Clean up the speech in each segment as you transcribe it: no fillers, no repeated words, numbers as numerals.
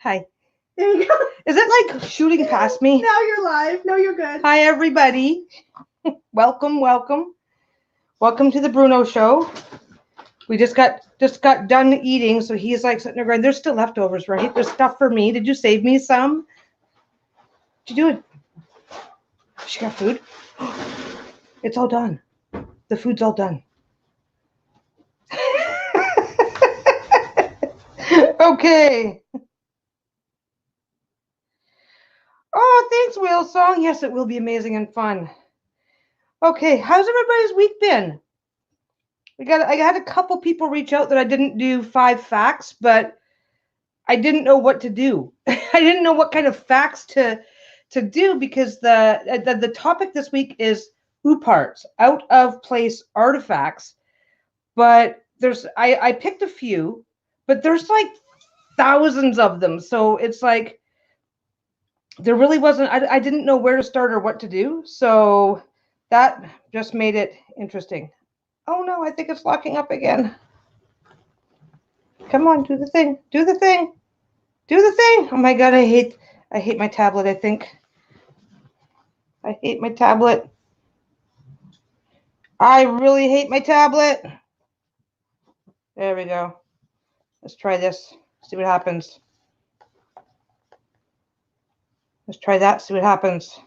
Hi. There you go. Is it like shooting past me? Now you're live. No, you're good. Hi, everybody. Welcome, welcome. Welcome to the Bruno Show. We just got done eating, so he's like sitting there going, there's still leftovers, right? There's stuff for me. Did you save me some? Did you do it? She got food? It's all done. The food's all done. Okay. Oh, thanks, Whale Song. Yes, it will be amazing and fun. Okay, how's everybody's week been? I had a couple people reach out that I didn't do 5 facts, but I didn't know what to do. I didn't know what kind of facts to do because the topic this week is OOPARTS, out of place artifacts. But I picked a few, but there's like thousands of them. So it's like there really wasn't, I didn't know where to start or what to do. So that just made it interesting. Oh no, I think it's locking up again. Come on, do the thing. Do the thing. Do the thing. Oh my God, I hate my tablet, I think. I hate my tablet. I really hate my tablet. There we go. Let's try this. See what happens. Let's try that. See what happens.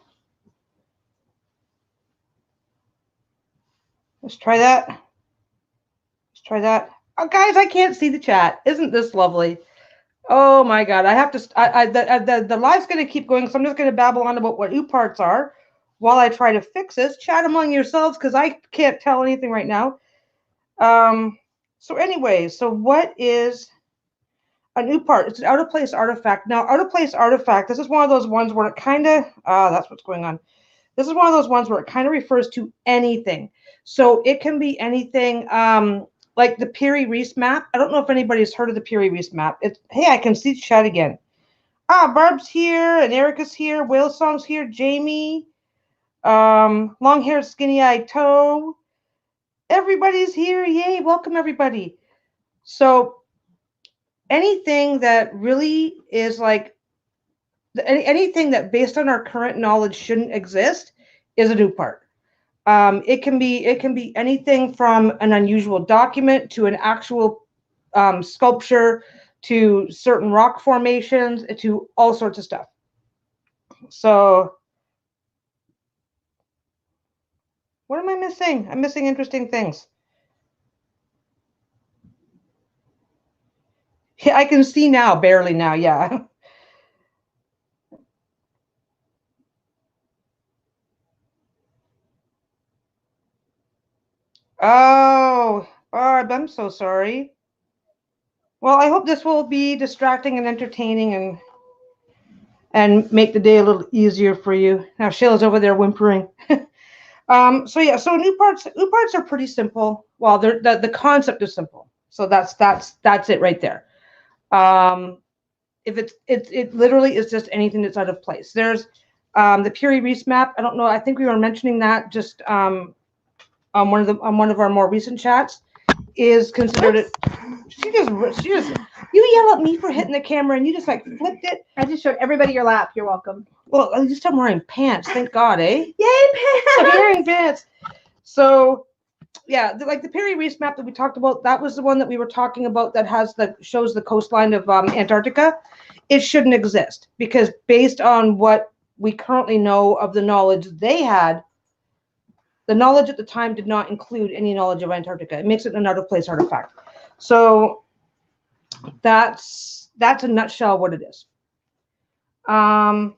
Let's try that. Let's try that. Oh, guys, I can't see the chat. Isn't this lovely? Oh my God, I have to. The live's going to keep going, so I'm just going to babble on about what OOPARTS are while I try to fix this. Chat among yourselves because I can't tell anything right now. So anyway, so what is an OOPART? It's an out of place artifact. Now, out of place artifact. This is one of those ones where it kind of. That's what's going on. This is one of those ones where it kind of refers to anything. So it can be anything. Like the Piri-Reis map. I don't know if anybody's heard of the Piri-Reis map. Hey, I can see chat again. Barb's here, and Erica's here, Whale Song's here, Jamie, long-haired, skinny-eyed toe. Everybody's here. Yay, welcome everybody. So anything that really is like anything that based on our current knowledge shouldn't exist is a OOPART. It can be anything from an unusual document to an actual sculpture to certain rock formations to all sorts of stuff. So what am I missing? I'm missing interesting things. Yeah, I can see now, barely now, yeah. Oh, Barb, I'm so sorry. Well, I hope this will be distracting and entertaining and make the day a little easier for you. Now Shayla's over there whimpering. So yeah, so OOPARTS are pretty simple. Well, the concept is simple. So that's it right there. If it literally is just anything that's out of place. There's the Piri-Reis map. I don't know. I think we were mentioning that just on one of our more recent chats. Is considered it. She just you yell at me for hitting the camera and you just like flipped it. I just showed everybody your lap. You're welcome. Well, at least I'm wearing pants. Thank God, eh? Yay, pants! I'm wearing pants. So, yeah, like the Piri-Reis map that we talked about, that was the one that we were talking about that shows the coastline of Antarctica. It shouldn't exist because based on what we currently know of the knowledge they had, the knowledge at the time did not include any knowledge of Antarctica. It makes it an out-of-place artifact. So that's a nutshell what it is. Yeah,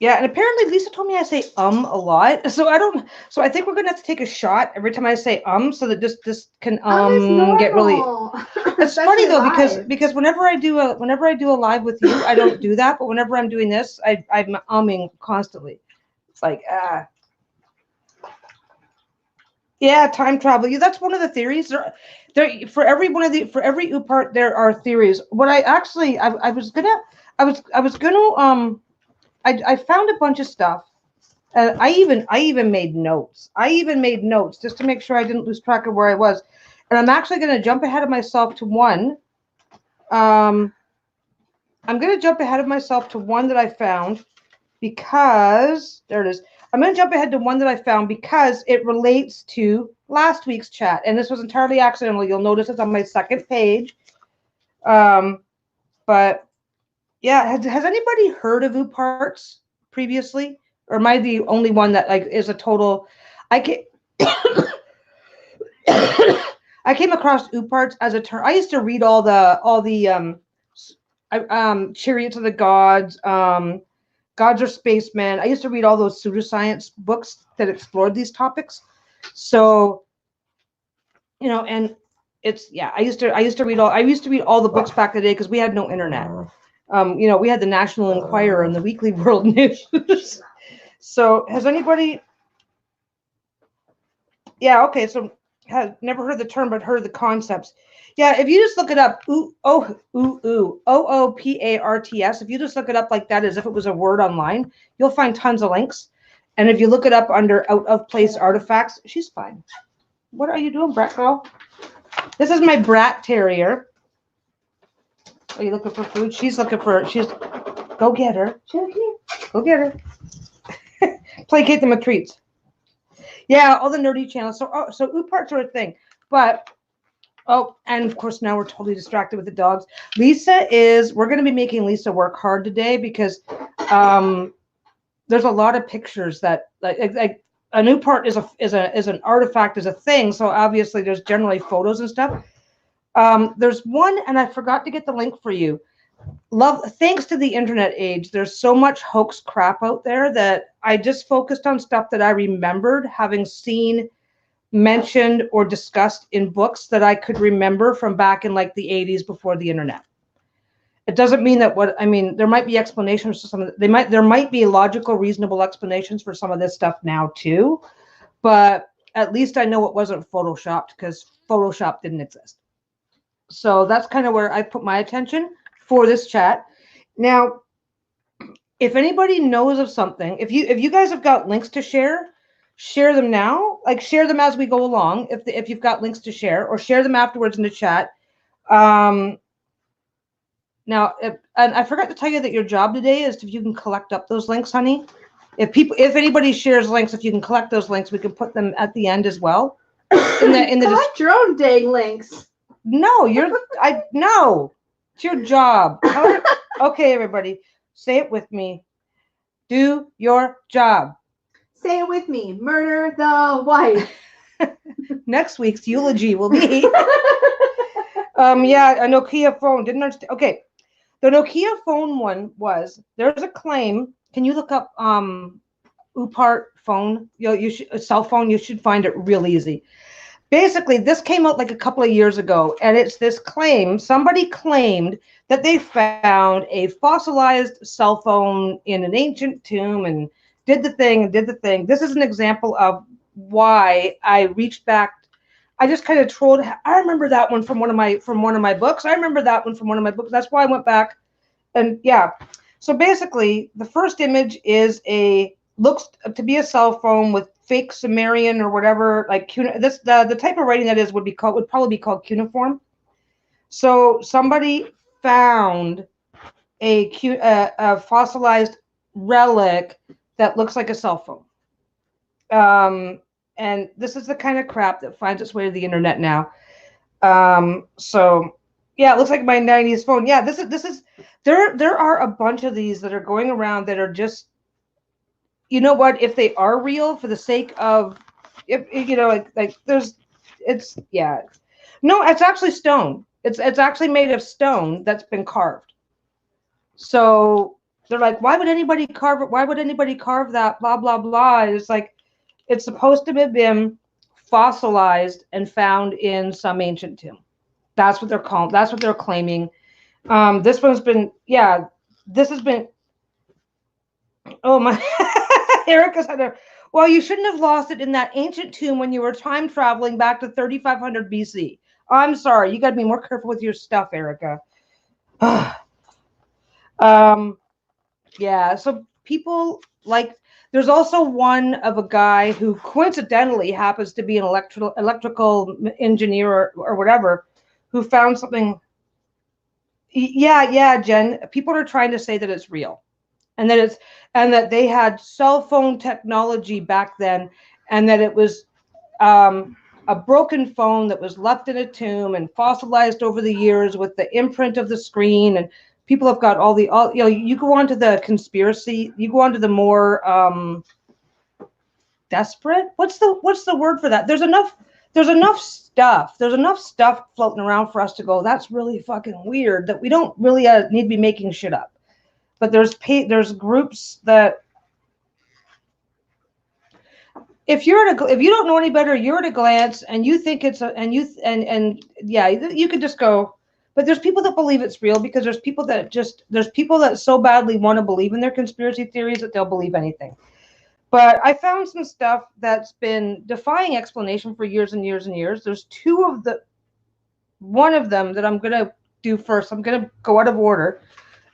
and apparently Lisa told me I say a lot. So I think we're gonna have to take a shot every time I say so that this can get really. It's funny though because whenever I do a live with you, I don't do that, but whenever I'm doing this, I'm umming constantly. It's like yeah, time travel. Yeah, that's one of the theories. There for every OOPART there are theories. What I actually I found a bunch of stuff. I even made notes. I even made notes just to make sure I didn't lose track of where I was. And I'm actually going to jump ahead of myself to one. I'm going to jump ahead of myself to one that I found because, there it is. I'm going to jump ahead to one that I found because it relates to last week's chat. And this was entirely accidental. You'll notice it's on my second page. But yeah, has anybody heard of OOPARTS previously? Or am I the only one that like is a total, I came across OOPARTS as a term. I used to read all the Chariots of the Gods, Gods Are Spacemen. I used to read all those pseudoscience books that explored these topics. So, you know, and it's, yeah, I used to read all the books back in the day because we had no internet. You know, we had the National Enquirer and the Weekly World News. So has anybody, yeah, okay, so has never heard the term but heard the concepts. Yeah, if you just look it up, OOPARTS, if you just look it up like that as if it was a word online, you'll find tons of links. And if you look it up under out of place artifacts, she's fine. What are you doing, brat girl? This is my brat terrier. Are you looking for food? She's looking for, go get her. Go get her. Placate them with treats. Yeah, all the nerdy channels. So OOPARTS are a thing. But, oh, and of course now we're totally distracted with the dogs. We're going to be making Lisa work hard today because there's a lot of pictures that, like an OOPART is an artifact, is a thing. So obviously there's generally photos and stuff. There's one, and I forgot to get the link for you. Thanks to the internet age, there's so much hoax crap out there that I just focused on stuff that I remembered having seen, mentioned, or discussed in books that I could remember from back in like the 80s before the internet. It doesn't mean that there might be explanations for some of it. There might be logical, reasonable explanations for some of this stuff now too, but at least I know it wasn't photoshopped because Photoshop didn't exist. So that's kind of where I put my attention for this chat. Now, if anybody knows of something, if you guys have got links to share them now. Like share them as we go along. If you've got links to share, or share them afterwards in the chat. Now, and I forgot to tell you that your job today is if you can collect up those links, honey. If anybody shares links, if you can collect those links, we can put them at the end as well. Collect your own dang links. No, no. It's your job. Okay, everybody, say it with me. Do your job. Say it with me. Murder the wife. Next week's eulogy will be. Yeah, a Nokia phone. Didn't understand. Okay, the Nokia phone one was. There's a claim. Can you look up OOPART phone? A cell phone. You should find it real easy. Basically, this came out like a couple of years ago, and it's this claim. Somebody claimed that they found a fossilized cell phone in an ancient tomb and did the thing. This is an example of why I reached back. I just kind of trolled. I remember that one from one of my books. That's why I went back, and yeah. So basically, the first image is looks to be a cell phone with fake Sumerian or whatever, like the type of writing that is would probably be called cuneiform. So somebody found a fossilized relic that looks like a cell phone. And this is the kind of crap that finds its way to the internet now. So yeah, it looks like my 90s phone. Yeah, this is there are a bunch of these that are going around that are just, you know what, if they are real for the sake of, if you know, like there's, it's, yeah, no, it's actually stone. It's actually made of stone that's been carved. So they're like, why would anybody carve it? Why would anybody carve that? Blah, blah, blah. It's like, it's supposed to have been fossilized and found in some ancient tomb. That's what they're called. That's what they're claiming. This one's been, yeah, this has been, oh my, Erica's had a, well, you shouldn't have lost it in that ancient tomb when you were time traveling back to 3500 BC. I'm sorry. You got to be more careful with your stuff, Erica. Yeah, so people like, there's also one of a guy who coincidentally happens to be an electrical engineer or whatever, who found something. Yeah, Jen. People are trying to say that it's real, and that they had cell phone technology back then, and that it was a broken phone that was left in a tomb and fossilized over the years with the imprint of the screen. And people have got all you go on to the conspiracy, you go on to the more desperate. What's the word for that? There's enough stuff floating around for us to go, that's really fucking weird, that we don't really need to be making shit up. But there's groups that, if you don't know any better, you're at a glance and you think it's you could just go. But there's people that believe it's real, because there's people that so badly want to believe in their conspiracy theories that they'll believe anything. But I found some stuff that's been defying explanation for years and years and years. There's one of them that I'm going to do first. I'm going to go out of order.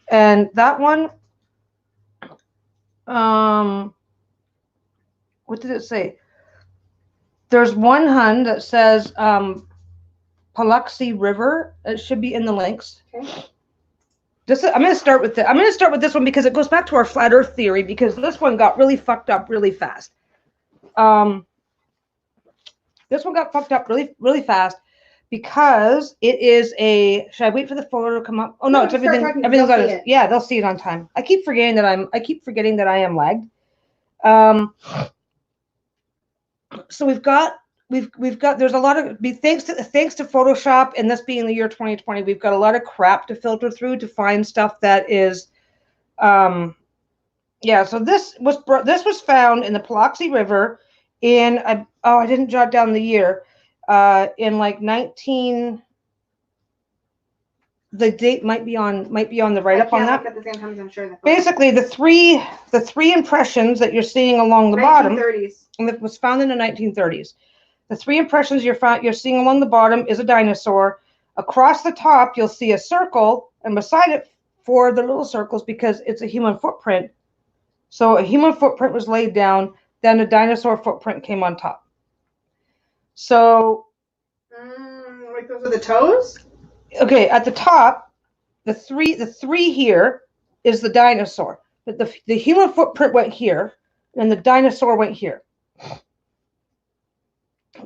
And that one, what did it say? There's one Hun that says Paluxy River. It should be in the links. Okay. I'm going to start with this one because it goes back to our flat Earth theory, because this one got really fucked up really fast. This one got fucked up really, really fast because it is a. Should I wait for the photo to come up? Oh no, it's everything. Everything's on it. Yeah, they'll see it on time. I keep forgetting that I am lagged. So we've got there's a lot of, thanks to Photoshop, and this being the year 2020, we've got a lot of crap to filter through to find stuff that is so this was found in the Paluxy River in I didn't jot down the year, in like 19. The date might be on the write up on that. At the same time, I'm sure. Basically, the three impressions that you're seeing along the bottom, 1930s. and it was found in the 1930s. The three impressions you're seeing along the bottom is a dinosaur. Across the top, you'll see a circle, and beside it, 4 of the little circles, because it's a human footprint. So a human footprint was laid down, then a dinosaur footprint came on top. So, like those are the toes? Okay, at the top, the three here is the dinosaur. But the human footprint went here, and the dinosaur went here.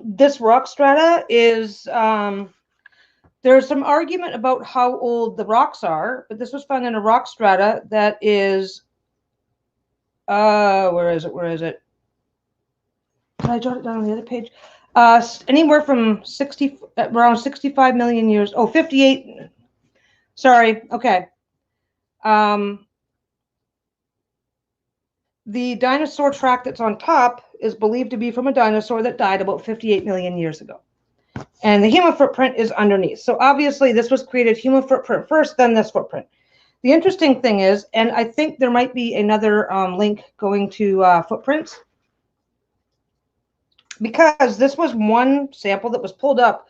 This rock strata is, there's some argument about how old the rocks are, but this was found in a rock strata that is, where is it? Did I jot it down on the other page? Anywhere from around 65 million years. Oh, 58. Sorry. Okay. The dinosaur track that's on top is believed to be from a dinosaur that died about 58 million years ago. And the human footprint is underneath. So obviously this was created human footprint first, then this footprint. The interesting thing is, and I think there might be another link going to footprints, because this was one sample that was pulled up.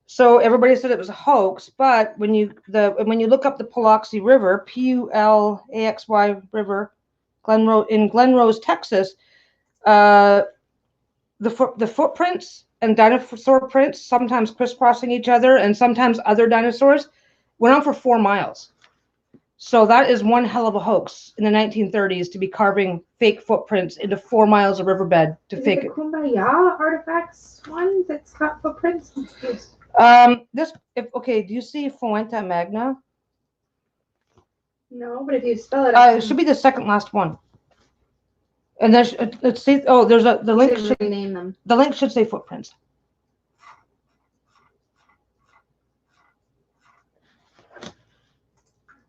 So everybody said it was a hoax, but when you look up the Paluxy River, Pulaxy River, in Glenrose, Texas, the footprints and dinosaur prints, sometimes crisscrossing each other and sometimes other dinosaurs, went on for 4 miles. So that is one hell of a hoax in the 1930s to be carving fake footprints into 4 miles of riverbed to fake it. Kumbaya artifacts one that's got footprints? Okay, do you see Fuente Magna? No, but if you spell it, it should be the second last one. And there's, let's see. Oh, there's the link. Rename them. The link should say footprints.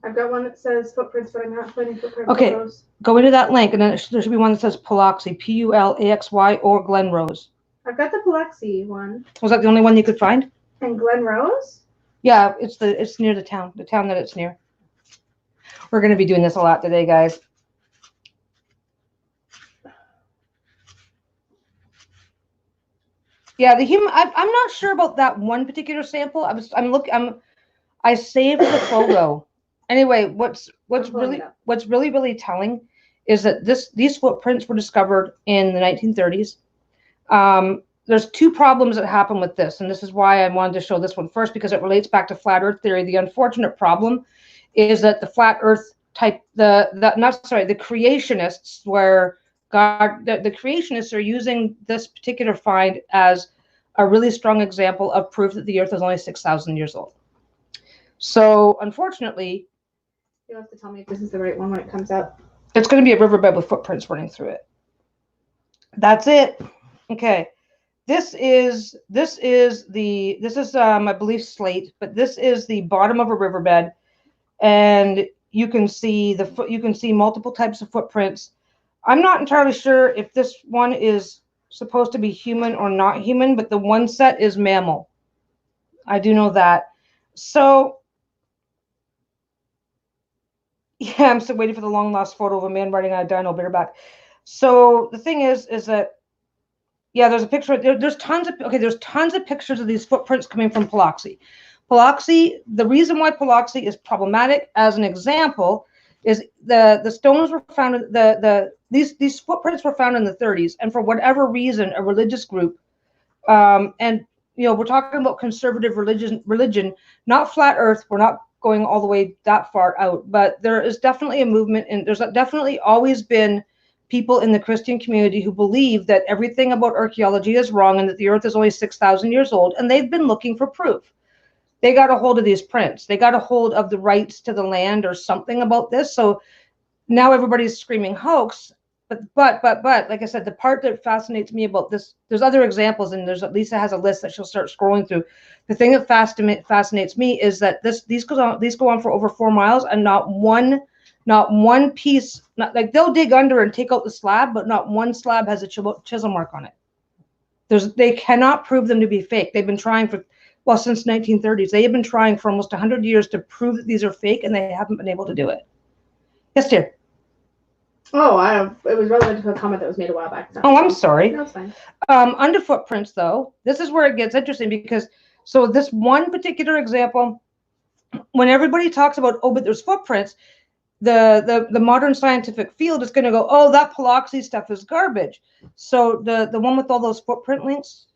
I've got one that says footprints, but I'm not finding footprint photos. Go into that link, and then there should be one that says Paluxy, Pulaxy, or Glenrose. I've got the Paluxy one. Was that the only one you could find? And Glenrose? Yeah, it's near the town that it's near. We're going to be doing this a lot today, guys. Yeah, the human. I'm not sure about that one particular sample. I saved the photo. Anyway, what's really telling is that these footprints were discovered in the 1930s. there's two problems that happen with this, and this is why I wanted to show this one first, because it relates back to flat Earth theory. The unfortunate problem is that the flat Earth type, the creationists, where God, the creationists are using this particular find as a really strong example of proof that the Earth is only 6,000 years old. So unfortunately, you'll have to tell me if this is the right one when it comes out. It's going to be a riverbed with footprints running through it. That's it. Okay. This is I believe slate, but this is the bottom of a riverbed, and you can see multiple types of footprints. I'm not entirely sure if this one is supposed to be human or not human, but the one set is mammal. I do know that. So yeah, I'm still waiting for the long lost photo of a man riding on a dino bareback. So the thing is that, yeah, there's a picture. There's tons of pictures of these footprints coming from Paluxy. The reason why Paluxy is problematic, as an example, is the stones were found. These footprints were found in the 30s, and for whatever reason, a religious group, and we're talking about conservative religion, not flat Earth. We're not going all the way that far out, but there is definitely a movement, and there's definitely always been people in the Christian community who believe that everything about archaeology is wrong and that the Earth is only 6,000 years old, and they've been looking for proof. They got a hold of these prints. They got a hold of the rights to the land or something about this. So now everybody's screaming hoax. But like I said, the part that fascinates me about this, there's other examples, and Lisa has a list that she'll start scrolling through. The thing that fascinates me is that these go on for over 4 miles, and not one piece, like they'll dig under and take out the slab, but not one slab has a chisel mark on it. They cannot prove them to be fake. They've been trying since 1930s. They have been trying for almost 100 years to prove that these are fake, and they haven't been able to do it. Yes, dear. Oh, it was relevant to a comment that was made a while back. Oh, I'm sorry. No, it's fine. Under footprints, though, this is where it gets interesting, because so this one particular example, when everybody talks about, but there's footprints, the modern scientific field is going to go, oh, that Paluxy stuff is garbage. So the one with all those footprint links,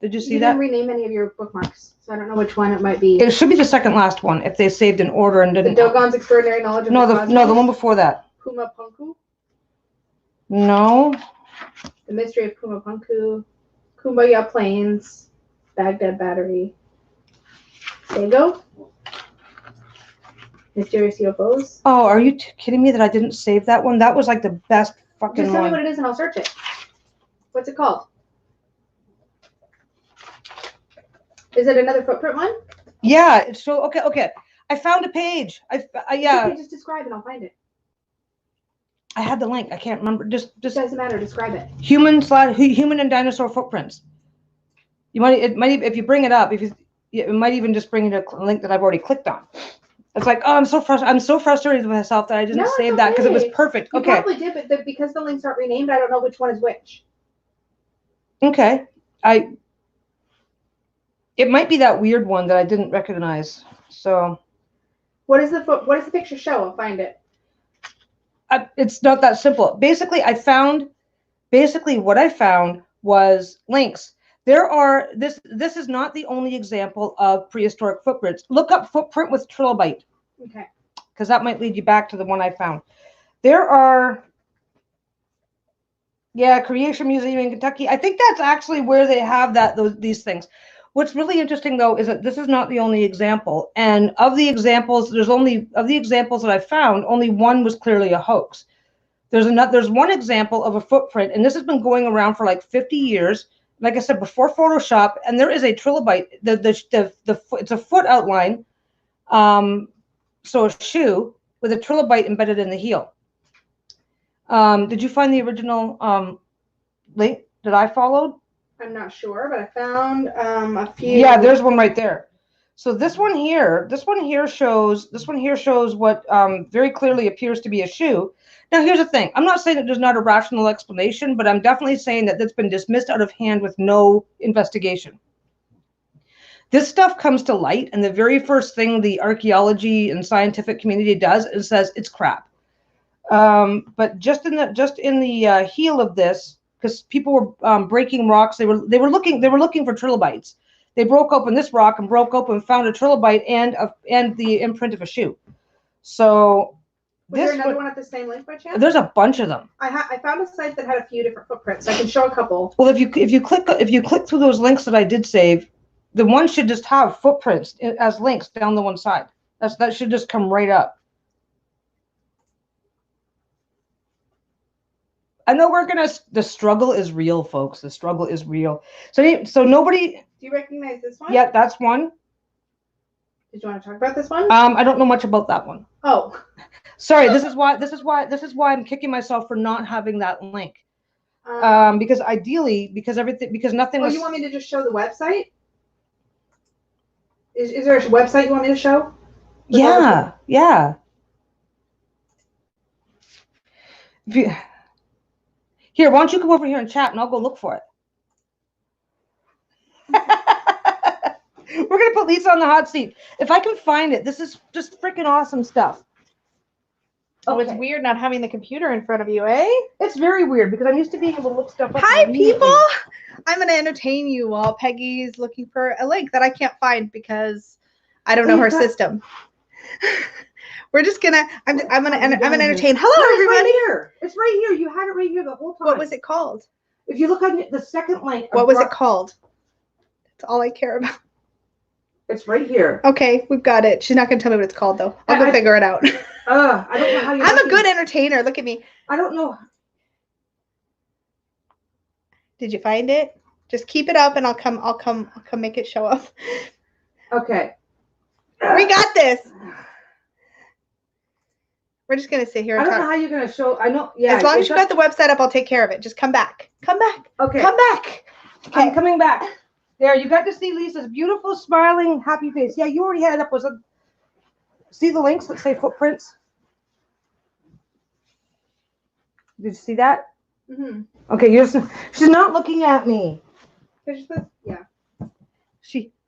did you see that? You didn't rename any of your bookmarks, so I don't know which one it might be. It should be the second last one if they saved in order and didn't. The Dogon's Extraordinary Knowledge of the one before that. Pumapunku? No. The Mystery of Pumapunku, Kumbaya Plains, Baghdad Battery, Sago, Mysterious UFOs. Oh, are you kidding me that I didn't save that one? That was like the best fucking Just tell one. me what it is and I'll search it. What's it called? Is it another footprint one? Yeah, it's so okay. I found a page. Yeah. Okay, just describe it. I'll find it. I had the link. I can't remember. Just doesn't matter. Describe it. Human and dinosaur footprints. It might if you bring it up, it might even just bring it a link that I've already clicked on. It's like, oh, I'm so frustrated with myself that I didn't save that because it was perfect. You probably did, but because the links aren't renamed, I don't know which one is which. Okay, it might be that weird one that I didn't recognize. So, what does the picture show? I'll find it. It's not that simple. Basically, what I found was links. This is not the only example of prehistoric footprints. Look up footprint with trilobite. Okay. Because that might lead you back to the one I found. There are, Creation Museum in Kentucky. I think that's actually where they have these things. What's really interesting, though, is that this is not the only example. And of the examples that I found, only one was clearly a hoax. There's one example of a footprint, and this has been going around for like 50 years. Like I said, before Photoshop, and there is a trilobite. It's a foot outline, so a shoe with a trilobite embedded in the heel. Did you find the original link that I followed? I'm not sure, but I found a few. Yeah, there's one right there. So this one here shows what very clearly appears to be a shoe. Now, here's the thing. I'm not saying that there's not a rational explanation, but I'm definitely saying that that's been dismissed out of hand with no investigation. This stuff comes to light, and the very first thing the archaeology and scientific community does is says it's crap. But just in the heel of this, because people were breaking rocks. They were looking for trilobites. They broke open this rock and found a trilobite and the imprint of a shoe. So was there another one at the same link by chance? There's a bunch of them. I found a site that had a few different footprints. So I can show a couple. Well, if you click through those links that I did save, the one should just have footprints as links down the one side. That should just come right up. I know the struggle is real, folks. The struggle is real. So nobody. Do you recognize this one? Yeah, that's one. Did you want to talk about this one? I don't know much about that one. Oh. Sorry, this is why I'm kicking myself for not having that link. Because ideally, because nothing was. You want me to just show the website? Is there a website you want me to show? Yeah, yeah. Here, why don't you come over here and chat, and I'll go look for it. We're gonna put Lisa on the hot seat. If I can find it, this is just freaking awesome stuff. Oh, it's weird not having the computer in front of you, eh? It's very weird because I'm used to being able to look stuff up. Hi, people. I'm going to entertain you while Peggy's looking for a link that I can't find because I don't know her system. We're just gonna. I'm gonna entertain. Hello, everybody. It's right here. You had it right here the whole time. What was it called? If you look on the second link. What was it called? That's all I care about. It's right here. Okay, we've got it. She's not gonna tell me what it's called though. I'll go figure it out. I don't know how you. I'm a good entertainer. Look at me. I don't know. Did you find it? Just keep it up, and I'll come make it show up. Okay. We got this. We're just gonna sit here. And I don't know how you're gonna show. I know. Yeah. As long as you got the website up, I'll take care of it. Just come back. Come back. Okay. Come back. Okay. I'm coming back. There, you got to see Lisa's beautiful, smiling, happy face. Yeah, you already had it up. See the links that say footprints? Did you see that? Mm-hmm. Okay, she's not looking at me. Yeah.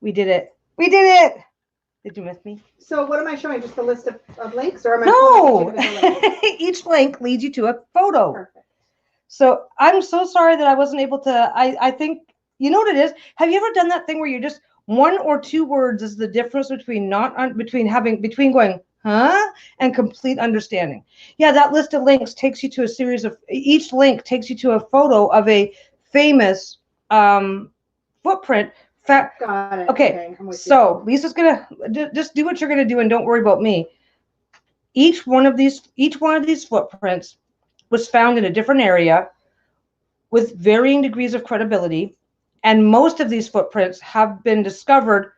We did it. We did it. Did you miss me? So what am I showing? Just a list of links, or am I? No. Each link leads you to a photo. Perfect. So I'm so sorry that I wasn't able to. I think. You know what it is? Have you ever done that thing where you're just one or two words is the difference between going, huh, and complete understanding? Yeah, that list of links takes you to a series of, each link takes you to a photo of a famous footprint. Got it. Okay, so Lisa's gonna just do what you're gonna do and don't worry about me. Each one of these footprints was found in a different area with varying degrees of credibility. And most of these footprints have been discovered.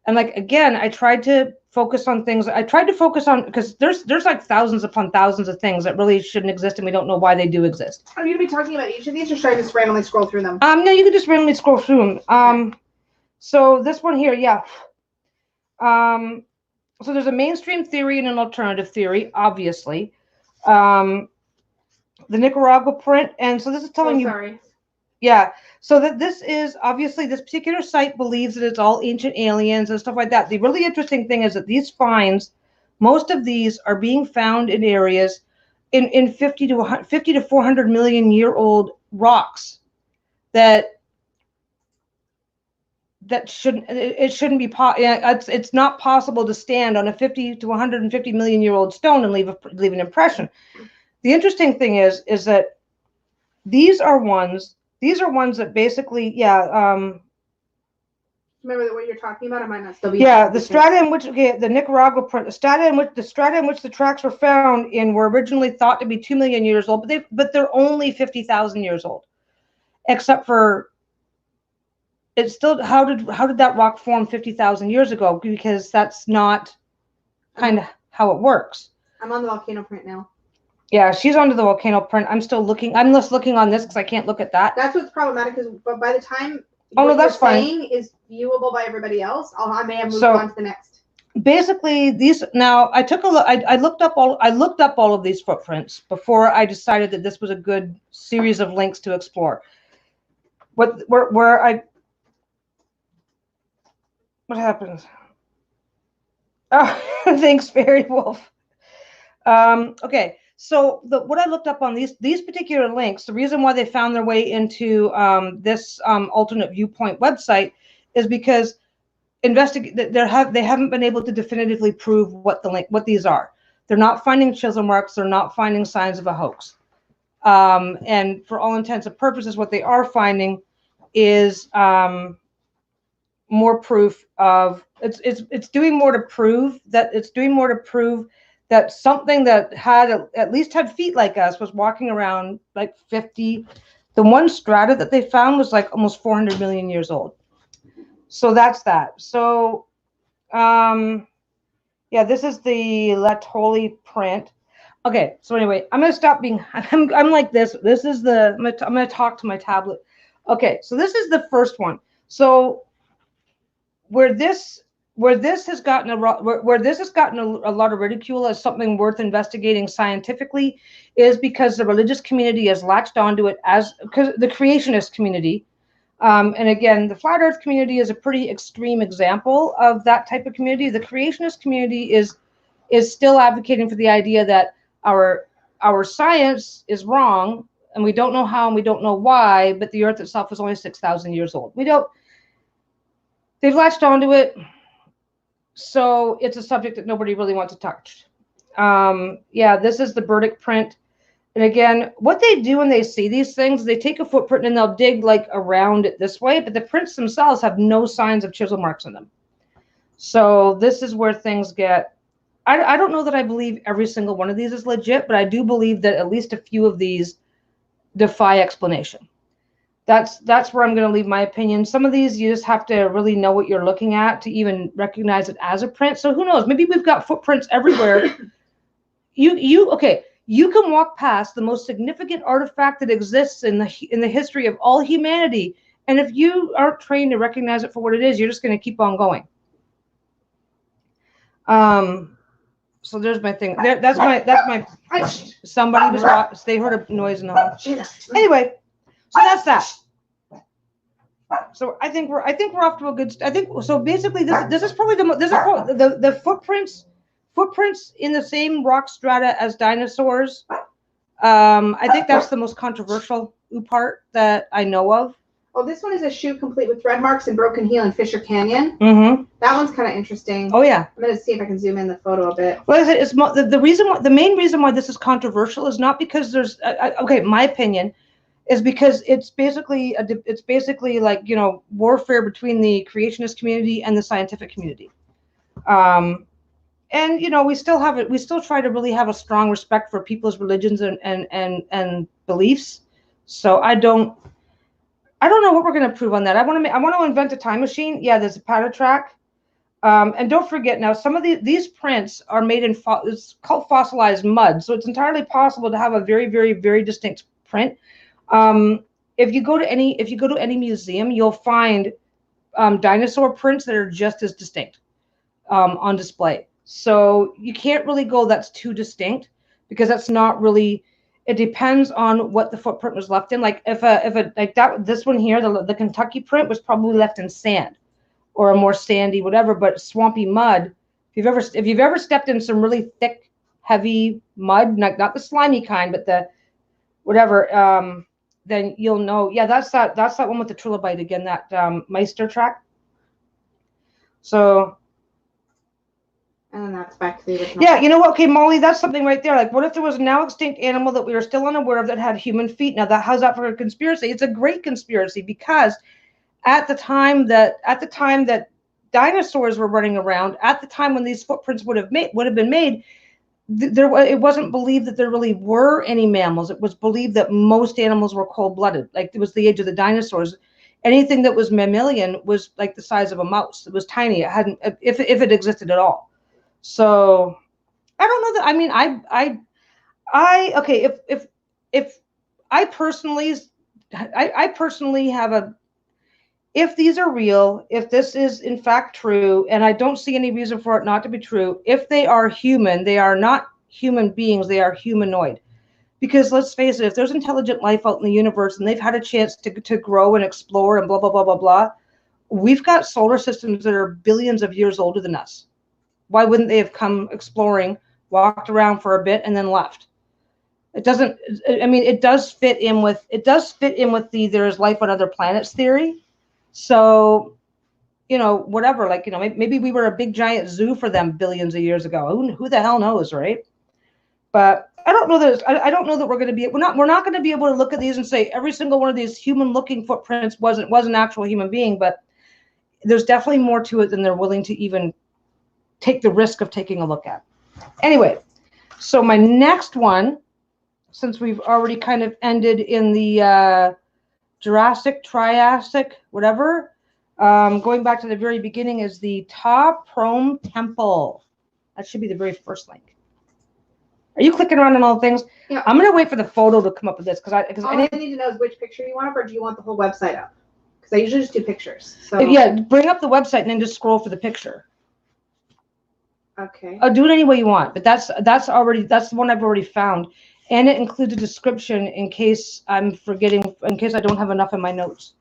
And like, again, I tried to focus on things. Because there's like thousands upon thousands of things that really shouldn't exist. And we don't know why they do exist. Are you going to be talking about each of these, or should I just randomly scroll through them? No, you can just randomly scroll through them. So this one here, yeah. So there's a mainstream theory and an alternative theory, obviously. The Nicaragua Print. And so this is telling you. Sorry. Yeah, so that this is obviously this particular site believes that it's all ancient aliens and stuff like that. The really interesting thing is that these finds, most of these are being found in areas in 50 to 400 million year old rocks that shouldn't be it's not possible to stand on a 50 to 150 million year old stone and leave an impression. The interesting thing is that these are ones that basically, remember what you're talking about? I might not still be. Yeah, the strata in which the Nicaragua Print, the strata in which the tracks were found in were originally thought to be 2 million years old, but they're only 50,000 years old. Except for it's still how did that rock form 50,000 years ago? Because that's not kind of how it works. I'm on the Volcano Print now. Yeah, she's onto the Volcano Print. I'm still looking. I'm just looking on this because I can't look at that. That's what's problematic. Because by the time that's fine. Is viewable by everybody else, I may have moved on to the next. Basically, these now I took a look. I looked up all of these footprints before I decided that this was a good series of links to explore. What happens? Oh, thanks, Fairy Wolf. Okay. So what I looked up on these particular links, the reason why they found their way into this alternate viewpoint website is because they haven't been able to definitively prove what these are. They're not finding chisel marks. They're not finding signs of a hoax. And for all intents and purposes, what they are finding is more proof of it's doing more to prove that something that had at least had feet like us was walking around like 50. The one strata that they found was like almost 400 million years old. So that's that. So yeah, this is the Latoli print. Okay, so anyway, I'm gonna stop being. I'm like this. This is the. I'm gonna talk to my tablet. Okay, so this is the first one. So where this has gotten a lot of ridicule as something worth investigating scientifically is because the religious community has latched onto it because the creationist community. And again, the flat earth community is a pretty extreme example of that type of community. The creationist community is still advocating for the idea that our science is wrong and we don't know how and we don't know why, but the earth itself is only 6,000 years old. They've latched onto it. So it's a subject that nobody really wants to touch. Yeah, this is the Burdick print. And again, what they do when they see these things, they take a footprint and they'll dig like around it this way, but the prints themselves have no signs of chisel marks in them. So this is where things get, I don't know that I believe every single one of these is legit, but I do believe that at least a few of these defy explanation. That's where I'm going to leave my opinion. Some of these, you just have to really know what you're looking at to even recognize it as a print. So who knows? Maybe we've got footprints everywhere. Okay. You can walk past the most significant artifact that exists in the history of all humanity, and if you aren't trained to recognize it for what it is, you're just going to keep on going. So there's my thing. That's my. Somebody was. They heard a noise in the hall. Anyway, so that's that. So I think we're off to a good. I think so. Basically, this is probably the footprints in the same rock strata as dinosaurs. I think that's the most controversial part that I know of. Oh, this one is a shoe complete with thread marks and broken heel in Fisher Canyon. Mm-hmm. That one's kind of interesting. Oh yeah. I'm gonna see if I can zoom in the photo a bit. Well, the main reason why this is controversial is not because there's okay. My opinion is because it's basically like, you know, warfare between the creationist community and the scientific community. And you know, we still try to really have a strong respect for people's religions and beliefs. So I don't know what we're going to prove on that. I want to invent a time machine. Yeah, there's a Meister Track. And don't forget now, some of these prints are made in it's called fossilized mud, so it's entirely possible to have a very, very, very distinct print. If you go to any museum, you'll find dinosaur prints that are just as distinct on display. So you can't really go that's too distinct, because that's not really. It depends on what the footprint was left in. Like if this one here, the Kentucky print was probably left in sand, or a more sandy whatever, but swampy mud. If you've ever stepped in some really thick, heavy mud, not the slimy kind, but the whatever, then you'll know. Yeah, that's that one with the trilobite again, that Meister Track. So. And then that's back to the original. Yeah, you know what? Okay, Molly, that's something right there. Like, what if there was a now extinct animal that we were still unaware of that had human feet? Now, how's that for a conspiracy? It's a great conspiracy, because at the time that dinosaurs were running around, at the time when these footprints would have been made, it wasn't believed that there really were any mammals. It was believed that most animals were cold-blooded. Like, it was the age of the dinosaurs. Anything that was mammalian was like the size of a mouse. It was tiny. It hadn't, if it existed at all. So I don't know that. I mean, okay. If I personally have if these are real, if this is in fact true, and I don't see any reason for it not to be true. If they are human, they are not human beings. They are humanoid. Because let's face it, if there's intelligent life out in the universe and they've had a chance to grow and explore and blah, blah, blah, blah, blah, we've got solar systems that are billions of years older than us. Why wouldn't they have come exploring, walked around for a bit, and then left? It doesn't, I mean, it does fit in with the there's life on other planets theory. So, you know, whatever, like, you know, maybe we were a big giant zoo for them billions of years ago. Who the hell knows, right? But I don't know that I don't know that we're not going to be able to look at these and say every single one of these human looking footprints was an actual human being, but there's definitely more to it than they're willing to even take the risk of taking a look at. Anyway, so my next one, since we've already kind of ended in the Jurassic, Triassic, whatever, going back to the very beginning, is the ʻperəʻnôrm Temple. That should be the very first link. Are you clicking around on all the things? Yeah. I'm going to wait for the photo to come up with this because I need to know is which picture you want up, or do you want the whole website up? Because I usually just do pictures. So yeah, bring up the website and then just scroll for the picture. Okay. I'll do it any way you want, but that's the one I've already found, and it includes a description in case I'm forgetting, in case I don't have enough in my notes.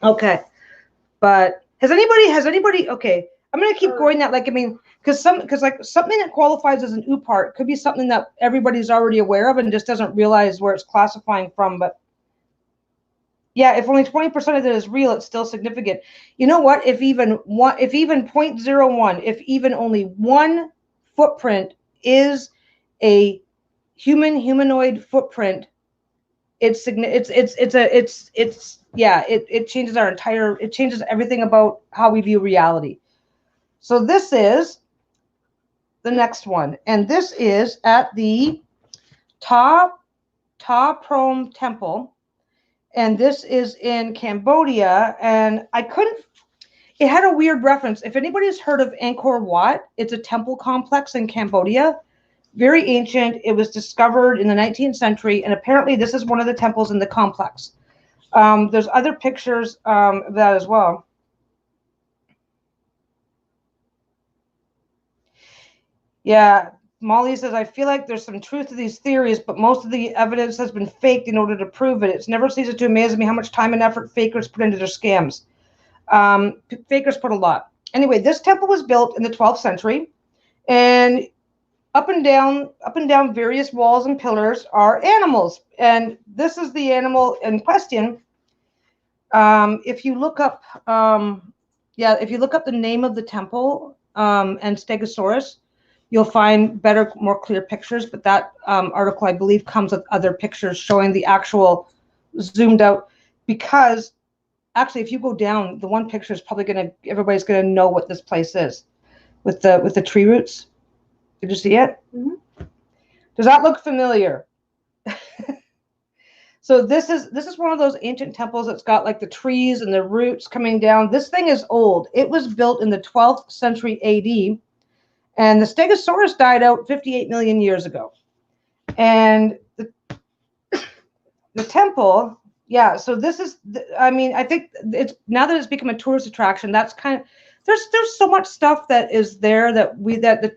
Okay, but has anybody? Okay, I'm gonna keep going that, like, I mean, because like something that qualifies as an OOPART could be something that everybody's already aware of and just doesn't realize where it's classifying from. But yeah, if only 20% of it is real, it's still significant. You know what? If even 0.01, if even only one footprint is a humanoid footprint, it changes everything about how we view reality. So this is the next one, and this is at the ʻperəʻnôrm Temple, and this is in Cambodia, and it had a weird reference. If anybody's heard of Angkor Wat, it's a temple complex in Cambodia, very ancient. It was discovered in the 19th century, and apparently this is one of the temples in the complex. There's other pictures of that as well. Yeah, Molly says, I feel like there's some truth to these theories, but most of the evidence has been faked in order to prove it. It's never ceases to amaze me how much time and effort fakers put into their scams. Fakers put a lot. Anyway, this temple was built in the 12th century, and up and down various walls and pillars are animals. And this is the animal in question. If you look up, if you look up the name of the temple and Stegosaurus, you'll find better, more clear pictures. But that article, I believe, comes with other pictures showing the actual zoomed out. Because actually, if you go down, the one picture is probably everybody's gonna know what this place is, with the tree roots. Did you see it? Mm-hmm. Does that look familiar? So this is one of those ancient temples that's got like the trees and the roots coming down. This thing is old. It was built in the 12th century AD. And the Stegosaurus died out 58 million years ago. And the temple, yeah, so this is, I mean, I think it's, now that it's become a tourist attraction, that's kind of, there's so much stuff that is there that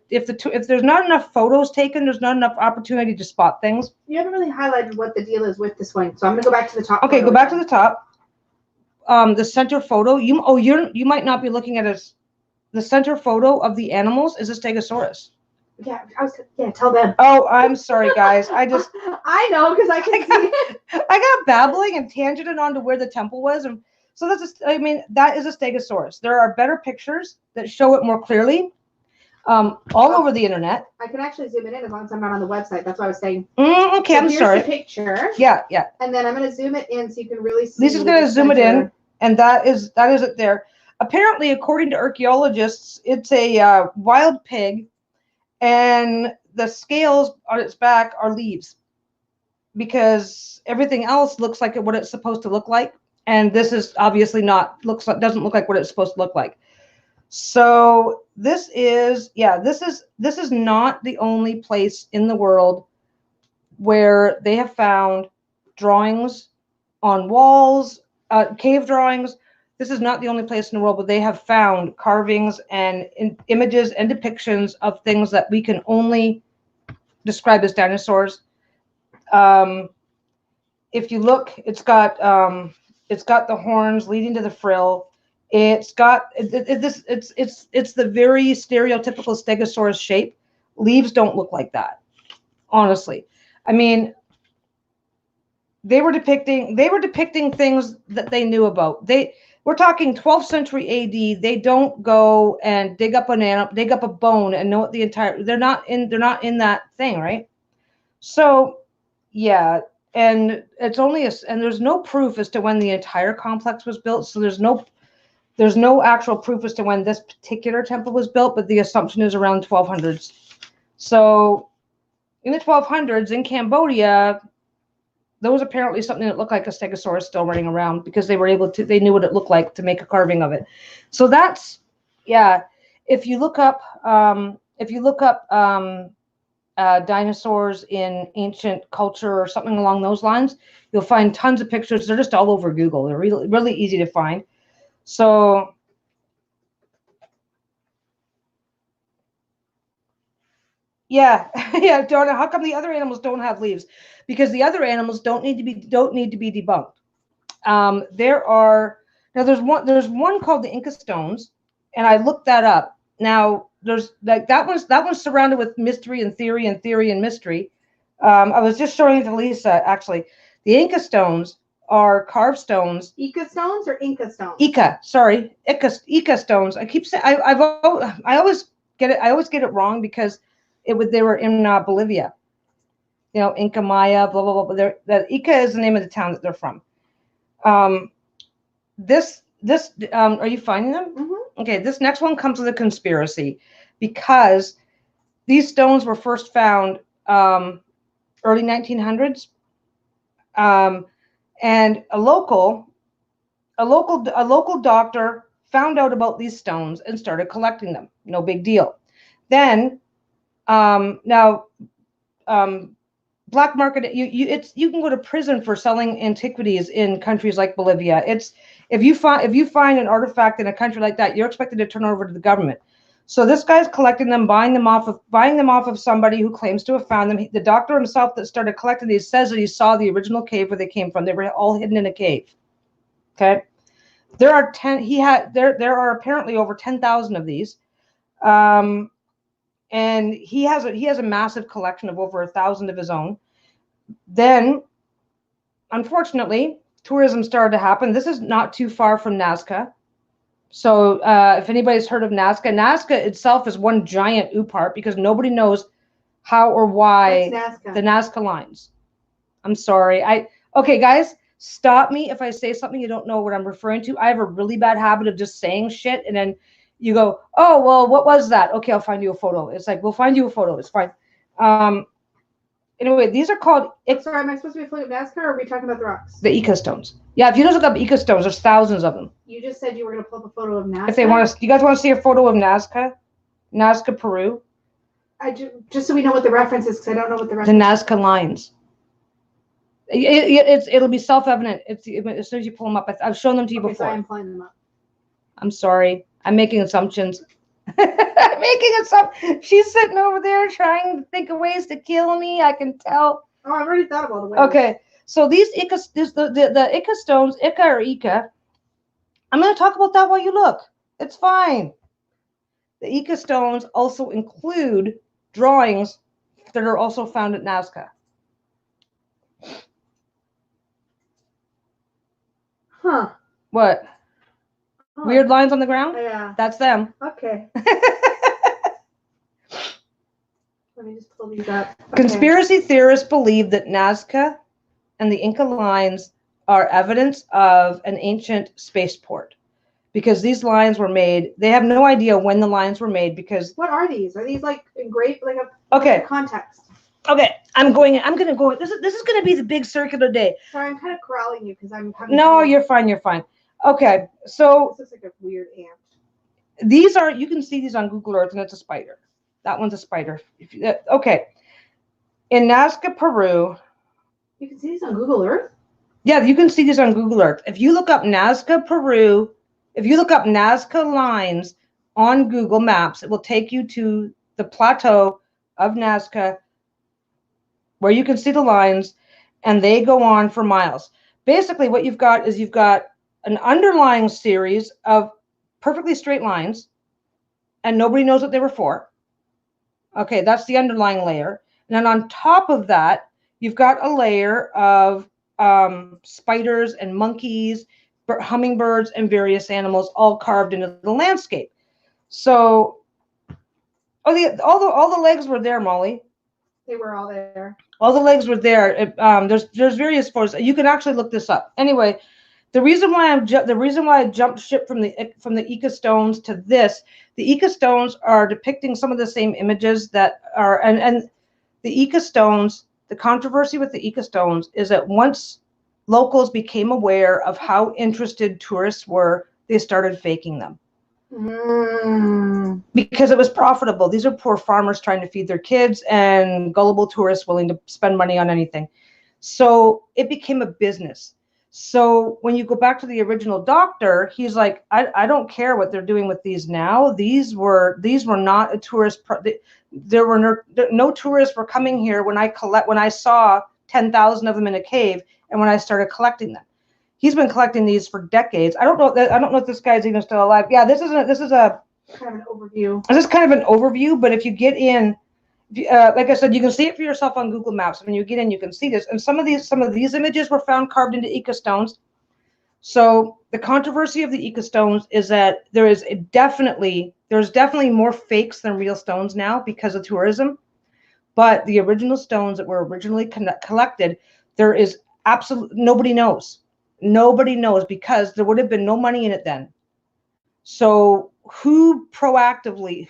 if there's not enough photos taken, there's not enough opportunity to spot things. You haven't really highlighted what the deal is with this one, so I'm gonna go back to the top. Okay, go back to the top. The center photo, you might not be looking at it. The center photo of the animals is a Stegosaurus. Yeah, tell them. Oh, I'm sorry, guys. I know, because I see. I got babbling and tangented on to where the temple was, and so that is a Stegosaurus. There are better pictures that show it more clearly, all over the internet. I can actually zoom it in as long as I'm not on the website. That's what I was saying. Okay, so I'm sorry. Here's the picture. Yeah. And then I'm going to zoom it in so you can really see. Lisa's going to zoom it in, and that is it there. Apparently, according to archaeologists, it's a wild pig, and the scales on its back are leaves, because everything else looks like what it's supposed to look like, and this is obviously doesn't look like what it's supposed to look like. So this is not the only place in the world where they have found drawings on walls, cave drawings. This is not the only place in the world, but they have found carvings and images and depictions of things that we can only describe as dinosaurs. If you look, it's got the horns leading to the frill. It's got it's the very stereotypical Stegosaurus shape. Leaves don't look like that, honestly. I mean, they were depicting things that they knew about. We're talking 12th century AD. They don't go and dig up a bone and know what the entire. They're not in that thing, right? So, yeah, and it's only and there's no proof as to when the entire complex was built. So there's no actual proof as to when this particular temple was built, but the assumption is around 1200s. So, in the 1200s in Cambodia, there was apparently something that looked like a stegosaurus still running around because they knew what it looked like to make a carving of it. So that's, yeah. If you look up dinosaurs in ancient culture or something along those lines, you'll find tons of pictures. They're just all over Google. They're really, really easy to find. So, yeah, yeah, Donna, how come the other animals don't have leaves? Because the other animals don't need to be debunked. There's one called the Inca stones, and I looked that up. Now there's like that one's surrounded with mystery and theory and mystery. I was just showing it to Lisa actually. The Inca stones are carved stones. Ica stones or Inca stones? Ica stones. I keep saying I always get it wrong because they were in Bolivia. You know, Inca Maya, blah blah blah. That Ica is the name of the town that they're from. Are you finding them? Mm-hmm. Okay, this next one comes with a conspiracy because these stones were first found early 1900s, and a local doctor found out about these stones and started collecting them. No big deal. Then black market, you can go to prison for selling antiquities in countries like Bolivia. If you find an artifact in a country like that, you're expected to turn it over to the government. So this guy's collecting them, buying them off of somebody who claims to have found them. The doctor himself that started collecting these says that he saw the original cave where they came from. They were all hidden in a cave. Okay, there are apparently over 10,000 of these. And he has a massive collection of over 1,000 of his own. Then, unfortunately, tourism started to happen. This is not too far from Nazca. So if anybody's heard of Nazca, Nazca itself is one giant OOPART because nobody knows how or why the Nazca lines. I'm sorry. Okay, guys, stop me if I say something you don't know what I'm referring to. I have a really bad habit of just saying shit and then you go, oh, well, what was that? Okay, I'll find you a photo. It's like, we'll find you a photo. It's fine. Anyway, these are called... Sorry, am I supposed to be looking at Nazca or are we talking about the rocks? The Ica stones. Yeah, if you just look up Ica stones, there's thousands of them. You just said you were going to pull up a photo of Nazca? If they want to... You guys want to see a photo of Nazca? Nazca, Peru? Just so we know what the reference is, because I don't know what the reference is. The Nazca lines. It'll be self-evident. As soon as you pull them up. I've shown them to you before. So I'm pulling them up. I'm sorry. I'm making assumptions. She's sitting over there trying to think of ways to kill me. I can tell. Oh, I've already thought about it. Okay, so these the Ica stones, Ica or Ica. I'm going to talk about that while you look. It's fine. The Ica stones also include drawings that are also found at Nazca. Huh. What? Oh. Weird lines on the ground? Yeah. That's them. Okay. Let me just pull these up. Okay. Conspiracy theorists believe that Nazca and the Inca lines are evidence of an ancient spaceport because these lines were made. They have no idea when the lines were made because. What are these? Are these like engraved, like a context? Okay, I'm gonna go. This is gonna be the big circular day. Sorry, I'm kind of corralling you because I'm. No, you're fine. You're fine. Okay, so. This looks like a weird ant. These are. You can see these on Google Earth, and it's a spider. That one's a spider. Okay. In Nazca, Peru. You can see these on Google Earth? Yeah, you can see these on Google Earth. If you look up Nazca, Peru, if you look up Nazca lines on Google Maps, it will take you to the plateau of Nazca where you can see the lines and they go on for miles. Basically, what you've got is you've got an underlying series of perfectly straight lines and nobody knows what they were for. Okay, that's the underlying layer. And then on top of that, you've got a layer of spiders and monkeys, hummingbirds, and various animals all carved into the landscape. So, all the legs were there, Molly. They were all there. All the legs were there. There's various photos. You can actually look this up. Anyway, the reason why I jumped ship from the Ica stones to this, the Ica stones are depicting some of the same images that are, and the Ica stones, the controversy with the Ica stones is that once locals became aware of how interested tourists were, they started faking them. Because it was profitable. These are poor farmers trying to feed their kids and gullible tourists willing to spend money on anything. So it became a business. So when you go back to the original doctor, he's like, I don't care what they're doing with these now. These were not a tourist. There were no tourists were coming here when I saw 10,000 of them in a cave and when I started collecting them. He's been collecting these for decades. I don't know if this guy's even still alive. Yeah, this is a kind of an overview. This is kind of an overview, but if you get in, like I said, you can see it for yourself on Google Maps. When you get in, you can see this. And some of these images were found carved into Ica stones. So the controversy of the Ica stones is that there's definitely more fakes than real stones now because of tourism. But the original stones that were originally collected, there is absolutely nobody knows. Nobody knows because there would have been no money in it then. So who proactively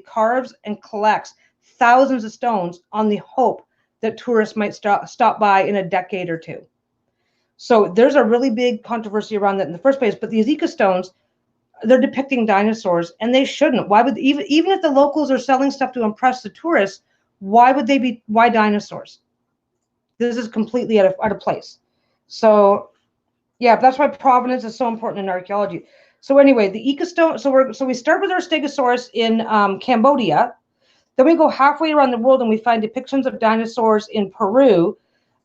carves and collects thousands of stones on the hope that tourists might stop by in a decade or two? So there's a really big controversy around that in the first place. But these Ica stones, they're depicting dinosaurs, and they shouldn't. Why would even if the locals are selling stuff to impress the tourists, why dinosaurs? This is completely out of place. So yeah, that's why provenance is so important in archaeology. So anyway, the Ica stone. So we start with our Stegosaurus in Cambodia. Then we go halfway around the world and we find depictions of dinosaurs in Peru.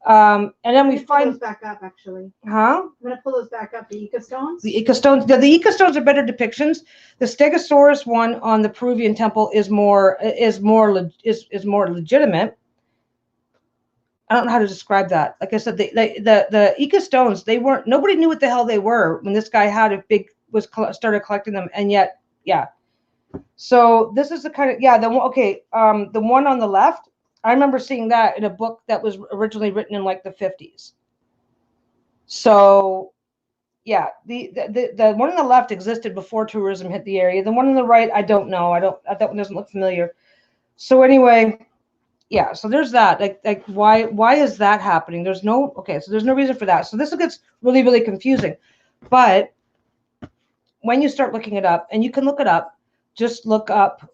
And then we find those back up actually. Huh? I'm gonna pull those back up. The Ica stones. The Ica stones. The Ica stones are better depictions. The Stegosaurus one on the Peruvian temple is more legitimate. I don't know how to describe that. Like I said, the Ica stones, nobody knew what the hell they were when this guy started collecting them, and yet, yeah. So this is the kind of, yeah, the one on the left, I remember seeing that in a book that was originally written in like the 50s. So yeah, the one on the left existed before tourism hit the area. The one on the right, I don't know. That one doesn't look familiar. So anyway, yeah, so there's that. Like why is that happening? There's no reason for that. So this gets really, really confusing. But when you start looking it up, and you can look it up, just look up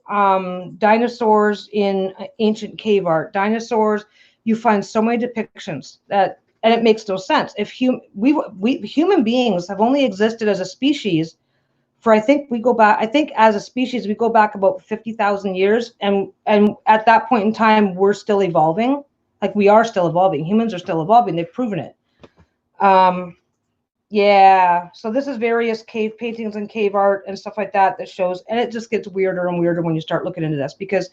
dinosaurs in ancient cave art. Dinosaurs, you find so many depictions and it makes no sense. If human beings have only existed as a species for, I think as a species, we go back about 50,000 years. And at that point in time, we're still evolving. Like we are still evolving. Humans are still evolving. They've proven it. Yeah. So this is various cave paintings and cave art and stuff like that shows, and it just gets weirder and weirder when you start looking into this, because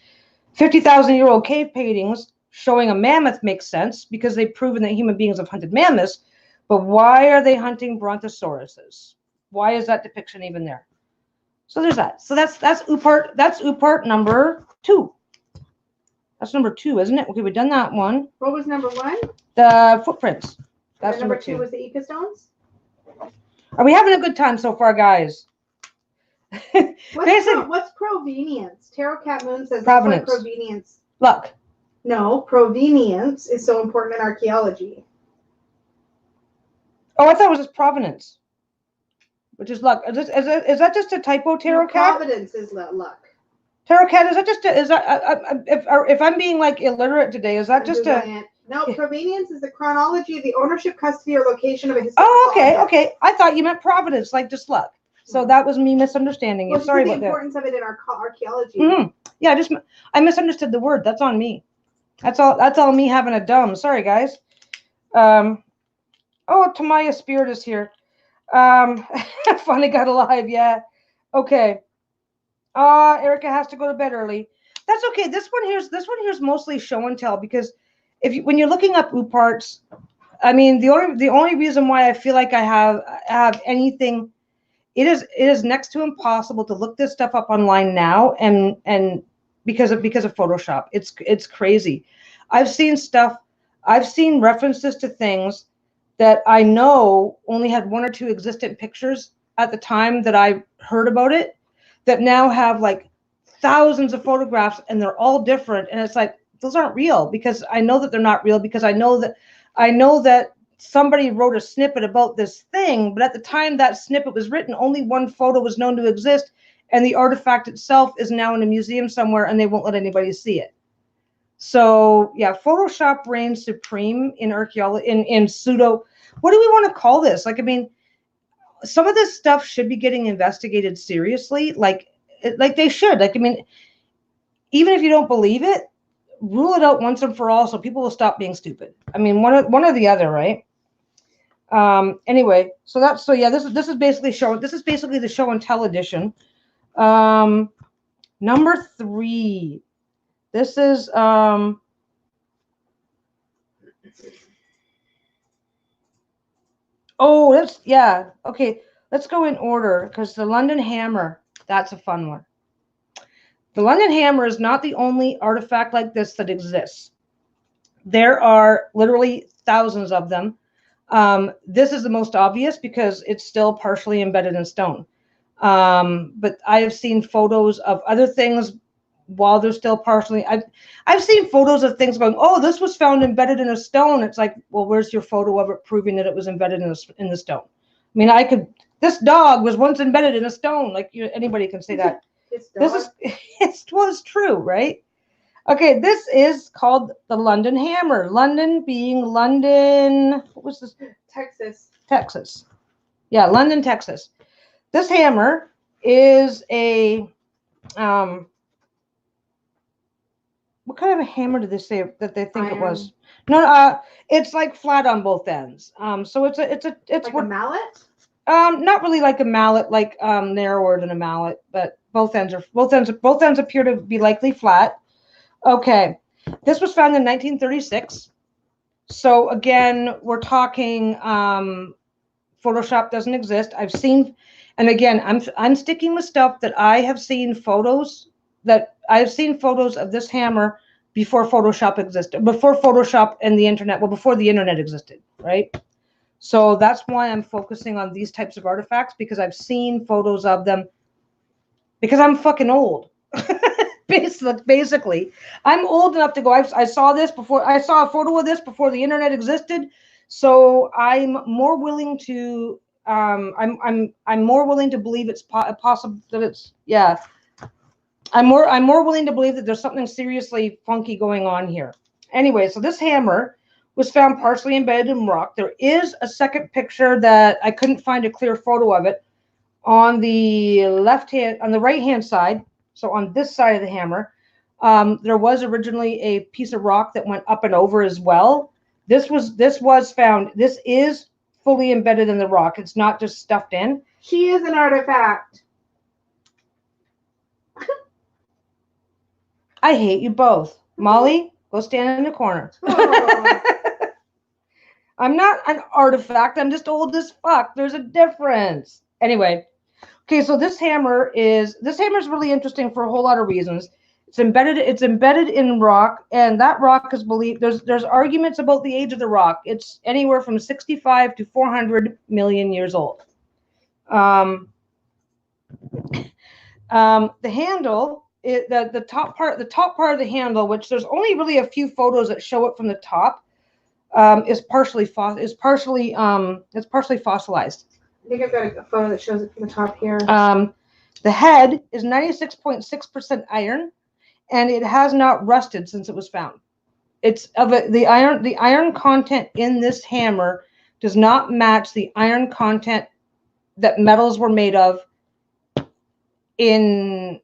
50,000-year-old cave paintings showing a mammoth makes sense because they've proven that human beings have hunted mammoths. But why are they hunting brontosauruses? Why is that depiction even there? So there's that. So that's OOPART number 2. That's number 2, isn't it? Okay, we've done that one. What was number 1? The footprints. That's number 2. Was the Ica stones? Are we having a good time so far, guys? What's provenience? Tarot Cat Moon says provenance. Provenience. Luck. No, provenience is so important in archaeology. Oh, I thought it was just provenance, which is luck. Is that just a typo, Tarot Cat? Providence is luck. Tarot Cat, if I'm being like illiterate today, is that just a? No, provenience is the chronology, the ownership, custody, or location of a historical object. Okay. I thought you meant providence, like just luck. So that was me misunderstanding you. Sorry about that. The importance of it in our archaeology. Mm-hmm. Yeah, I misunderstood the word. That's on me. That's all me having a dumb. Sorry, guys. Oh, Tamaya Spirit is here. Finally got alive. Yeah. Okay. Erica has to go to bed early. That's okay. This one here's mostly show and tell, because when you're looking up OOPARTS, I mean, the only reason why I feel like I have anything, it is next to impossible to look this stuff up online now, and because of Photoshop. It's crazy. I've seen references to things that I know only had 1 or 2 existent pictures at the time that I heard about it, that now have like thousands of photographs, and they're all different. And it's like, those aren't real, because I know that they're not real, because I know that somebody wrote a snippet about this thing, but at the time that snippet was written, only 1 photo was known to exist, and the artifact itself is now in a museum somewhere, and they won't let anybody see it. So yeah, Photoshop reigns supreme in archaeology, in pseudo. What do we want to call this? Like, I mean, some of this stuff should be getting investigated seriously, like they should. Like, I mean, even if you don't believe it, rule it out once and for all, so people will stop being stupid. I mean, one or the other, right? Anyway, so yeah, this is basically the show and tell edition. Number 3. This is okay. Let's go in order, because the London Hammer, that's a fun one. The London Hammer is not the only artifact like this that exists. There are literally thousands of them. This is the most obvious because it's still partially embedded in stone. But I have seen photos of other things while they're still partially. I've seen photos of things going, oh, this was found embedded in a stone. It's like, well, where's your photo of it proving that it was embedded in the stone? I mean, this dog was once embedded in a stone. Like, anybody can say that. It's true, right? Okay, this is called the London Hammer. London being London. What was this? Texas. Yeah, London, Texas. This hammer is a what kind of a hammer did they say that they think it was? No, it's like flat on both ends. So it's like a mallet. Not really like a mallet, like narrower than a mallet, but both ends appear to be likely flat. Okay, this was found in 1936. So again, we're talking Photoshop doesn't exist. I've seen, and again, I'm sticking with stuff that I have seen photos of this hammer before Photoshop existed, before Photoshop and the internet, well, before the internet existed, right? So that's why I'm focusing on these types of artifacts, because I've seen photos of them, because I'm fucking old. Basically, I'm old enough to go, I saw this before, I saw a photo of this before the internet existed. So I'm more willing to, I'm more willing to believe it's possible that it's, yeah. I'm more willing to believe that there's something seriously funky going on here. Anyway, so this hammer was found partially embedded in rock. There is a second picture that I couldn't find a clear photo of it on the right hand side. So on this side of the hammer, there was originally a piece of rock that went up and over as well. This was found. This is fully embedded in the rock. It's not just stuffed in. She is an artifact. I hate you both. Molly, go stand in the corner. Oh. I'm not an artifact. I'm just old as fuck. There's a difference. Anyway, okay, so this hammer is really interesting for a whole lot of reasons. It's embedded in rock, and that rock is believed, there's arguments about the age of the rock. It's anywhere from 65 to 400 million years old. The handle, the top part of the handle, which there's only really a few photos that show it from the top, is partially fossilized. I think I've got a photo that shows it from the top here. The head is 96.6% iron, and it has not rusted since it was found. The iron content in this hammer does not match the iron content that metals were made of in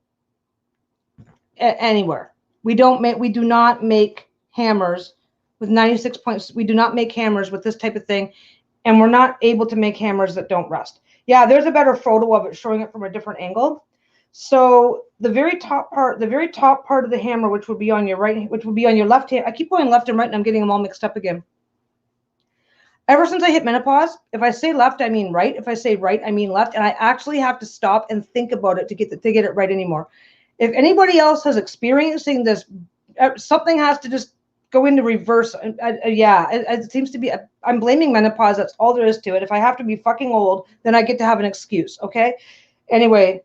anywhere. We do not make hammers with 96 points. We do not make hammers with this type of thing, and we're not able to make hammers that don't rust. Yeah, there's a better photo of it showing it from a different angle. So the very top part of the hammer, which would be on your right, which would be on your left hand. I keep going left and right, and I'm getting them all mixed up again. Ever since I hit menopause, if I say left, I mean right. If I say right, I mean left, and I actually have to stop and think about it to get it right anymore. If anybody else is experiencing this, something has to just go into reverse. Yeah, it seems to be. I'm blaming menopause. That's all there is to it. If I have to be fucking old, then I get to have an excuse. Okay. Anyway,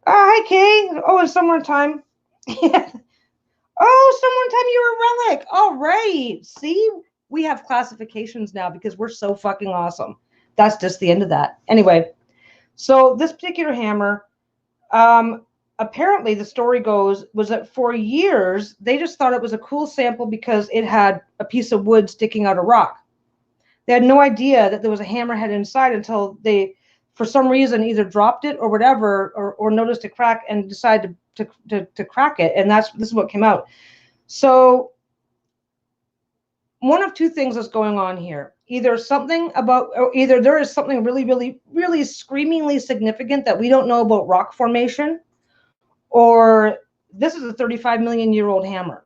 hi Kay. Oh, it's summertime. Oh, summertime. You're a relic. All right. See. We have classifications now because we're so fucking awesome. That's just the end of that. Anyway, so this particular hammer, apparently the story goes, was that for years, they just thought it was a cool sample because it had a piece of wood sticking out of rock. They had no idea that there was a hammerhead inside until they, for some reason, either dropped it or whatever, or noticed a crack and decided to crack it. And this is what came out. So one of two things is going on here. Either there is something really, really, really screamingly significant that we don't know about rock formation, or this is a 35 million year old hammer.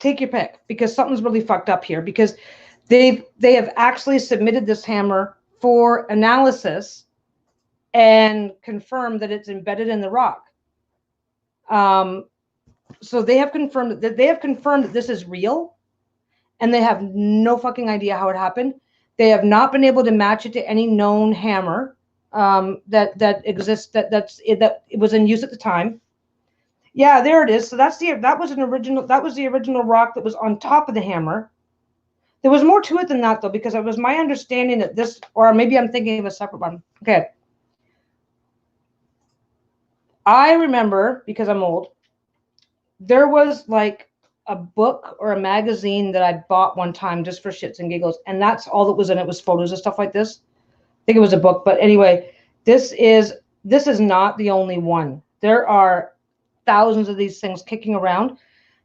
Take your pick, because something's really fucked up here, because they have actually submitted this hammer for analysis and confirmed that it's embedded in the rock. So they have confirmed that this is real, and they have no fucking idea how it happened. They have not been able to match it to any known hammer that exists that it was in use at the time. Yeah, there it is. So that was the original rock that was on top of the hammer. There was more to it than that though, because it was my understanding that this, or maybe I'm thinking of a separate one. Okay. I remember, because I'm old, there was like a book or a magazine that I bought one time just for shits and giggles, and that's all that was in it, was photos and stuff like this. I think it was a book, but anyway, this is not the only one. There are thousands of these things kicking around.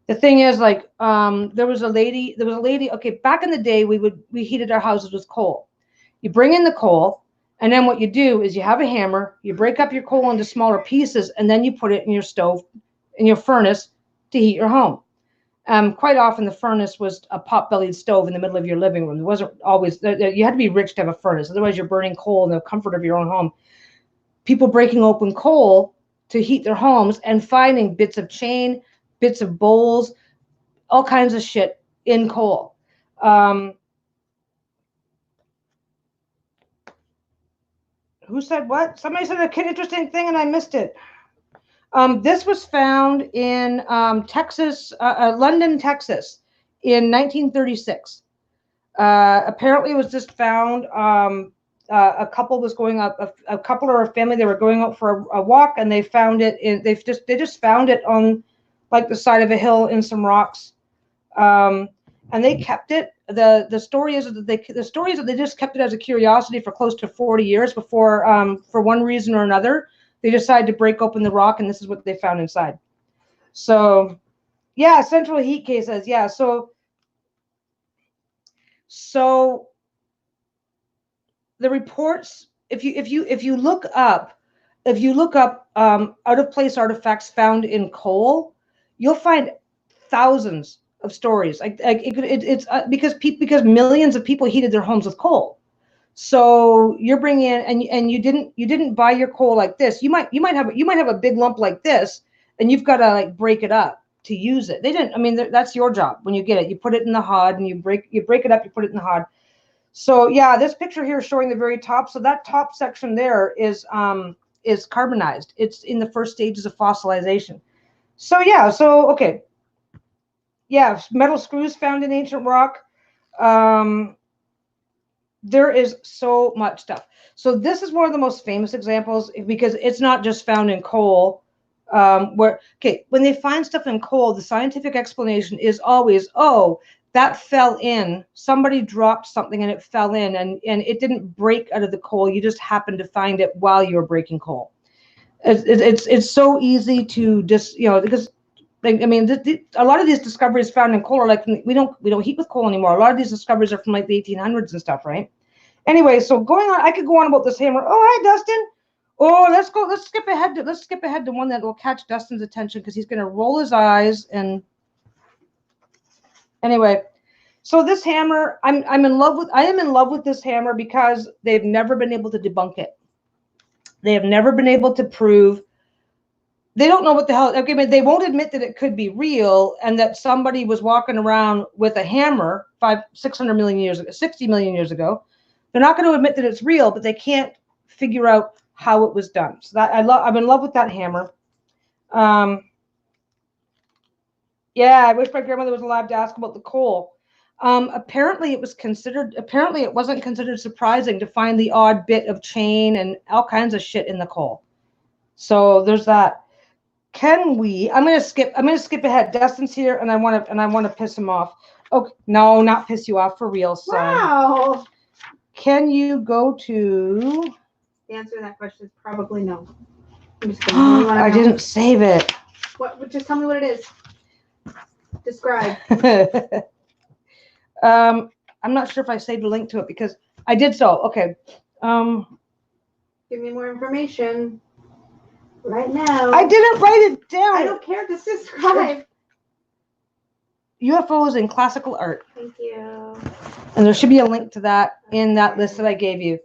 The thing is, like, there was a lady. Okay, back in the day, we heated our houses with coal. You bring in the coal, and then what you do is you have a hammer, you break up your coal into smaller pieces, and then you put it in your stove, in your furnace, to heat your home. Quite often the furnace was a pot-bellied stove in the middle of your living room. It wasn't always, you had to be rich to have a furnace. Otherwise you're burning coal in the comfort of your own home. People breaking open coal to heat their homes and finding bits of chain, bits of bowls, all kinds of shit in coal. Who said what? Somebody said an interesting thing and I missed it. This was found in Texas, London, Texas, in 1936. Apparently, it was just found. A couple was going up. A couple or a family, they were going out for a walk, and they found it. They just found it on like the side of a hill in some rocks, and they kept it. The story is that they just kept it as a curiosity for close to 40 years before, for one reason or another, they decided to break open the rock, and this is what they found inside. So, yeah, central heat cases. Yeah, so the reports, if you look up out of place artifacts found in coal, you'll find thousands of stories. It's because millions of people heated their homes with coal. So you're bringing in, and you didn't buy your coal like this. You might have a big lump like this, and you've got to like break it up to use it. They didn't. I mean, that's your job. When you get it, you put it in the hod, and you break it up. You put it in the hod. So yeah, this picture here is showing the very top. So that top section there is carbonized. It's in the first stages of fossilization. So yeah. So okay. Yeah, metal screws found in ancient rock. There is so much stuff. So this is one of the most famous examples because it's not just found in coal. When they find stuff in coal, the scientific explanation is always, oh, that fell in. Somebody dropped something and it fell in, and it didn't break out of the coal. You just happened to find it while you were breaking coal. It's so easy to just, because. Like, I mean, a lot of these discoveries found in coal are like, we don't heat with coal anymore. A lot of these discoveries are from like the 1800s and stuff, right? Anyway, so going on, I could go on about this hammer. Oh, hi, Dustin. Oh, let's go. Let's skip ahead to one that will catch Dustin's attention because he's going to roll his eyes and. Anyway, so this hammer, I am in love with this hammer because they've never been able to debunk it. They have never been able to prove. They don't know what the hell. Okay, but they won't admit that it could be real and that somebody was walking around with a hammer 600 million years ago, 60 million years ago. They're not going to admit that it's real, but they can't figure out how it was done. So that I'm in love with that hammer. Yeah, I wish my grandmother was alive to ask about the coal. Apparently it wasn't considered surprising to find the odd bit of chain and all kinds of shit in the coal. So there's that. I'm gonna skip ahead. Dustin's here and I want to piss him off. Okay, no, not piss you off, for real, son. Wow. Can you go to The answer to that question is probably no. I'm just kidding. I didn't save it. What? Just tell me what it is. Describe. I'm not sure if I saved a link to it because I did so. Okay. Give me more information right now. I didn't write it down. I don't care. Just describe. UFOs in classical art. Thank you. And there should be a link to that in that list that I gave you.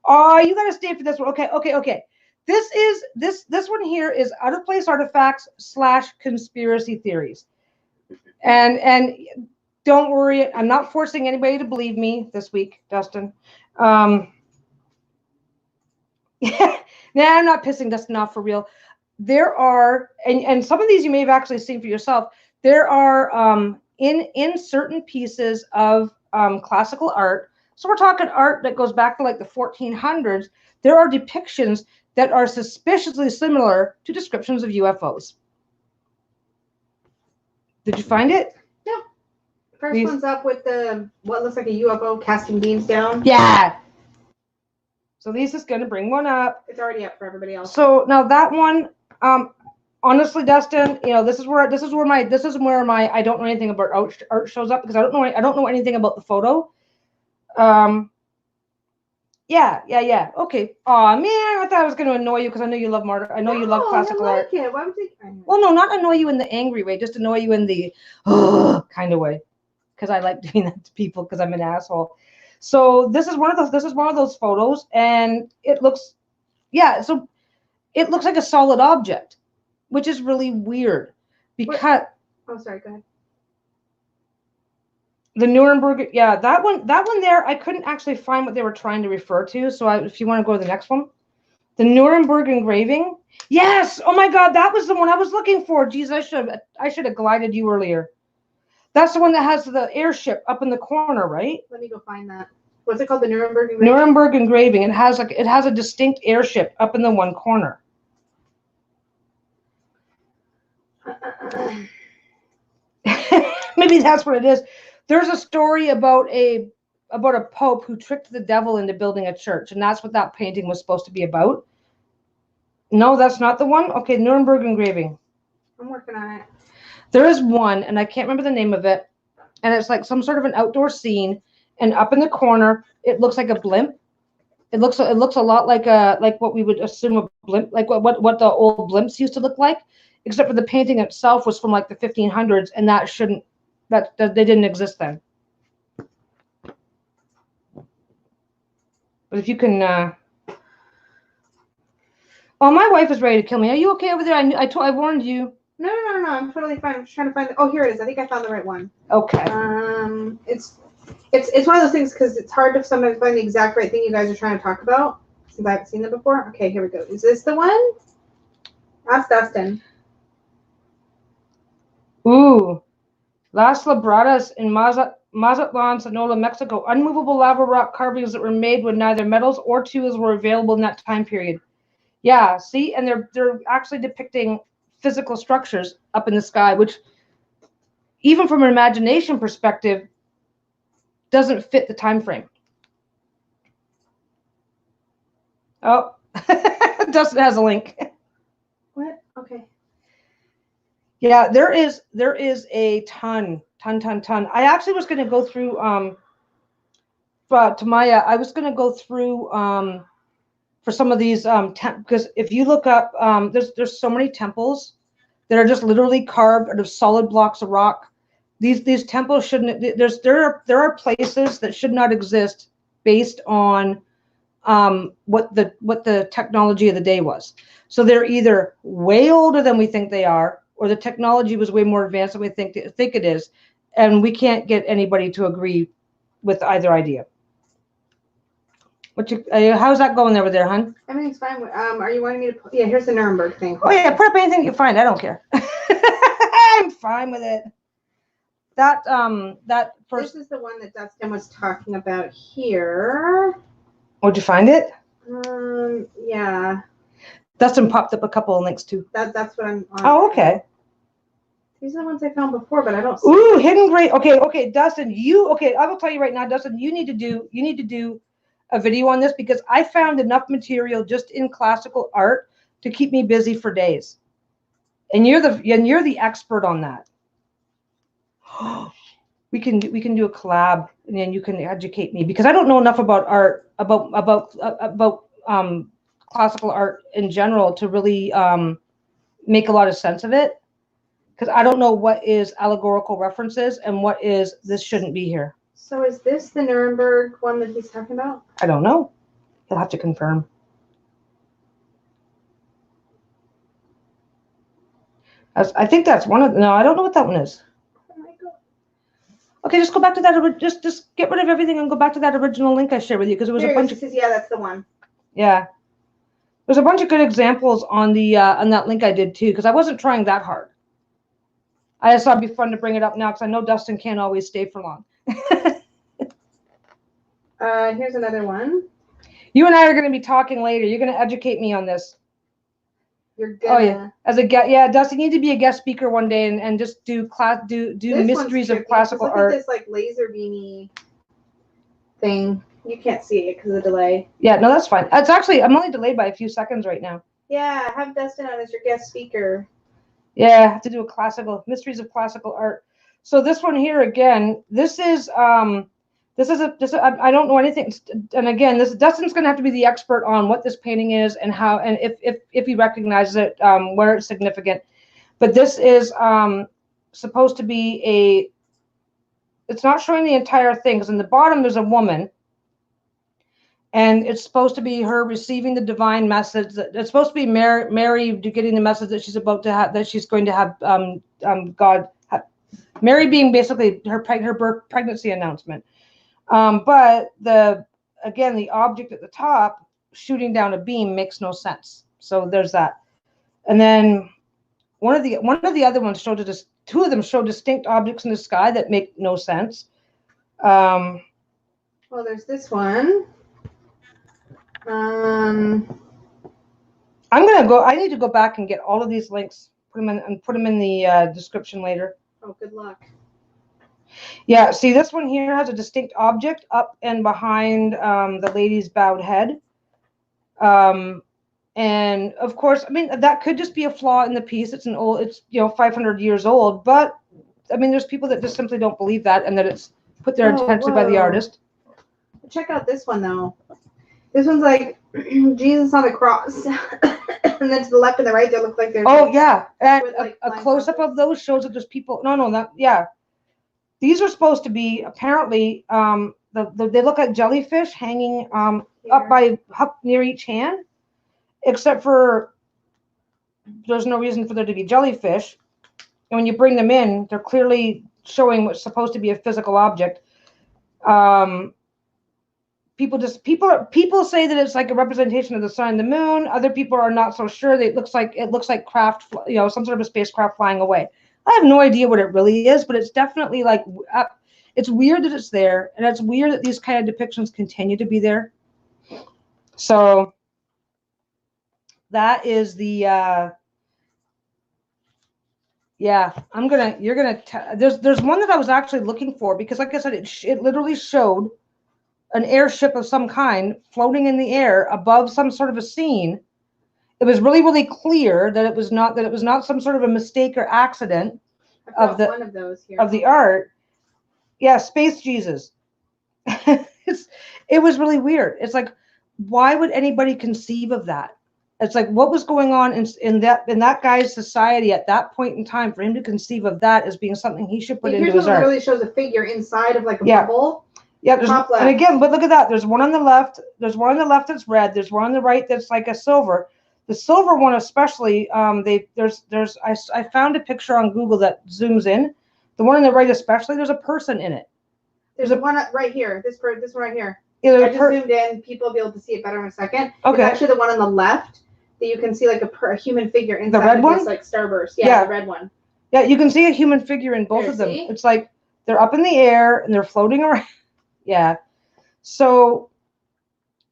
Oh, you got to stay for this one. Okay. This one here is out of place artifacts / conspiracy theories. And don't worry, I'm not forcing anybody to believe me this week, Dustin. Nah, I'm not pissing Dustin off for real. There are, and some of these you may have actually seen for yourself. There are in certain pieces of classical art. So we're talking art that goes back to like the 1400s. There are depictions that are suspiciously similar to descriptions of UFOs. Did you find it? Yeah. First one's up with the what looks like a UFO casting beams down. Yeah. So Lisa's gonna bring one up. It's already up for everybody else. So now that one, honestly, Dustin, this is where my I don't know anything about art shows up because I don't know anything about the photo. Yeah. Okay. Oh man, I thought I was going to annoy you because I know you love you love classical art. It. Why would you? Well, no, not annoy you in the angry way, just annoy you in the kind of way, because I like doing that to people because I'm an asshole. So this is one of those photos, and it looks, so it looks like a solid object, which is really weird because. Oh, sorry. Go ahead. The Nuremberg, that one there, I couldn't actually find what they were trying to refer to. So if you want to go to the next one, the Nuremberg engraving. Yes. Oh my God, that was the one I was looking for. Geez, I should have glided you earlier. That's the one that has the airship up in the corner, right? Let me go find that. What's it called? The Nuremberg engraving. Nuremberg engraving. It has a distinct airship up in the one corner. Maybe that's what it is. There's a story about a pope who tricked the devil into building a church, and that's what that painting was supposed to be about. No, that's not the one. Okay, Nuremberg engraving. I'm working on it. There is one, and I can't remember the name of it, and it's like some sort of an outdoor scene, and up in the corner, it looks like a blimp. It looks a lot like what we would assume a blimp, like what the old blimps used to look like, except for the painting itself was from like the 1500s, and that they didn't exist then. But if you can, oh, my wife is ready to kill me. Are you okay over there? I warned you. No. I'm totally fine. I'm just trying to find it. Oh, here it is. I think I found the right one. Okay. It's one of those things because it's hard to sometimes find the exact right thing you guys are trying to talk about since I haven't seen them before. Okay, here we go. Is this the one? Ask Dustin. Ooh. Las Labradas in Mazatlan, Sonora, Mexico. Unmovable lava rock carvings that were made when neither metals or tools were available in that time period. Yeah, see, and they're actually depicting physical structures up in the sky, which, even from an imagination perspective, doesn't fit the time frame. Oh, Dustin has a link. What? Okay. Yeah, there is a ton. I actually was going to go through, Tamaya, I was going to go through for some of these because if you look up, there's so many temples that are just literally carved out of solid blocks of rock. These temples shouldn't. There are places that should not exist based on what the technology of the day was. So they're either way older than we think they are, or the technology was way more advanced than we think it is, and we can't get anybody to agree with either idea. How's that going over there, hon? Everything's fine. Are you wanting me to put, yeah, here's the Nuremberg thing. Oh yeah, put up anything you find. I don't care. I'm fine with it. That first. This is the one that Dustin was talking about here. Would you find it? Yeah. Dustin popped up a couple of links too. That's what I'm on. Oh, okay. These are the ones I found before, but I don't see. Ooh, hidden great. Okay, Dustin, I will tell you right now, Dustin, you need to do a video on this because I found enough material just in classical art to keep me busy for days. And you're the expert on that. We can do a collab, and then you can educate me because I don't know enough about art, about classical art in general to really make a lot of sense of it. Because I don't know what is allegorical references and what is this shouldn't be here. So is this the Nuremberg one that he's talking about? I don't know. You'll have to confirm. I think that's one of. No, I don't know what that one is. Okay, just go back to that. Just get rid of everything and go back to that original link I shared with you because it was a bunch of. Yeah, that's the one. Yeah, there's a bunch of good examples on the on that link I did too because I wasn't trying that hard. I just thought it'd be fun to bring it up now because I know Dustin can't always stay for long. Here's another one. You and I are going to be talking later. You're going to educate me on this. You're gonna. Oh yeah, as a guest, yeah, Dustin, you need to be a guest speaker one day and just do mysteries of classical art. Look at this like laser beamy thing. You can't see it because of the delay. Yeah, no, that's fine. It's actually I'm only delayed by a few seconds right now. Yeah, have Dustin on as your guest speaker. Yeah, I have to do a mysteries of classical art. So this one here again, this is I don't know anything. And again, Dustin's going to have to be the expert on what this painting is and how, and if he recognizes it, where it's significant. But this is supposed to be it's not showing the entire thing because in the bottom there's a woman. And it's supposed to be her receiving the divine message. It's supposed to be Mary getting the message that she's about to have, that she's going to have God. Mary being basically her birth pregnancy announcement. But the object at the top shooting down a beam makes no sense. So there's that. And then one of the other ones showed two of them show distinct objects in the sky that make no sense. Well, there's this one. I need to go back and get all of these links, put them in the description later. Oh, good luck. Yeah, see, this one here has a distinct object up and behind the lady's bowed head. And of course, I mean, that could just be a flaw in the piece. It's 500 years old, but I mean, there's people that just simply don't believe that and that it's put there intentionally by the artist. Check out this one though. This one's like Jesus on the cross. And then to the left and the right, they look like they're. Oh, yeah. And a close-up of those shows that there's people. Yeah. These are supposed to be, apparently, they look like jellyfish hanging up near each hand. Except for there's no reason for there to be jellyfish. And when you bring them in, they're clearly showing what's supposed to be a physical object. People say that it's like a representation of the sun and the moon. Other people are not so sure. It looks like craft, some sort of a spacecraft flying away. I have no idea what it really is, but it's definitely like it's weird that it's there, and it's weird that these kind of depictions continue to be there. So that is the yeah. There's one that I was actually looking for because, like I said, it literally showed an airship of some kind floating in the air above some sort of a scene. It was really, really clear that it was not some sort of a mistake or accident of one of those here. Of the art. Yeah, Space Jesus. It was really weird. It's like, why would anybody conceive of that? It's like, what was going on in that guy's society at that point in time for him to conceive of that as being something he should put into his art? Literally shows a figure inside of like a bubble. Yeah, and again, but look at that. There's one on the left. There's one on the left that's red. There's one on the right that's like a silver. The silver one especially, I found a picture on Google that zooms in. The one on the right especially, there's a person in it. There's a one right here. This one right here. Yeah, I just zoomed in. People will be able to see it better in a second. Okay. It's actually the one on the left that you can see like a human figure inside. The red one? This, like starburst. Yeah, the red one. Yeah, you can see a human figure in both of them. See? It's like they're up in the air and they're floating around. Yeah. So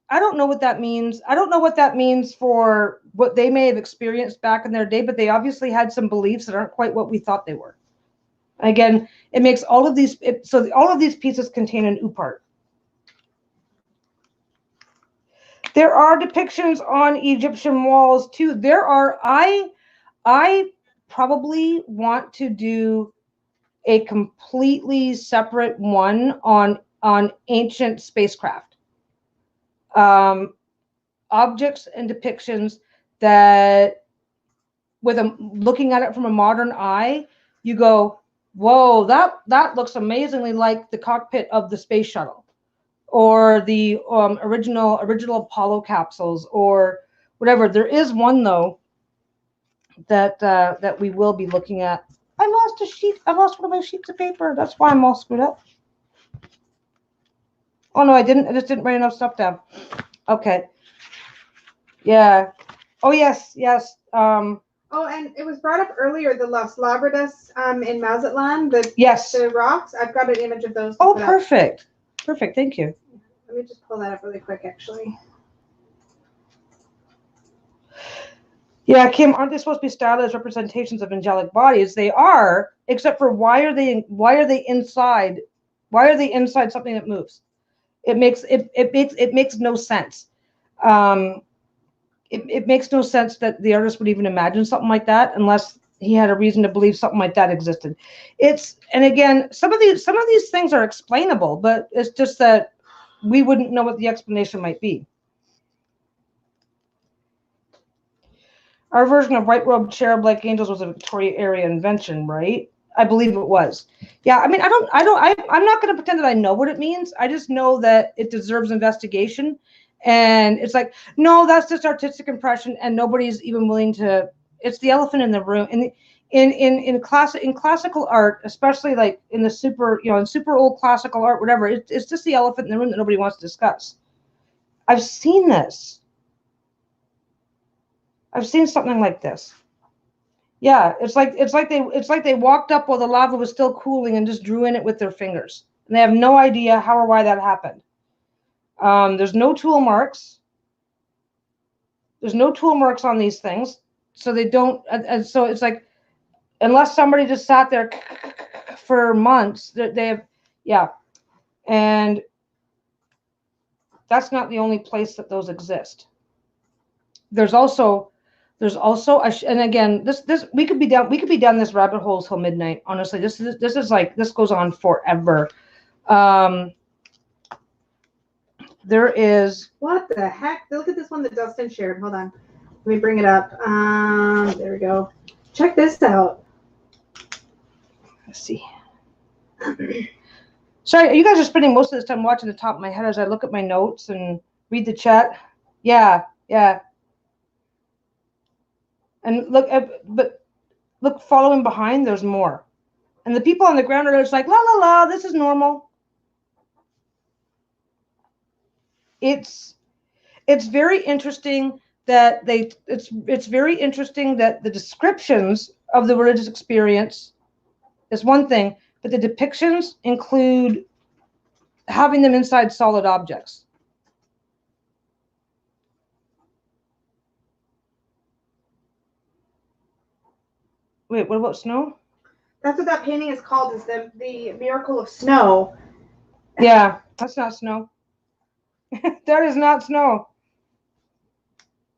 I don't know what that means. I don't know what that means for what they may have experienced back in their day, but they obviously had some beliefs that aren't quite what we thought they were. Again, it makes all of these, so all of these pieces contain an OOPART. There are depictions on Egyptian walls too. There are, I probably want to do a completely separate one on ancient spacecraft. Objects and depictions that, looking at it from a modern eye, you go, whoa, that looks amazingly like the cockpit of the space shuttle, or the original Apollo capsules, or whatever. There is one though that we will be looking at. I lost a sheet. I lost one of my sheets of paper. That's why I'm all screwed up. Oh no, I didn't. I just didn't write enough stuff down. Okay. Yeah. Oh yes, yes. Oh, and it was brought up earlier, the Los Labradus in Mazatlan, yes, the rocks. I've got an image of those. Oh, perfect. Perfect. Thank you. Let me just pull that up really quick, actually. Yeah, Kim, aren't they supposed to be styled as representations of angelic bodies? They are, except for why are they inside? Why are they inside something that moves? It makes no sense. It makes no sense that the artist would even imagine something like that unless he had a reason to believe something like that existed. And again, some of these things are explainable, but it's just that we wouldn't know what the explanation might be. Our version of white-robed cherub-like angels was a Victoria area invention, right? I believe it was. Yeah, I mean, I'm not going to pretend that I know what it means. I just know that it deserves investigation. And it's like, no, that's just artistic impression, and nobody's even willing to. It's the elephant in the room. In classical art, especially like in the super old classical art, whatever, it's just the elephant in the room that nobody wants to discuss. I've seen this. I've seen something like this. Yeah, it's like they walked up while the lava was still cooling and just drew in it with their fingers, and they have no idea how or why that happened. There's no tool marks. There's no tool marks on these things, so they don't. And so it's like, unless somebody just sat there for months, they have, yeah. And that's not the only place that those exist. There's also, and again, this we could be down this rabbit hole till midnight. Honestly, this is like, this goes on forever. There is, what the heck? Look at this one that Dustin shared. Hold on, let me bring it up. There we go. Check this out. Let's see. Sorry, you guys are spending most of this time watching the top of my head as I look at my notes and read the chat. Yeah, yeah. And look, but look, following behind, there's more. And the people on the ground are just like, la la la, this is normal. It's very interesting that it's very interesting that the descriptions of the religious experience is one thing, but the depictions include having them inside solid objects. Wait, what about snow? That's what that painting is called, is the miracle of snow. Yeah, that's not snow. That is not snow.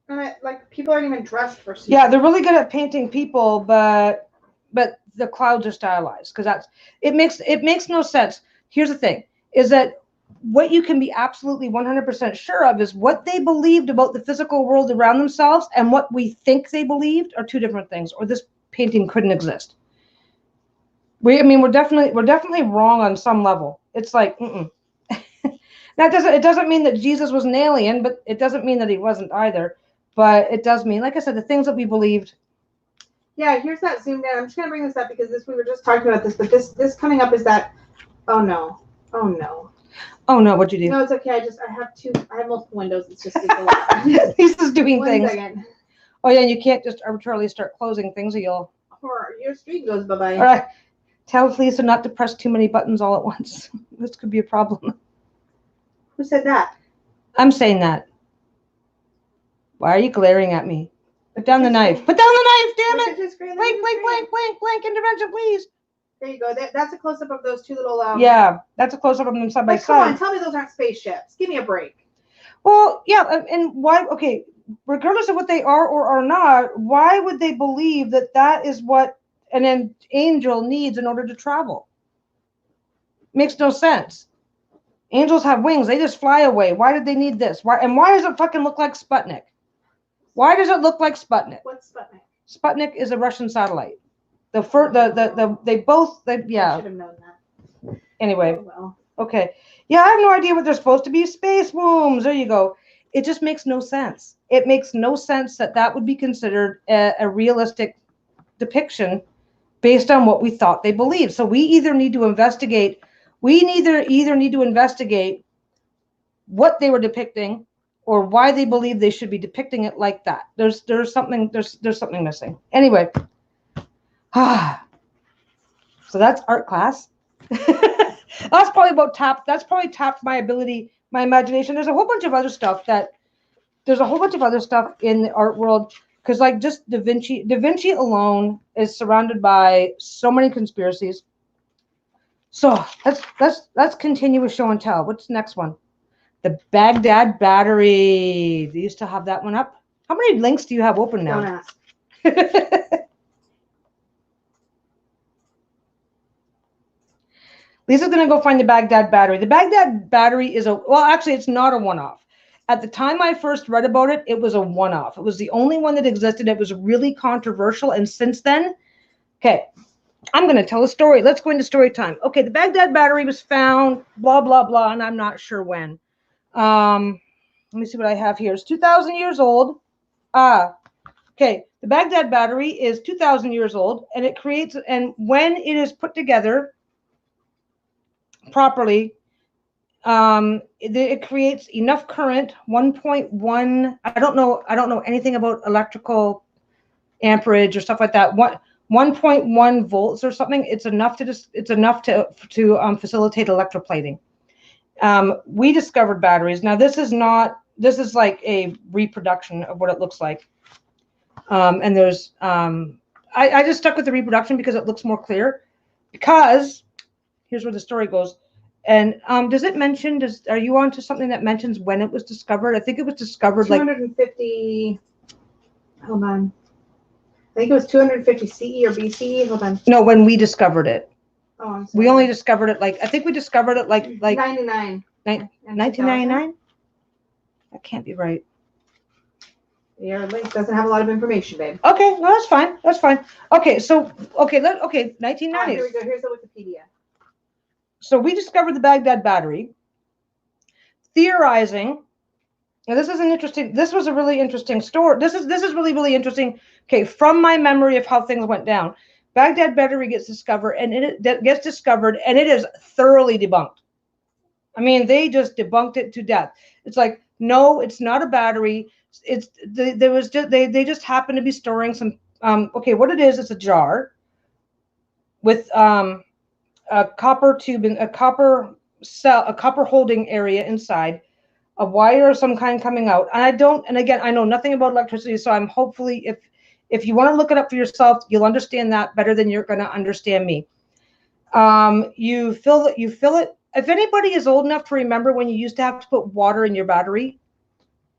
And like, people aren't even dressed for snow. Yeah, they're really good at painting people, but the clouds are stylized, because it makes no sense. Here's the thing, is that what you can be absolutely 100% sure of is what they believed about the physical world around themselves and what we think they believed are two different things, or this painting couldn't exist. I mean, we're definitely wrong on some level. It's like, it doesn't mean that Jesus was an alien, but it doesn't mean that he wasn't either. But it does mean, like I said, the things that we believed. Yeah, here's that zoomed in. I'm just gonna bring this up because we were just talking about this, but this coming up is that. Oh no! Oh no! Oh no! What'd you do? No, it's okay. I have multiple windows. It's just a lot. He's just doing One things. second. Oh yeah, you can't just arbitrarily start closing things, or you'll. Or your street goes bye-bye. All right. Tell Lisa not to press too many buttons all at once. This could be a problem. Who said that? I'm saying that. Why are you glaring at me? Put down the knife. Put down the knife, damn it! Blank, intervention, please. There you go. That's a close-up of those two little... yeah, that's a close-up of them side by side. Come on, tell me those aren't spaceships. Give me a break. Well, yeah, and why... Okay, regardless of what they are or are not, why would they believe that that is what an angel needs in order to travel? Makes no sense. Angels have wings. They just fly away. Why did they need this? Why does it fucking look like Sputnik? Why does it look like Sputnik? What's Sputnik? Sputnik is a Russian satellite. Yeah. I should have known that. Anyway. Oh, well. Okay. Yeah, I have no idea what they're supposed to be. Space wombs. There you go. It just makes no sense. It makes no sense that would be considered a realistic depiction based on what we thought they believed. So we either need to investigate. We either need to investigate what they were depicting, or why they believe they should be depicting it like that. There's something missing. Anyway, so that's art class. That's probably tapped my ability, my imagination. There's a whole bunch of other stuff in the art world, because like just Da Vinci alone is surrounded by so many conspiracies. So let's continue with show and tell. What's the next one? The Baghdad Battery. Do you still have that one up? How many links do you have open now? Don't ask. Lisa's going to go find the Baghdad Battery. The Baghdad Battery is actually, it's not a one-off. At the time I first read about it, it was a one-off. It was the only one that existed. It was really controversial. And since then, okay, I'm going to tell a story. Let's go into story time. Okay, the Baghdad Battery was found, blah, blah, blah, and I'm not sure when. Let me see what I have here. It's 2,000 years old. Okay, the Baghdad Battery is 2,000 years old, and when it is put together properly, it creates enough current, 1.1. I don't know anything about electrical amperage or stuff like that. 1.1 volts or something. It's enough to facilitate electroplating. We discovered batteries. Now this is like a reproduction of what it looks like. And there's I just stuck with the reproduction because it looks more clear. Because here's where the story goes. And does it mention? Are you on to something that mentions when it was discovered? I think it was discovered 250. Hold on. I think it was 250 CE or BCE. Hold on. No, when we discovered it. Oh, I'm sorry. We only discovered it I think we discovered it like 99. 1999. That can't be right. Your link doesn't have a lot of information, babe. Okay, no, that's fine. That's fine. Okay, so 1990s. Here we go. Here's the Wikipedia. So we discovered the Baghdad Battery, theorizing. Now this was a really interesting story. This is really interesting. Okay, from my memory of how things went down, Baghdad Battery gets discovered, and it is thoroughly debunked. I mean, they just debunked it to death. It's like, no, it's not a battery. They just happen to be storing some. Okay, what it is? It's a jar with a copper tube and a copper holding area inside, a wire of some kind coming out. And again, I know nothing about electricity, so I'm hopefully if you want to look it up for yourself, you'll understand that better than you're going to understand me. You fill it. If anybody is old enough to remember when you used to have to put water in your battery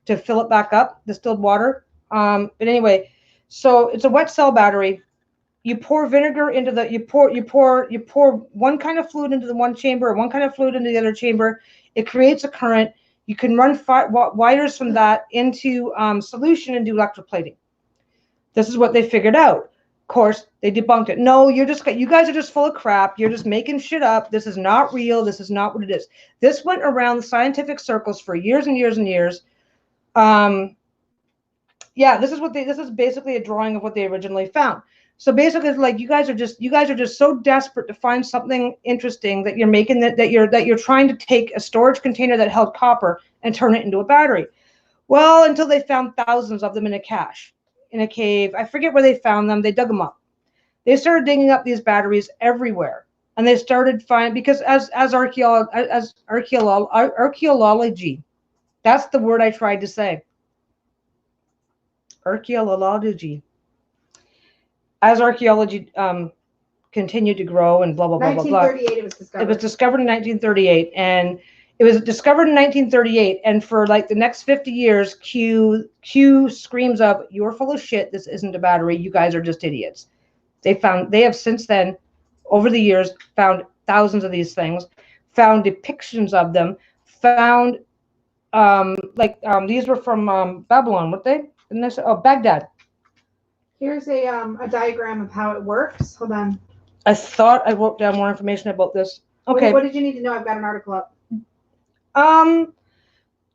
to fill it back up, distilled water. But anyway, so it's a wet cell battery. You pour vinegar into you pour one kind of fluid into the one chamber, one kind of fluid into the other chamber. It creates a current. You can run wires from that into solution and do electroplating. This is what they figured out. Of course, they debunked it. No, you guys are just full of crap. You're just making shit up. This is not real. This is not what it is. This went around the scientific circles for years and years and years. Yeah, this is basically a drawing of what they originally found. So basically, it's like you guys are just so desperate to find something interesting that you're making that you're trying to take a storage container that held copper and turn it into a battery. Well, until they found thousands of them in a cache, in a cave. I forget where they found them. They dug them up. They started digging up these batteries everywhere, and they started finding, because as archaeology, that's the word I tried to say. Archaeology. As archaeology continued to grow and blah, blah, blah, blah, blah. 1938 it was discovered. It was discovered in 1938, and it was discovered in 1938, and for like the next 50 years, Q screams up, "You're full of shit. This isn't a battery. You guys are just idiots." They have since then, over the years, found thousands of these things, found depictions of them, found these were from Babylon, weren't they? And this, Baghdad. Here's a diagram of how it works. Hold on. I thought I wrote down more information about this. Okay. What did you need to know? I've got an article up.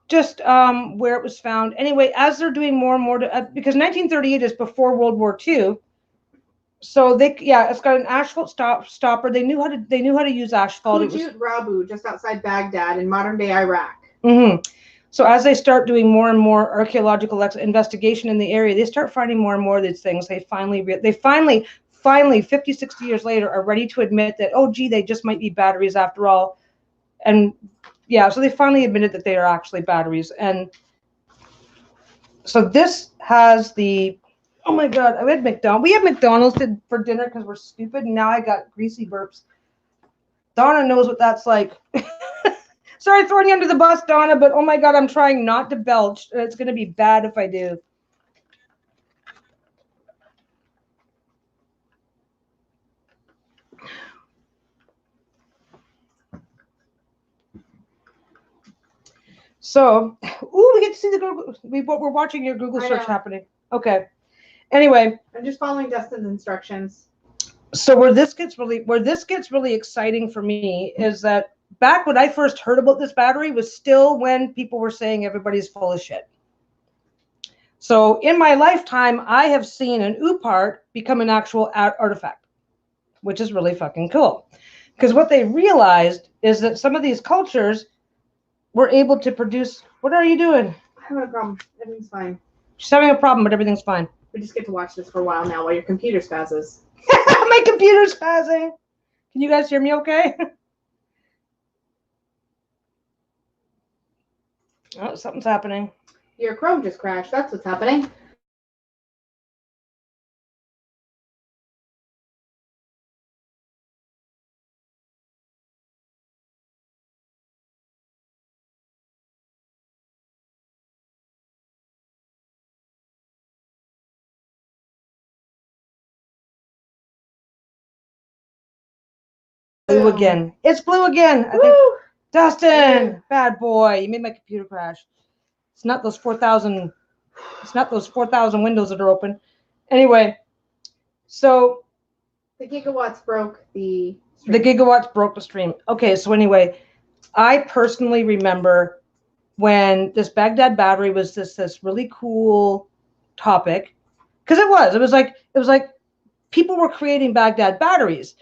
Just where it was found. Anyway, as they're doing more and more, because 1938 is before World War II, so it's got an asphalt stopper. They knew how to use asphalt. Kujut Rabu, just outside Baghdad in modern day Iraq. Mm-hmm. So as they start doing more and more archaeological investigation in the area, they start finding more and more of these things. They finally, 50, 60 years later, are ready to admit that, oh, gee, they just might be batteries after all. And yeah, so they finally admitted that they are actually batteries. And so this has the, oh my God, we had McDonald's for dinner because we're stupid, and now I got greasy burps. Donna knows what that's like. Sorry, throwing you under the bus, Donna, but oh my God, I'm trying not to belch. It's going to be bad if I do. So, we get to see the Google. We're watching your Google search happening. Okay. Anyway, I'm just following Dustin's instructions. So where this gets really exciting for me is that back when I first heard about this battery was still when people were saying everybody's full of shit. So in my lifetime, I have seen an OOPART become an actual artifact, which is really fucking cool. Because what they realized is that some of these cultures were able to produce. What are you doing? I'm having a problem. Everything's fine. She's having a problem, but everything's fine. We just get to watch this for a while now while your computer spazzes. My computer's spazzing. Can you guys hear me okay? Oh, something's happening. Your Chrome just crashed. That's what's happening. Blue again. It's blue again. I think. Dustin, bad boy, you made my computer crash. It's not those 4,000. It's not those 4,000 windows that are open. Anyway, so the gigawatts broke the stream. The gigawatts broke the stream. Okay, so anyway, I personally remember when this Baghdad battery was this really cool topic, because it was like people were creating Baghdad batteries.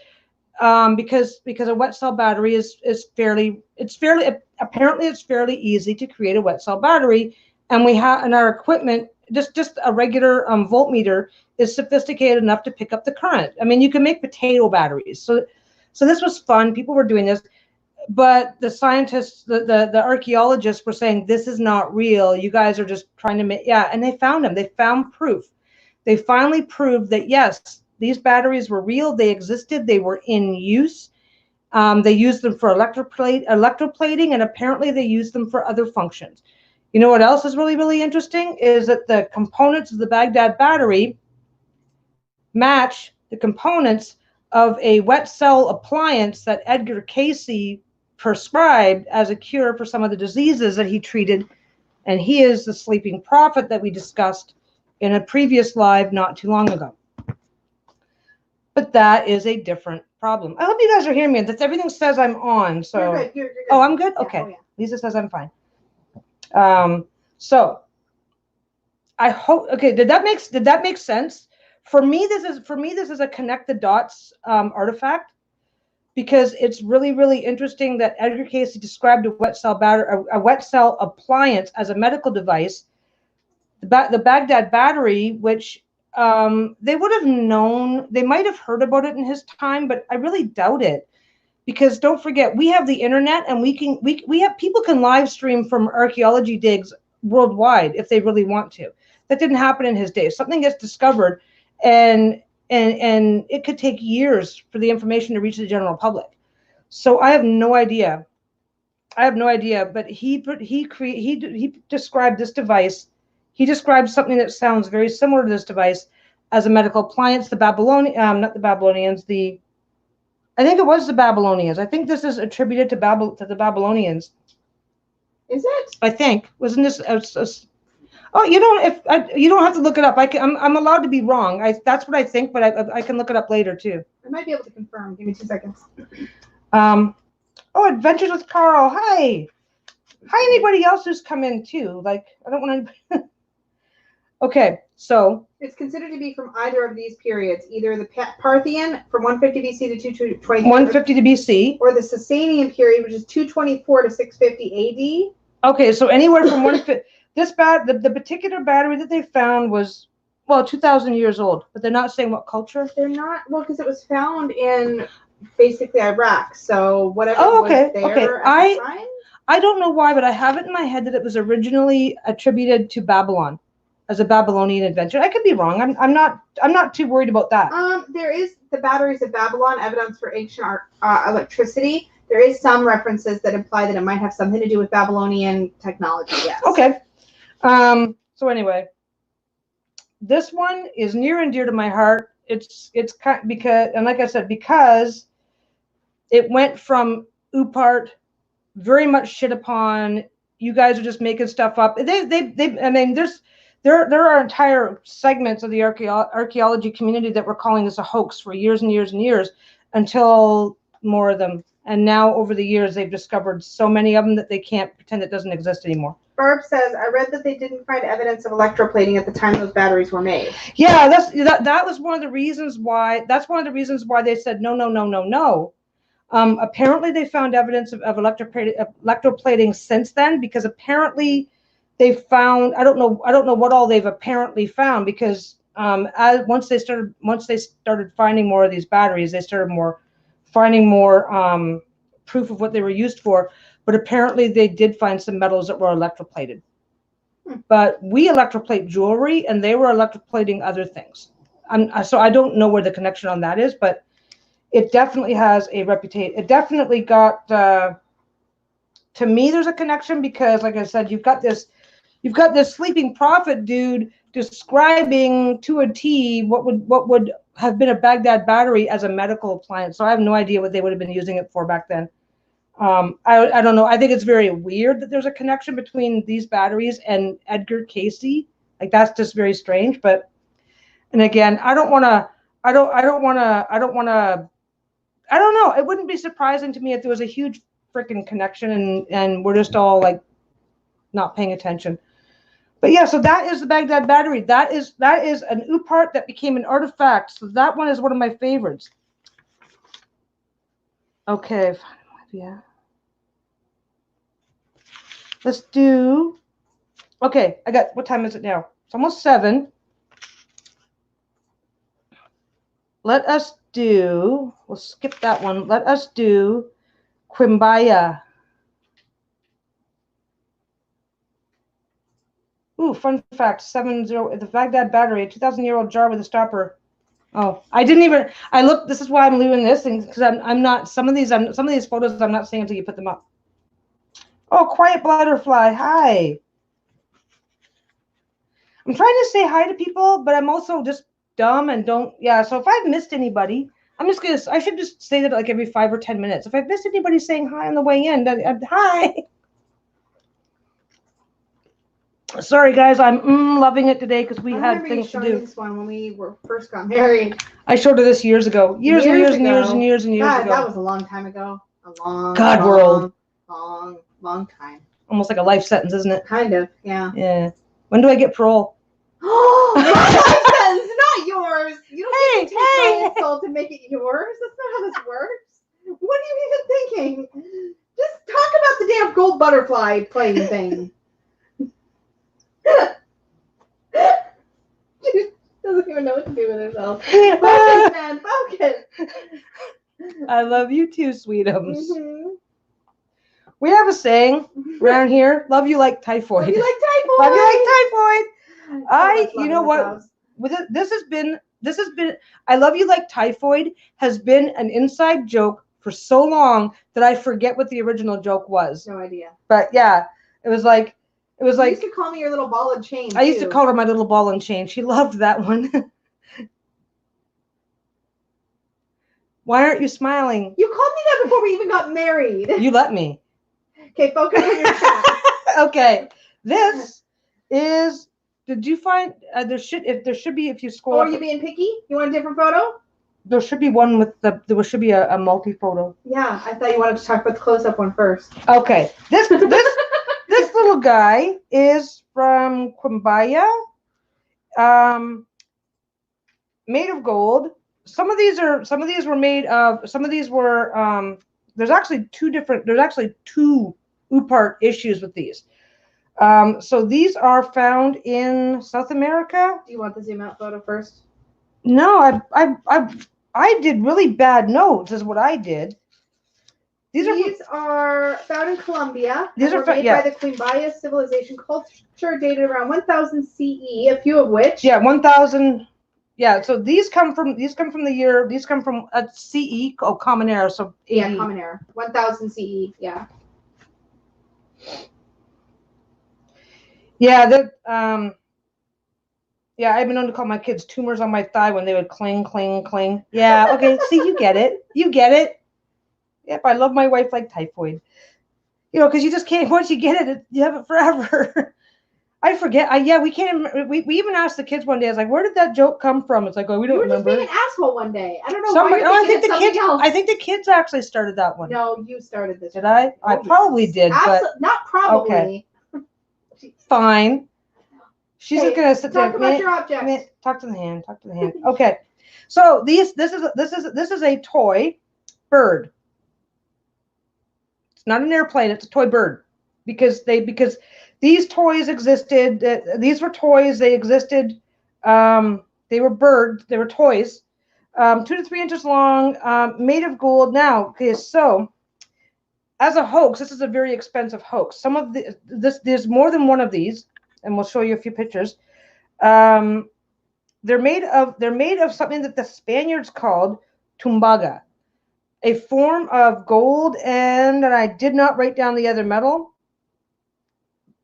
Because a wet cell battery is fairly easy to create a wet cell battery, and we have in our equipment just a regular voltmeter is sophisticated enough to pick up the current. I mean, you can make potato batteries. So this was fun. People were doing this, but the scientists, the archaeologists were saying this is not real. You guys are just trying to make and they found them. They found proof. They finally proved that yes, these batteries were real. They existed. They were in use. They used them for electroplating, and apparently they used them for other functions. You know what else is really, really interesting is that the components of the Baghdad battery match the components of a wet cell appliance that Edgar Cayce prescribed as a cure for some of the diseases that he treated. And he is the sleeping prophet that we discussed in a previous live not too long ago. But that is a different problem. I hope you guys are hearing me. That's everything says I'm on. So You're good. You're good. Oh, I'm good? Yeah, Okay. oh, yeah. Lisa says I'm fine. So I hope, okay, did that make sense? For me, this is a connect the dots artifact, because it's really, really interesting that Edgar Cayce described a wet cell appliance as a medical device. The Baghdad battery, which they would have known, they might have heard about it in his time, but I really doubt it. Because don't forget, we have the internet, and we have people can live stream from archaeology digs worldwide if they really want to. That didn't happen in his day. Something gets discovered, and it could take years for the information to reach the general public. So I have no idea. But he described this device. He described something that sounds very similar to this device as a medical appliance. The not the Babylonians. I think it was the Babylonians. I think this is attributed to the Babylonians. Is it? I think. Wasn't this? Oh, you don't have to look it up. I'm allowed to be wrong. That's what I think, but I can look it up later too. I might be able to confirm. Give me 2 seconds. Oh, Adventures with Carl. Hi. Hi, anybody else who's come in too. Like, I don't want to. Okay, so it's considered to be from either of these periods, either the Parthian from 150 BC to 220. 150 to BC, or the Sasanian period, which is 224 to 650 AD. Okay, so anywhere from 150. The particular battery that they found was, well, 2,000 years old, but they're not saying what culture. They're not, well, because it was found in basically Iraq, so whatever was there at the time. I don't know why, but I have it in my head that it was originally attributed to Babylon as a Babylonian invention. I could be wrong. I'm not too worried about that. There is the batteries of Babylon, evidence for ancient electricity. There is some references that imply that it might have something to do with Babylonian technology. Yes. Okay. So anyway, this one is near and dear to my heart. It's kind of because, and like I said, because it went from OOPART, very much shit upon. You guys are just making stuff up. I mean, there are entire segments of the archaeology community that were calling this a hoax for years and years and years, until more of them. And now over the years, they've discovered so many of them that they can't pretend it doesn't exist anymore. Barb says, I read that they didn't find evidence of electroplating at the time those batteries were made. Yeah, that was one of the reasons why. That's one of the reasons why they said no. Apparently, they found evidence of electroplating since then, because apparently they found, I don't know what all they've apparently found, because once they started finding more of these batteries, they started finding more proof of what they were used for. But apparently they did find some metals that were electroplated. But we electroplate jewelry, and they were electroplating other things. So I don't know where the connection on that is, but it definitely has a reputation. It definitely got, to me, there's a connection, because like I said, you've got this sleeping prophet dude describing to a T what would have been a Baghdad battery as a medical appliance. So I have no idea what they would have been using it for back then. I don't know. I think it's very weird that there's a connection between these batteries and Edgar Cayce. Like, that's just very strange. But, and again, I don't know. It wouldn't be surprising to me if there was a huge freaking connection and we're just all like not paying attention. But yeah, so that is the Baghdad battery. That is an OOPART that became an artifact. So that one is one of my favorites. Okay, yeah. Let's do, okay, what time is it now? It's almost 7. We'll skip that one. Let us do Quimbaya. Ooh, fun fact, 70, the Baghdad battery, a 2,000-year-old jar with a stopper. Oh, I looked, this is why I'm doing this, because I'm not, some of these photos I'm not seeing until you put them up. Oh, Quiet Butterfly, hi. I'm trying to say hi to people, but I'm also just dumb and don't, yeah, so if I've missed anybody, I should just say that like every 5 or 10 minutes. If I've missed anybody saying hi on the way in, then hi. Sorry, guys, I'm loving it today because we had things to do. This one when we first got married. I showed her this years ago. Years and years ago. That was a long time ago. Long time. Almost like a life sentence, isn't it? Kind of, yeah. Yeah. When do I get parole? Oh, my life sentence, not yours. You don't get to take my soul to make it yours. That's not how this works. What are you even thinking? Just talk about the damn gold butterfly plane thing. She doesn't even know what to do with herself. Focus, man, focus. I love you too, sweetums. We have a saying around here: "Love you like typhoid." Love you like typhoid. Love you like typhoid. You know what? This has been. I love you like typhoid has been an inside joke for so long that I forget what the original joke was. No idea. But yeah, it was like. You used to call me your little ball and chain. I used to call her my little ball and chain. She loved that one. Why aren't you smiling? You called me that before we even got married. You let me. Okay, focus on your chat. Okay, this is. Did you find there should be if you scroll? Oh, are you being picky? You want a different photo? There should be one with there should be a multi photo. Yeah, I thought you wanted to talk about the close up one first. Okay, this little guy is from Quimbaya, made of gold. Some of these were made of. Some of these were. There's actually two OOPART issues with these. So these are found in South America. Do you want the zoom out photo first? No, I did really bad notes, is what I did. These are found in Colombia. These are made by the Quimbaya civilization culture dated around 1000 CE. A few of which. Yeah, 1000. Yeah, so these come from CE. Oh, Common Era. So 80. Yeah, Common Era. 1000 CE. Yeah. Yeah, yeah, I've been known to call my kids tumors on my thigh when they would cling, cling, cling. Yeah, okay. See, you get it. You get it. Yep, I love my wife like typhoid. You know, because you just can't. Once you get it, you have it forever. I forget. We can't. We even asked the kids one day. I was like, "Where did that joke come from?" It's like, "Oh, we don't remember." You were just being an asshole one day. I don't know. I think the kids actually started that one. No, you started this. Did I? Oh, I probably did, but not probably. Okay. Fine. She's just gonna sit there. Talk about your objects. Talk to the hand. Talk to the hand. Okay. So this is a toy bird. It's not an airplane. It's a toy bird because these toys existed. These were toys. They existed. They were birds. They were toys. 2 to 3 inches long, made of gold. Now, okay, so as a hoax, this is a very expensive hoax. There's more than one of these, and we'll show you a few pictures. They're made of something that the Spaniards called tumbaga, a form of gold, and I did not write down the other metal.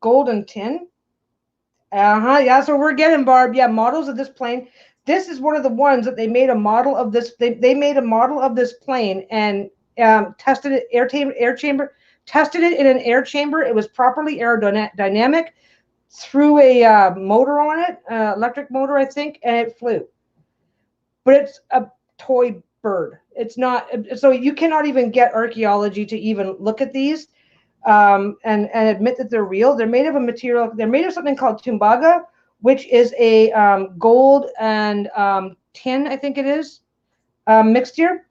Gold and tin. Yeah, that's what we're getting, Barb. Yeah, models of this plane. This is one of the ones that they made a model of this. They made a model of this plane and tested it tested it in an air chamber. It was properly aerodynamic. Threw a motor on it, electric motor, I think, and it flew. But it's a toy bird. It's not. So you cannot even get archaeology to even look at these. And admit that they're real. They're made of a material. They're made of something called tumbaga, which is a gold and tin, I think it is, mixture.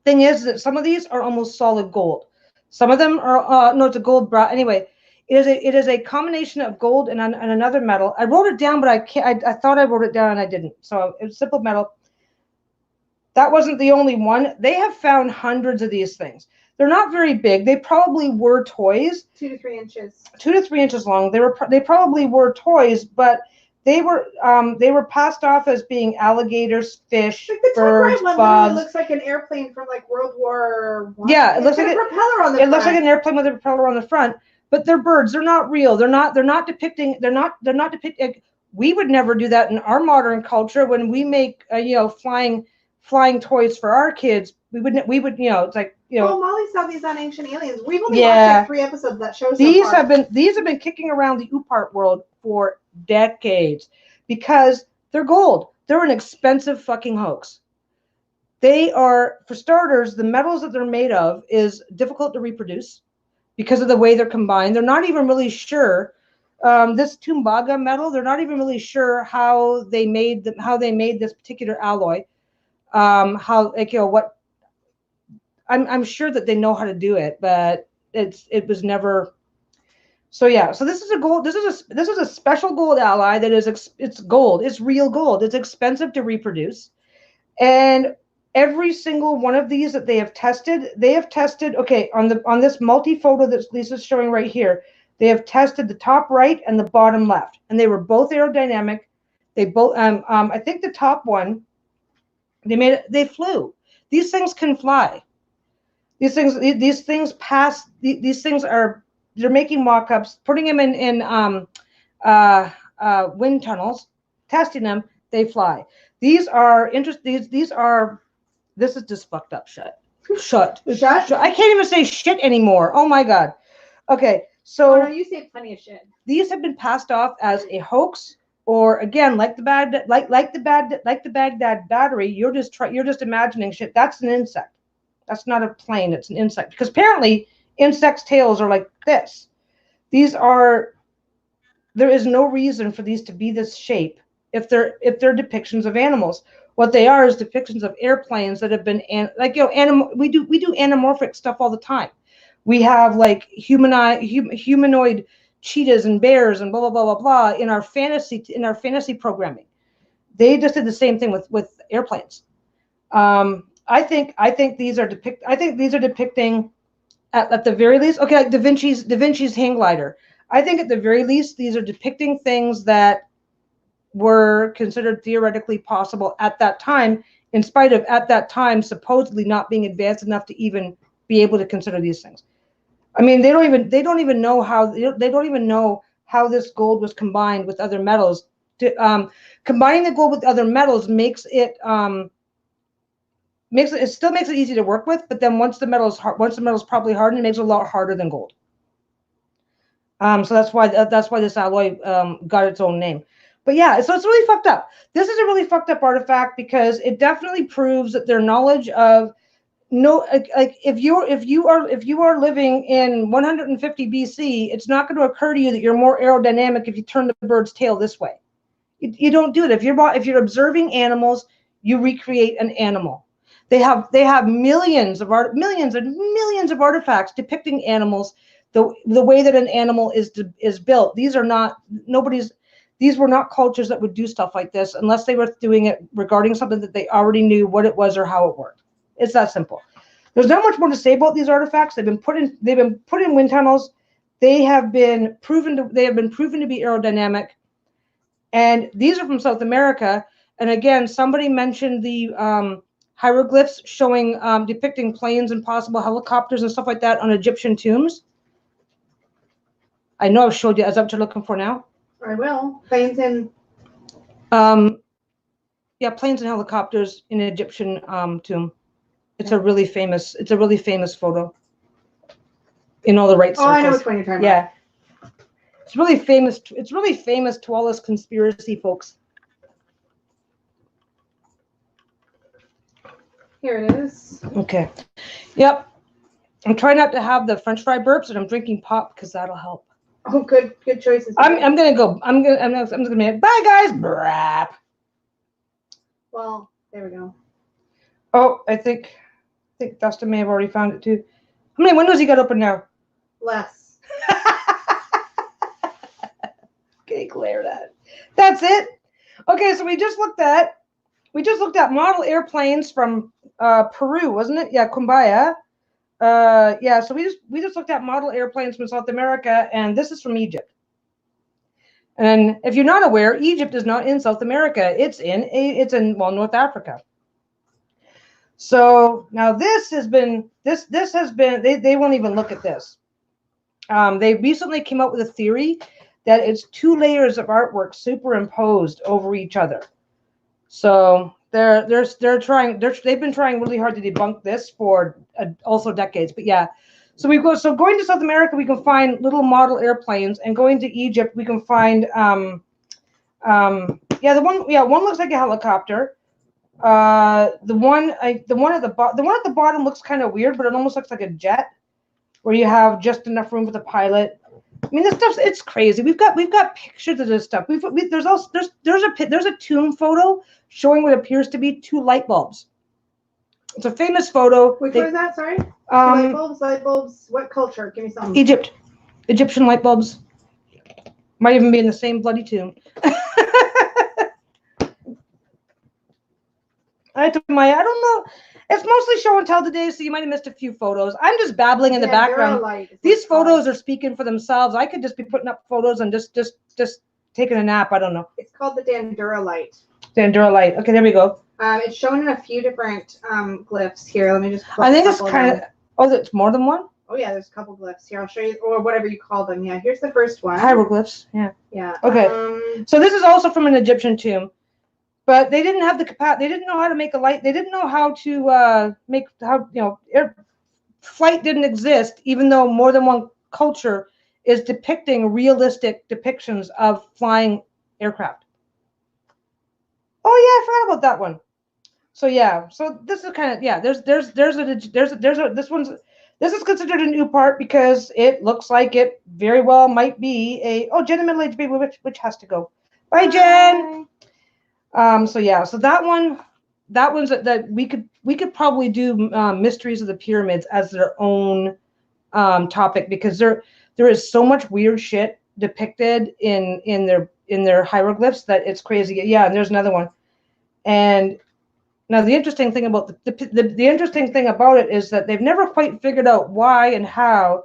Thing is that some of these are almost solid gold. Some of them are no, it's a gold bra. Anyway, it is a combination of gold and another metal. I wrote it down, but I can't. I thought I wrote it down and I didn't. So it's simple metal. That wasn't the only one. They have found hundreds of these things. They're not very big. They probably were toys. 2 to 3 inches. 2 to 3 inches long. They probably were toys, but they were passed off as being alligators, fish, birds, bugs. One looks like an airplane from like World War I. Yeah, it looks like a propeller on the front. It looks like an airplane with a propeller on the front, but they're birds. They're not real. They're not depicting. We would never do that in our modern culture when we make flying flying toys for our kids, we would, you know, it's like, you know. Oh, Molly saw these on Ancient Aliens. We've only watched like 3 episodes of that show so these far. have been kicking around the OOPART world for decades because they're gold. They're an expensive fucking hoax. They are, for starters, the metals that they're made of is difficult to reproduce because of the way they're combined. They're not even really sure. This Tumbaga metal, they're not even really sure how they made this particular alloy. How, like, you know, what. I'm sure that they know how to do it, but it was never. So yeah, so this is a gold. This is a special gold alloy that is it's gold. It's real gold. It's expensive to reproduce, and every single one of these that they have tested. Okay, on this multi photo that Lisa's showing right here, they have tested the top right and the bottom left, and they were both aerodynamic. They both I think the top one, they flew. These things can fly. These things pass. These things are. They're making mock-ups, putting them in wind tunnels, testing them. They fly. These are interesting. These are. This is just fucked up. Shut. I can't even say shit anymore. Oh my god. Okay, so. Oh, no, you say plenty of shit. These have been passed off as a hoax, or again, like the Baghdad battery. You're just imagining shit. That's an insect. That's not a plane. It's an insect, because apparently insects' tails are like this. There is no reason for these to be this shape if they're depictions of animals. What they are is depictions of airplanes that have been we do anamorphic stuff all the time. We have like humanoid cheetahs and bears and blah blah blah blah blah in our fantasy programming. They just did the same thing with airplanes. I think these are depicting at the very least, okay, like Da Vinci's hang glider. I think at the very least these are depicting things that were considered theoretically possible at that time, in spite of at that time supposedly not being advanced enough to even be able to consider these things. I mean, they don't even know how this gold was combined with other metals. Combining the gold with other metals still makes it easy to work with, but then once the metal's properly hardened, it makes it a lot harder than gold. So that's why this alloy got its own name. But yeah, so it's really fucked up. This is a really fucked up artifact because it definitely proves that their knowledge of if you are living in 150 BC, it's not going to occur to you that you're more aerodynamic if you turn the bird's tail this way. You don't do it. If you're observing animals, you recreate an animal. They have millions and millions of artifacts depicting animals the way that an animal is built. These were not cultures that would do stuff like this unless they were doing it regarding something that they already knew what it was or how it worked. It's that simple. There's not much more to say about these artifacts. They've been put in wind tunnels. They have been proven to be aerodynamic, and these are from South America. And again, somebody mentioned the hieroglyphs showing depicting planes and possible helicopters and stuff like that on Egyptian tombs. I know I've showed you. Is that what you're looking for now? I will. Planes and. Yeah, planes and helicopters in an Egyptian tomb. It's a really famous photo. In all the right circles. Oh, I know which one you're talking about. Yeah. It's really famous. It's really famous to all us conspiracy folks. Here it is. Okay. Yep. I'm trying not to have the French fry burps, and I'm drinking pop because that'll help. Oh, good choices. I'm gonna go. I'm just gonna make bye guys. Brap. Well, there we go. Oh, I think Dustin may have already found it too. How many windows you got open now? Less. Okay, clear that. That's it. Okay, so we just looked at model airplanes from Peru, wasn't it? Yeah, Cumbaya. Yeah, so we just looked at model airplanes from South America, and this is from Egypt. And if you're not aware, Egypt is not in South America. It's in North Africa. So now this has been they won't even look at this. They recently came up with a theory that it's 2 layers of artwork superimposed over each other. So They've been trying really hard to debunk this for also decades. But yeah, so going to South America, we can find little model airplanes, and going to Egypt, we can find one looks like a helicopter. The one at the bottom looks kind of weird, but it almost looks like a jet, where you have just enough room for the pilot. I mean, this stuff, it's crazy. We've got pictures of this stuff. There's a tomb photo showing what appears to be 2 light bulbs. It's a famous photo. Which one is that? Sorry. Light bulbs. What culture? Give me some. Egyptian light bulbs. Might even be in the same bloody tomb. I don't know. It's mostly show and tell today, so you might have missed a few photos. I'm just babbling in the background. These photos are speaking for themselves. I could just be putting up photos and just taking a nap. I don't know. It's called the Dandura light. Dandura light. Okay, there we go. It's shown in a few different glyphs here. Let me just. I think it's kind of. Oh, there's more than one. Oh yeah, there's a couple glyphs here. I'll show you, or whatever you call them. Yeah, here's the first one. Hieroglyphs. Yeah. Yeah. Okay. So this is also from an Egyptian tomb. But they didn't have the capacity. They didn't know how to make a light. They didn't know how to flight didn't exist, even though more than one culture is depicting realistic depictions of flying aircraft. Oh yeah, I forgot about that one. So yeah, so this is kind of this is considered an OOPART because it looks like it very well might be a Jen and middle-aged baby, which has to go. Bye, Jen. So that one's that we could probably do mysteries of the pyramids as their own topic, because there is so much weird shit depicted in their hieroglyphs that it's crazy. Yeah, and there's another one. And now the interesting thing about the interesting thing about it is that they've never quite figured out why and how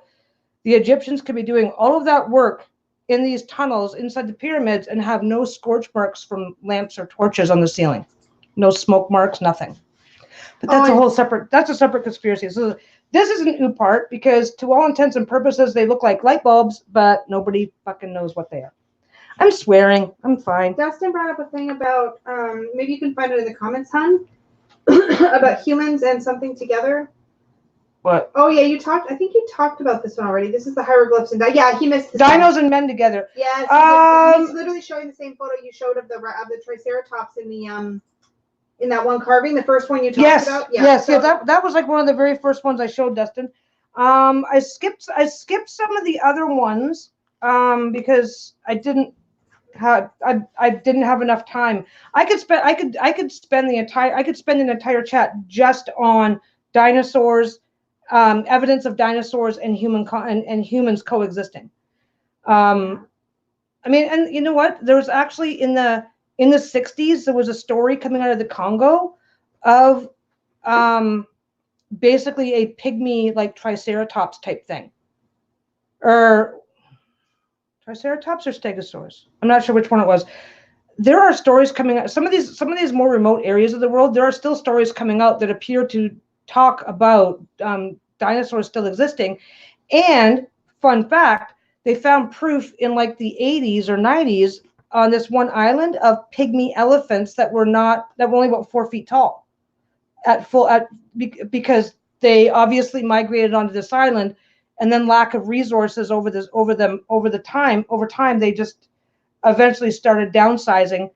the Egyptians could be doing all of that work in these tunnels inside the pyramids and have no scorch marks from lamps or torches on the ceiling, no smoke marks, nothing. But that's a separate conspiracy. So this is an OOPART because to all intents and purposes they look like light bulbs, but nobody fucking knows what they are. I'm swearing. I'm fine. Dustin brought up a thing about maybe you can find it in the comments, hon, about humans and something together. What? Oh yeah, I think you talked about this one already. This is the hieroglyphs and he missed this dinos one. And men together. Yes, he's literally showing the same photo you showed of the Triceratops in the in that one carving, the first one you talked about. Yeah, yes. That was like one of the very first ones I showed Dustin. I skipped some of the other ones because I didn't have enough time. I could spend an entire chat just on dinosaurs. Evidence of dinosaurs and humans coexisting. I mean, and you know what? There was actually in the 60s there was a story coming out of the Congo of basically a pygmy like Triceratops type thing, or Triceratops or Stegosaurus. I'm not sure which one it was. There are stories coming out. Some of these more remote areas of the world, there are still stories coming out that appear to talk about dinosaurs still existing. And fun fact, they found proof in like the 80s or 90s on this one island of pygmy elephants that were only about 4 feet tall because they obviously migrated onto this island, and then lack of resources over time they just eventually started downsizing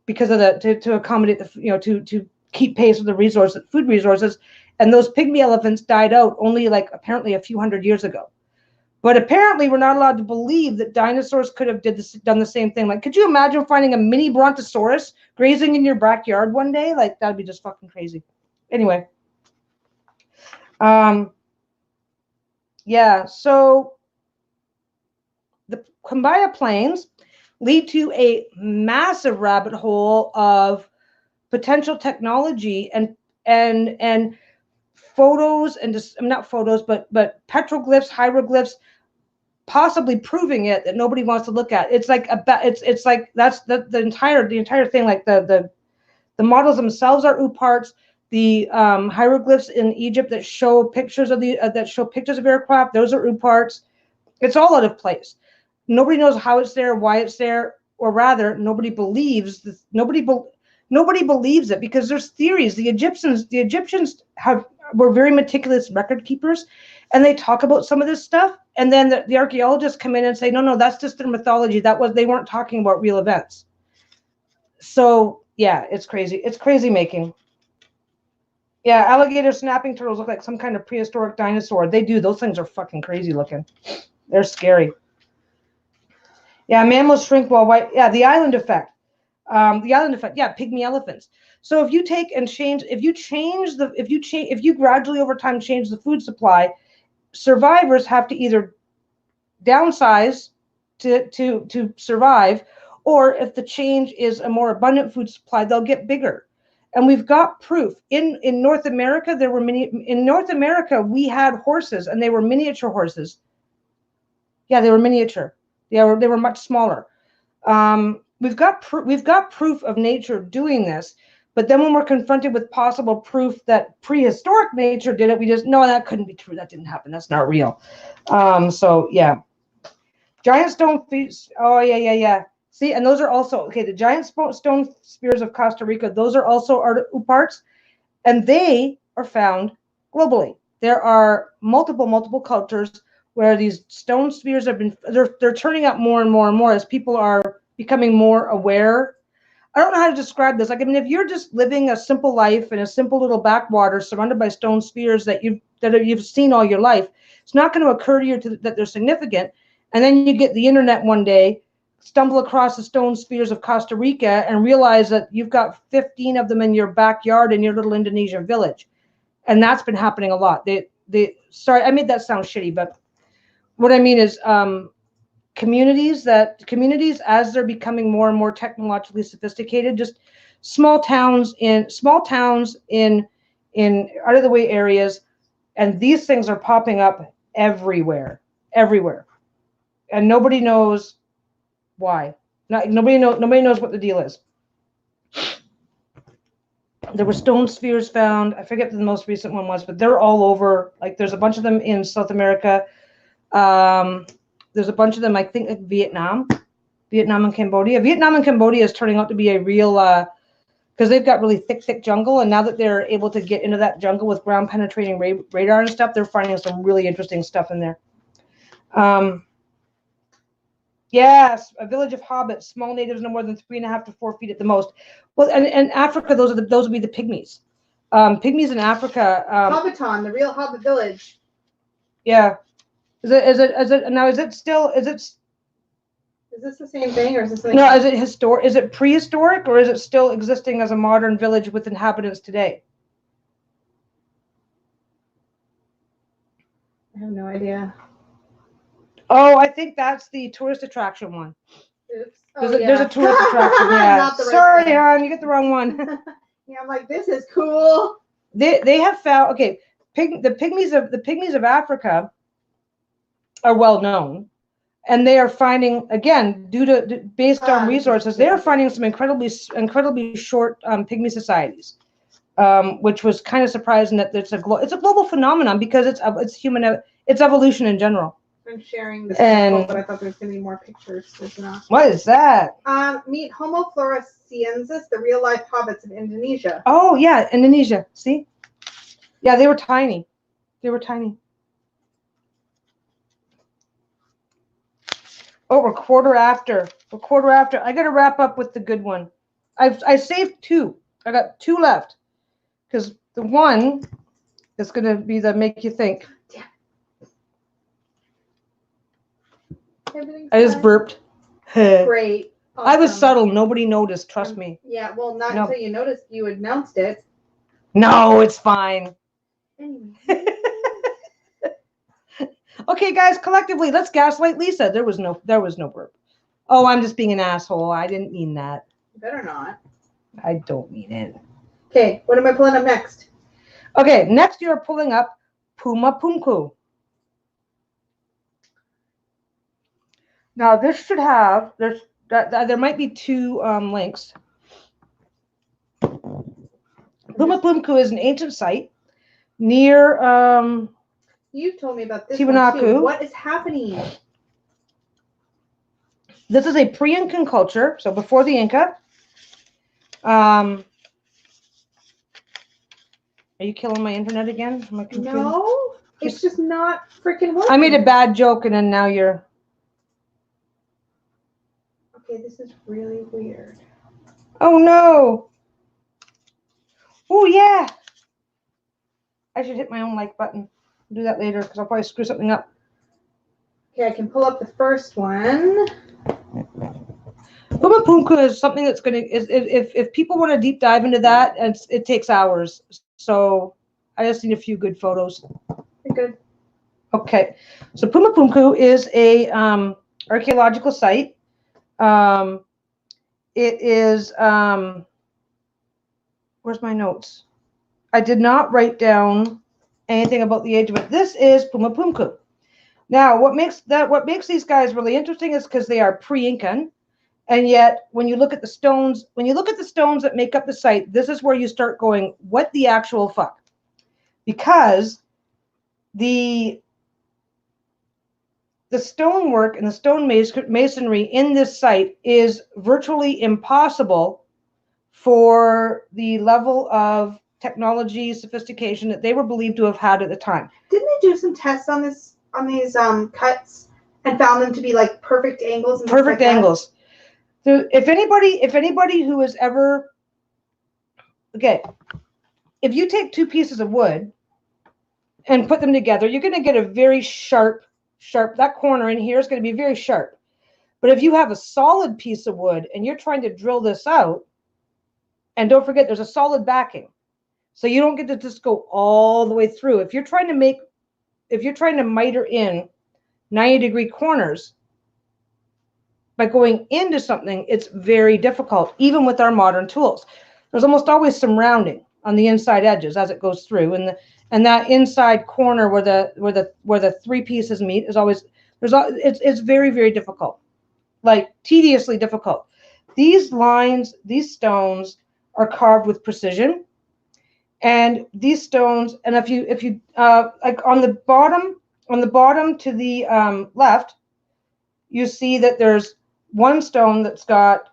because of to accommodate to keep pace with the food resources. And those pygmy elephants died out only like apparently a few hundred years ago. But apparently we're not allowed to believe that dinosaurs could have done the same thing. Like, could you imagine finding a mini brontosaurus grazing in your backyard one day? Like, that'd be just fucking crazy. Anyway. So the Kumbaya Plains lead to a massive rabbit hole of potential technology and photos and just not photos, but petroglyphs, hieroglyphs, possibly proving it that nobody wants to look at. It's like it's like that's the entire thing. Like the models themselves are OOPARTs. The hieroglyphs in Egypt that show pictures of aircraft, those are OOPARTs. It's all out of place. Nobody knows how it's there, why it's there, or rather, nobody believes this. Nobody believes it because there's theories. The Egyptians were very meticulous record keepers, and they talk about some of this stuff. And then the archaeologists come in and say, no, that's just their mythology. They weren't talking about real events. So yeah, it's crazy. It's crazy making. Yeah, alligator snapping turtles look like some kind of prehistoric dinosaur. They do. Those things are fucking crazy looking. They're scary. Yeah, mammals shrink while white. Yeah, the island effect. Yeah, pygmy elephants. So if you take and change, if you gradually over time change the food supply, survivors have to either downsize to survive, or if the change is a more abundant food supply, they'll get bigger. And we've got proof. In North America, we had horses, and they were miniature horses. Yeah, they were miniature. Yeah, they were much smaller. We've got proof of nature doing this, but then when we're confronted with possible proof that prehistoric nature did it, we just no, that couldn't be true. That didn't happen. That's not real. So yeah, giant stone feet. Oh yeah. See, and those are also okay. The giant stone spears of Costa Rica. Those are also OOPARTS, and they are found globally. There are multiple cultures where these stone spheres have been. They're turning up more and more as people are becoming more aware. I don't know how to describe this. Like, I mean, if you're just living a simple life in a simple little backwater surrounded by stone spheres that you've seen all your life, it's not going to occur to you that they're significant. And then you get the internet one day, stumble across the stone spheres of Costa Rica, and realize that you've got 15 of them in your backyard in your little Indonesian village, and that's been happening a lot. Sorry, I made that sound shitty, but what I mean is communities as they're becoming more and more technologically sophisticated, just small towns in out of the way areas, and these things are popping up everywhere, and nobody knows why. Nobody knows what the deal is. There were stone spheres found. I forget what the most recent one was, but they're all over. Like, there's a bunch of them in South America. There's a bunch of them, I think, like Vietnam and Cambodia. Vietnam and Cambodia is turning out to be a real, because they've got really thick jungle, and now that they're able to get into that jungle with ground penetrating radar and stuff, they're finding some really interesting stuff in there. Yes, a village of hobbits, small natives no more than 3.5 to 4 feet at the most. Well, and Africa, those would be the pygmies. Pygmies in Africa. Hobbiton, the real Hobbit village. Yeah. Is this the same thing, or is this something? No, is it prehistoric, or is it still existing as a modern village with inhabitants today? I have no idea. Oh, I think that's the tourist attraction one. Oops. There's a tourist attraction. Yeah. Sorry, hon, you get the wrong one. Yeah, I'm like, this is cool. They have found the pygmies of Africa are well known, and they are finding, again, based on resources, they are finding some incredibly short pygmy societies, which was kind of surprising that it's a global phenomenon, because it's evolution in general. I'm sharing this article, but I thought there was going to be more pictures. There's not. What is that? Meet Homo floresiensis, the real-life hobbits of Indonesia. Oh, yeah, Indonesia. See? Yeah, they were tiny. Oh, we're quarter after. I got to wrap up with the good one. I saved 2. I got 2 left, because the one is going to be the make you think. I just burped. Great. Awesome. I was subtle. Nobody noticed. Trust me. Yeah, well, not until you noticed you announced it. No, it's fine. Anyway. Okay, guys, collectively, let's gaslight Lisa. There was no burp. Oh, I'm just being an asshole. I didn't mean that. You better not. I don't mean it. Okay, what am I pulling up next? Okay, next you're pulling up Puma Pumku. Now this should have there might be 2 links. Puma Pumku is an ancient site near You told me about this Tiwanaku. one too. What is happening? This is a pre-Incan culture, so before the Inca. Are you killing my internet again? Am I confused? No, it's just not freaking working. I made a bad joke and then now you're... Okay, this is really weird. Oh no! Oh yeah! I should hit my own like button. I'll do that later because I'll probably screw something up. Okay, I can pull up the first one. Pumapunku is something that's going to... If people want to deep dive into that, it takes hours. So I just need a few good photos. You're good. Okay, so Pumapunku is a archaeological site. It is, where's my notes? I did not write down anything about the age of it. This is Pumapunku. Now, what makes these guys really interesting is because they are pre-Incan, and yet when you look at the stones, that make up the site, this is where you start going, what the actual fuck? Because the stonework and the stone masonry in this site is virtually impossible for the level of technology sophistication that they were believed to have had at the time. Didn't they do some tests on these cuts and found them to be like perfect angles? And perfect angles. So if anybody who has ever, okay, if you take two pieces of wood and put them together, you're going to get a very sharp, that corner in here is going to be very sharp. But if you have a solid piece of wood and you're trying to drill this out, and don't forget there's a solid backing, so you don't get to just go all the way through. If you're trying to miter in 90-degree corners by going into something, it's very difficult, even with our modern tools. There's almost always some rounding on the inside edges as it goes through, and that inside corner where the three pieces meet is always it's very, very difficult, like tediously difficult. These lines, these stones are carved with precision, and these stones, and if you like on the bottom to the left, you see that there's one stone that's got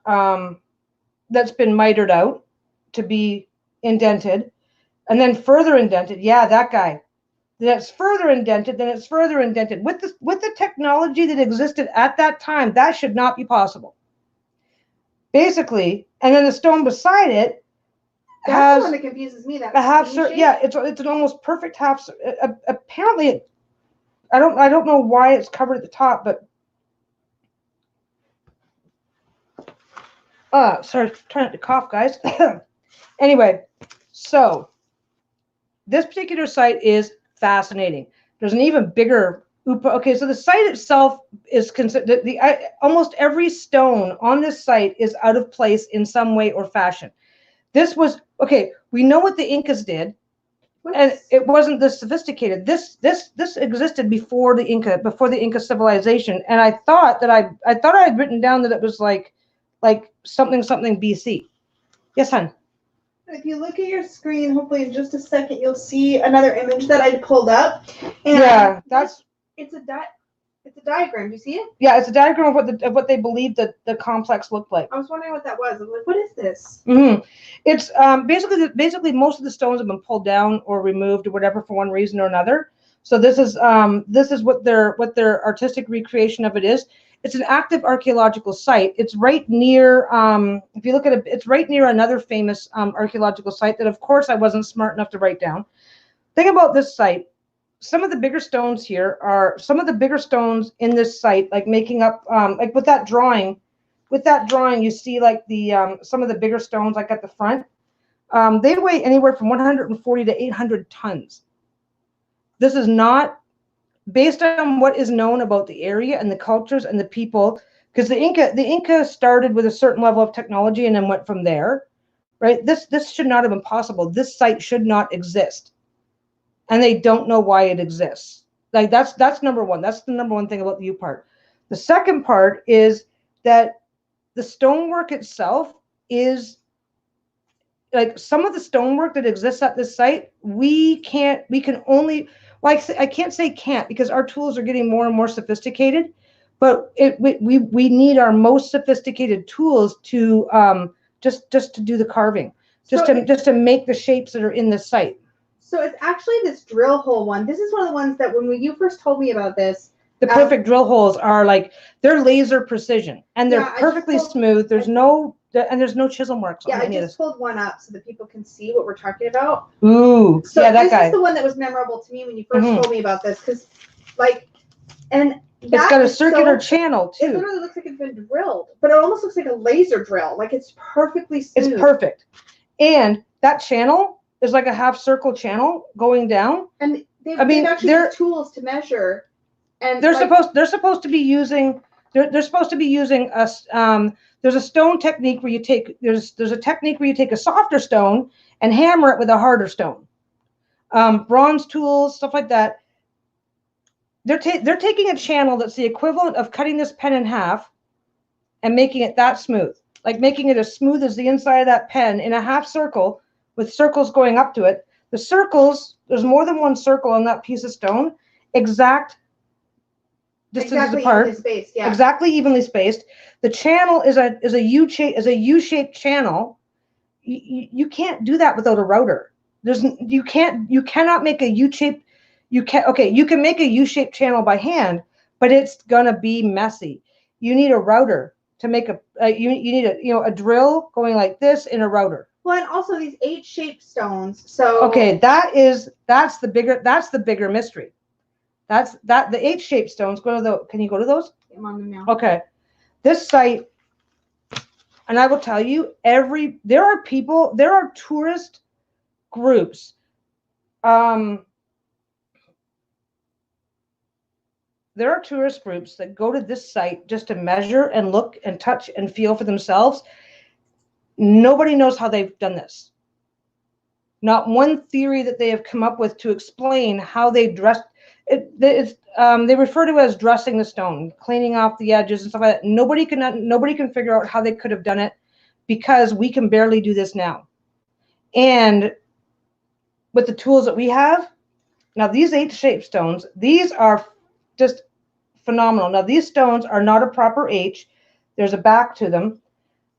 that's been mitered out to be indented, and then further indented. Yeah, that guy. Then it's further indented, then it's further indented. With the technology that existed at that time, that should not be possible. Basically, and then the stone beside it That's the one that confuses me. That a half circle. Yeah, it's an almost perfect half. Apparently, I don't know why it's covered at the top, but sorry, trying not to cough, guys. Anyway, so this particular site is fascinating. There's an even bigger okay, so the site itself is considered almost every stone on this site is out of place in some way or fashion. This was okay. We know what the Incas did, and it wasn't this sophisticated. This existed before the Inca civilization, and I thought I had written down that it was like something BC. Yes, hon. If you look at your screen, hopefully in just a second, you'll see another image that I pulled up. And yeah, it's a diagram. Do you see it? Yeah, it's a diagram of what they believed that the complex looked like. I was wondering what that was. I was like, what is this? Mm-hmm. It's basically most of the stones have been pulled down or removed or whatever for one reason or another. So this is what their artistic recreation of it is. It's an active archaeological site. It's right near, if you look at it, it's right near another famous archaeological site that, of course, I wasn't smart enough to write down. Thing about this site, some of the bigger stones here are some of the bigger stones in this site, like making up, like with that drawing, you see like the some of the bigger stones like at the front. They weigh anywhere from 140 to 800 tons. This is not based on what is known about the area and the cultures and the people, because the Inca started with a certain level of technology and then went from there, right? This should not have been possible. This site should not exist, and they don't know why it exists. Like that's number one. That's the number one thing about the U part. The second part is that the stonework itself is like some of the stonework that exists at this site. We can only. Well, I can't say can't because our tools are getting more and more sophisticated, but we need our most sophisticated tools to just to do the carving, just to make the shapes that are in the site. So it's actually this drill hole one. This is one of the ones that when you first told me about this, the perfect drill holes are like, they're laser precision and they're perfectly smooth. There's no chisel marks on any of this. I just pulled one up so that people can see what we're talking about. Ooh, so yeah, that this guy. Is the one that was memorable to me when you first told me about this, because like, and it's got a circular channel too. It literally looks like it's been drilled, but it almost looks like a laser drill. Like it's perfectly smooth. It's perfect, and that channel is like a half circle channel going down. And they've actually used tools to measure. And they're supposed to be using there's a stone technique where you take there's a technique where you take a softer stone and hammer it with a harder stone. Bronze tools, stuff like that. They're taking a channel that's the equivalent of cutting this pen in half and making it that smooth, like making it as smooth as the inside of that pen in a half circle with circles going up to it. The circles, there's more than one circle on that piece of stone, exact distances apart, exactly evenly spaced. The channel is a U-shaped channel. You can't do that without a router. You cannot make a U-shaped. You can make a U-shaped channel by hand, but it's gonna be messy. You need a router to make you need a drill going like this in a router. Well, and also these H-shaped stones. So okay, that's the bigger mystery. The H-shaped stones. Can you go to those? I'm on them now. Okay, this site, and I will tell you, there are tourist groups. There are tourist groups that go to this site just to measure and look and touch and feel for themselves. Nobody knows how they've done this. Not one theory that they have come up with to explain how they dressed it. They refer to it as dressing the stone, cleaning off the edges and stuff like that. Nobody can figure out how they could have done it, because we can barely do this now. And with the tools that we have now, these H-shaped stones, these are just phenomenal. Now, these stones are not a proper H. There's a back to them.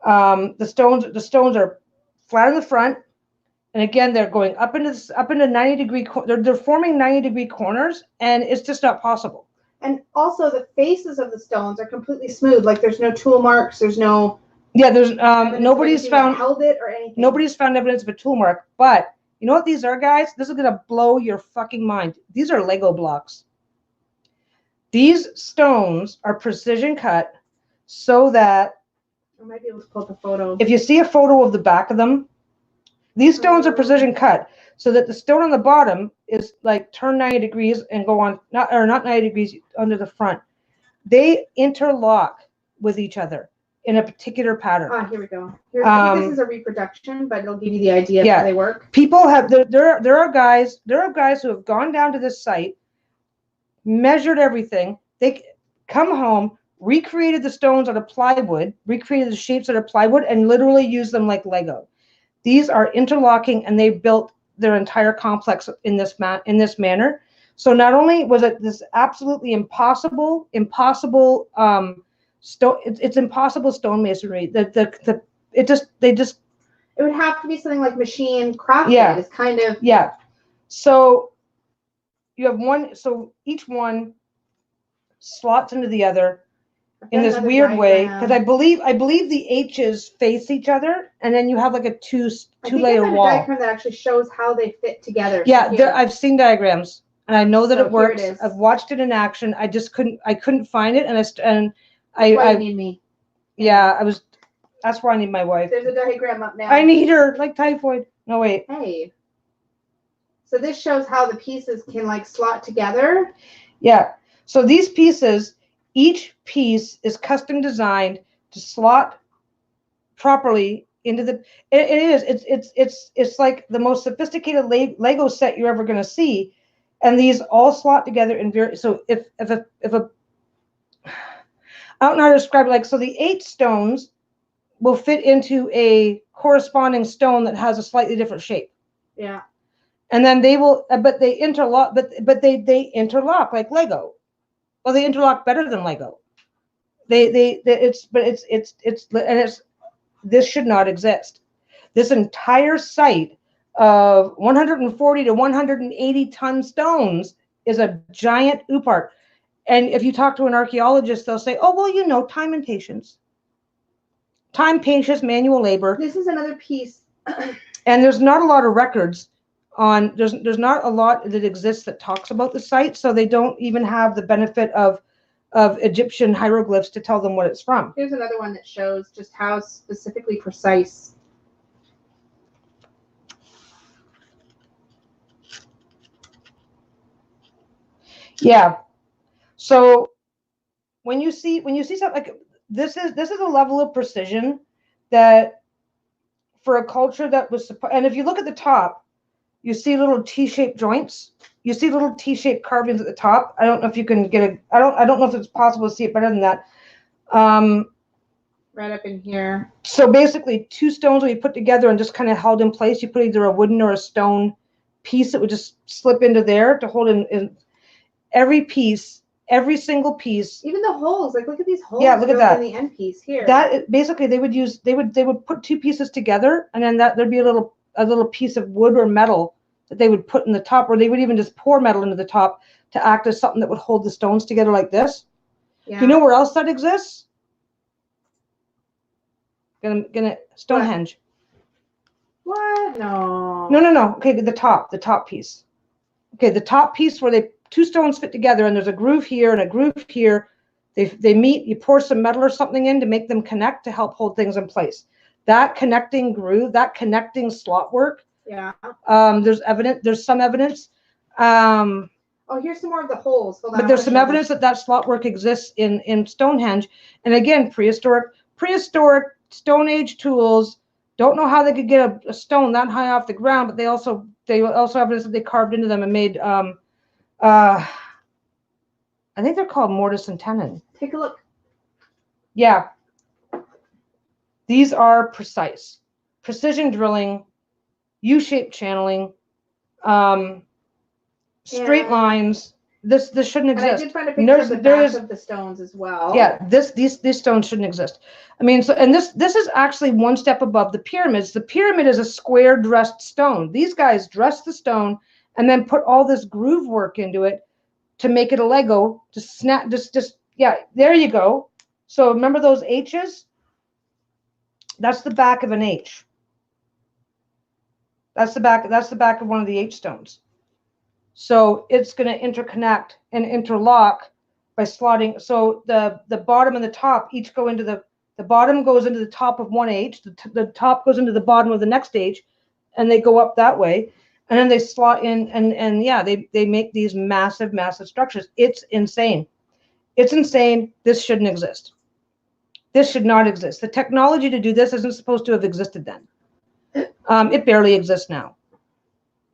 The stones are flat in the front, and again, they're going up into 90-degree. They're forming 90-degree corners, and it's just not possible. And also, the faces of the stones are completely smooth. Like there's no tool marks. There's no. Yeah, there's nobody's found held it or anything. Nobody's found evidence of a tool mark. But you know what these are, guys? This is gonna blow your fucking mind. These are Lego blocks. These stones are precision cut so that I might be able to pull up a photo. If you see a photo of the back of them, these stones are precision cut so that the stone on the bottom is like turned 90 degrees and go on, not 90 degrees under the front. They interlock with each other in a particular pattern. Ah, here we go. I think this is a reproduction, but it'll give you the idea of how they work. People have there are guys who have gone down to this site, measured everything. They come home, recreated the stones out of plywood, recreated the shapes out of plywood, and literally used them like Lego. These are interlocking, and they built their entire complex in this manner. So not only was it this absolutely impossible stone, it's impossible stonemasonry. It would have to be something like machine crafted. Yeah. It's kind of So you have one. So each one slots into the other in this weird way, because I believe the H's face each other, and then you have like a two-layer wall. A diagram that actually shows how they fit together. Yeah, I've seen diagrams, and I know that it works. I've watched it in action. I couldn't find it, and I need me. Yeah, that's why I need my wife. There's a diagram up now. I need her like typhoid. No, wait. Hey. So this shows how the pieces can like slot together. Yeah. So these pieces, each piece is custom designed to slot properly into the. It's like the most sophisticated Lego set you're ever going to see, and these all slot together in very. So if a I don't know how to describe it. Like, so the 8 stones will fit into a corresponding stone that has a slightly different shape. Yeah. And then they will, but they interlock, but they interlock like Lego. Well, they interlock better than Lego. It's this should not exist. This entire site of 140 to 180 ton stones is a giant OOPART. And if you talk to an archaeologist, they'll say, oh, well, you know, time and patience. Time, patience, manual labor. This is another piece. And there's not a lot of records on, there's not a lot that exists that talks about the site, so they don't even have the benefit of Egyptian hieroglyphs to tell them what it's from. Here's another one that shows just how specifically precise. Yeah. So when you see something like this is a level of precision that for a culture that was, and if you look at the top, you see little T-shaped joints. You see little T-shaped carvings at the top. I don't know if you can get a, I don't know if it's possible to see it better than that. Right up in here. So basically 2 stones will be put together and just kind of held in place. You put either a wooden or a stone piece that would just slip into there to hold in every piece, every single piece. Even the holes, like look at these holes. Yeah, look at that. In the end piece here. That basically they would put 2 pieces together, and then there'd be a little piece of wood or metal that they would put in the top, or they would even just pour metal into the top to act as something that would hold the stones together like this. Yeah. Do you know where else that exists? Gonna Stonehenge. What? No. No. Okay, the top piece. Okay, the top piece where they 2 stones fit together, and there's a groove here and a groove here. They meet. You pour some metal or something in to make them connect to help hold things in place. That connecting groove, that connecting slot work. Yeah. There's some evidence. Oh, here's some more of the holes. Hold on, but there's some evidence that slot work exists in Stonehenge. And again, prehistoric Stone Age tools. Don't know how they could get a stone that high off the ground, but they also have evidence that they carved into them and made I think they're called mortise and tenon. Take a look. Yeah. These are precise. Precision drilling, U-shaped channeling, straight lines. This shouldn't exist. And I did find a picture of the back of the stones as well. Yeah, these stones shouldn't exist. I mean, so, and this is actually one step above the pyramids. The pyramid is a square dressed stone. These guys dressed the stone and then put all this groove work into it to make it a Lego. Yeah, there you go. So remember those H's? That's the back of an H. That's the back of one of the H stones. So it's going to interconnect and interlock by slotting. So the bottom and the top each go into the bottom goes into the top of one H. The top goes into the bottom of the next H, and they go up that way. And then they slot in, and yeah, they make these massive structures. It's insane. It's insane. This shouldn't exist. This should not exist. The technology to do this isn't supposed to have existed then. It barely exists now.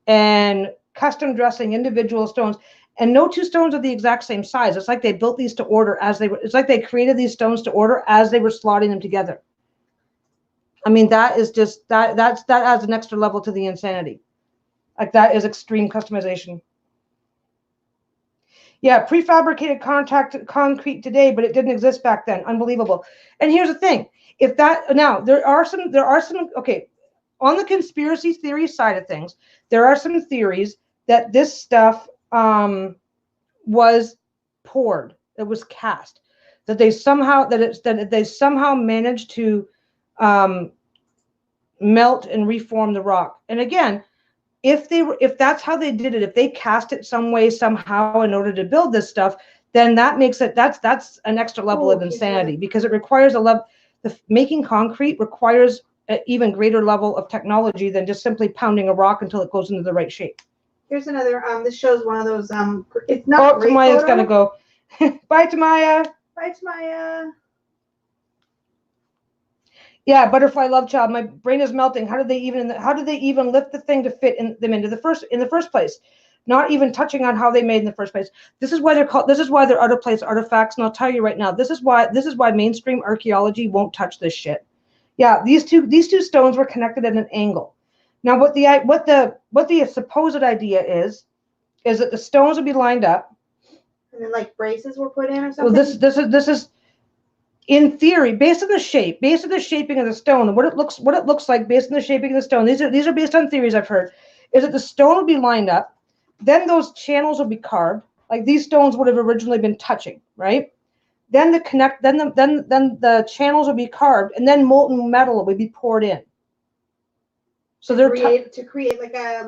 And custom dressing individual stones, and no 2 stones are the exact same size. It's like they built these to order as they were. It's like they created these stones to order as they were slotting them together. I mean, that is just that adds an extra level to the insanity. Like, that is extreme customization. Yeah, prefabricated concrete today, but it didn't exist back then. Unbelievable. And here's the thing: if that now there are some okay, on the conspiracy theory side of things, there are some theories that this stuff was poured, it was cast, that they somehow managed to melt and reform the rock. And again, if that's how they did it, if they cast it some way somehow in order to build this stuff, then that makes it that's an extra level of insanity, because it requires making concrete requires an even greater level of technology than just simply pounding a rock until it goes into the right shape. Here's another this shows one of those it's not great. Tamaya's gotta go. Bye, Tamaya. Bye, Tamaya. Yeah, butterfly love child. My brain is melting. How did they even lift the thing to fit them into in the first place? Not even touching on how they made in the first place. This is why they're out of place artifacts. And I'll tell you right now, this is why mainstream archaeology won't touch this shit. Yeah, these two stones were connected at an angle. Now, what the supposed idea is that the stones would be lined up, and then like braces were put in or something. Well, this is in theory, based on the shape, based on the shaping of the stone, and what it looks like based on the shaping of the stone, these are based on theories I've heard, is that the stone will be lined up, then those channels will be carved, like these stones would have originally been touching, right? Then the channels will be carved, and then molten metal will be poured in. So they're to create like a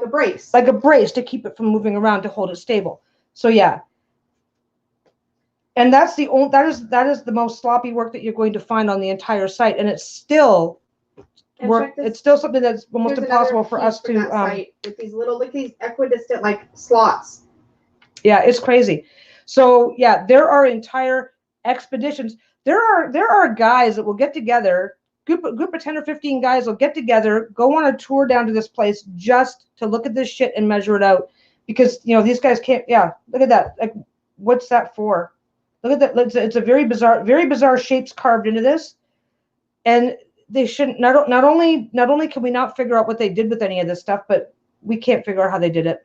brace. Like a brace to keep it from moving around, to hold it stable. So yeah. And that's the only, that is the most sloppy work that you're going to find on the entire site, and it's still work. It's still something that's almost impossible for us to site with these little, look at these equidistant like slots. Yeah, it's crazy. So yeah, there are entire expeditions. There are guys that will get together. Group of 10 or 15 guys will get together, go on a tour down to this place just to look at this shit and measure it out, because these guys can't. Yeah, look at that. Like, what's that for? Look at that. It's a very bizarre shapes carved into this, and they shouldn't. Not only can we not figure out what they did with any of this stuff, but we can't figure out how they did it.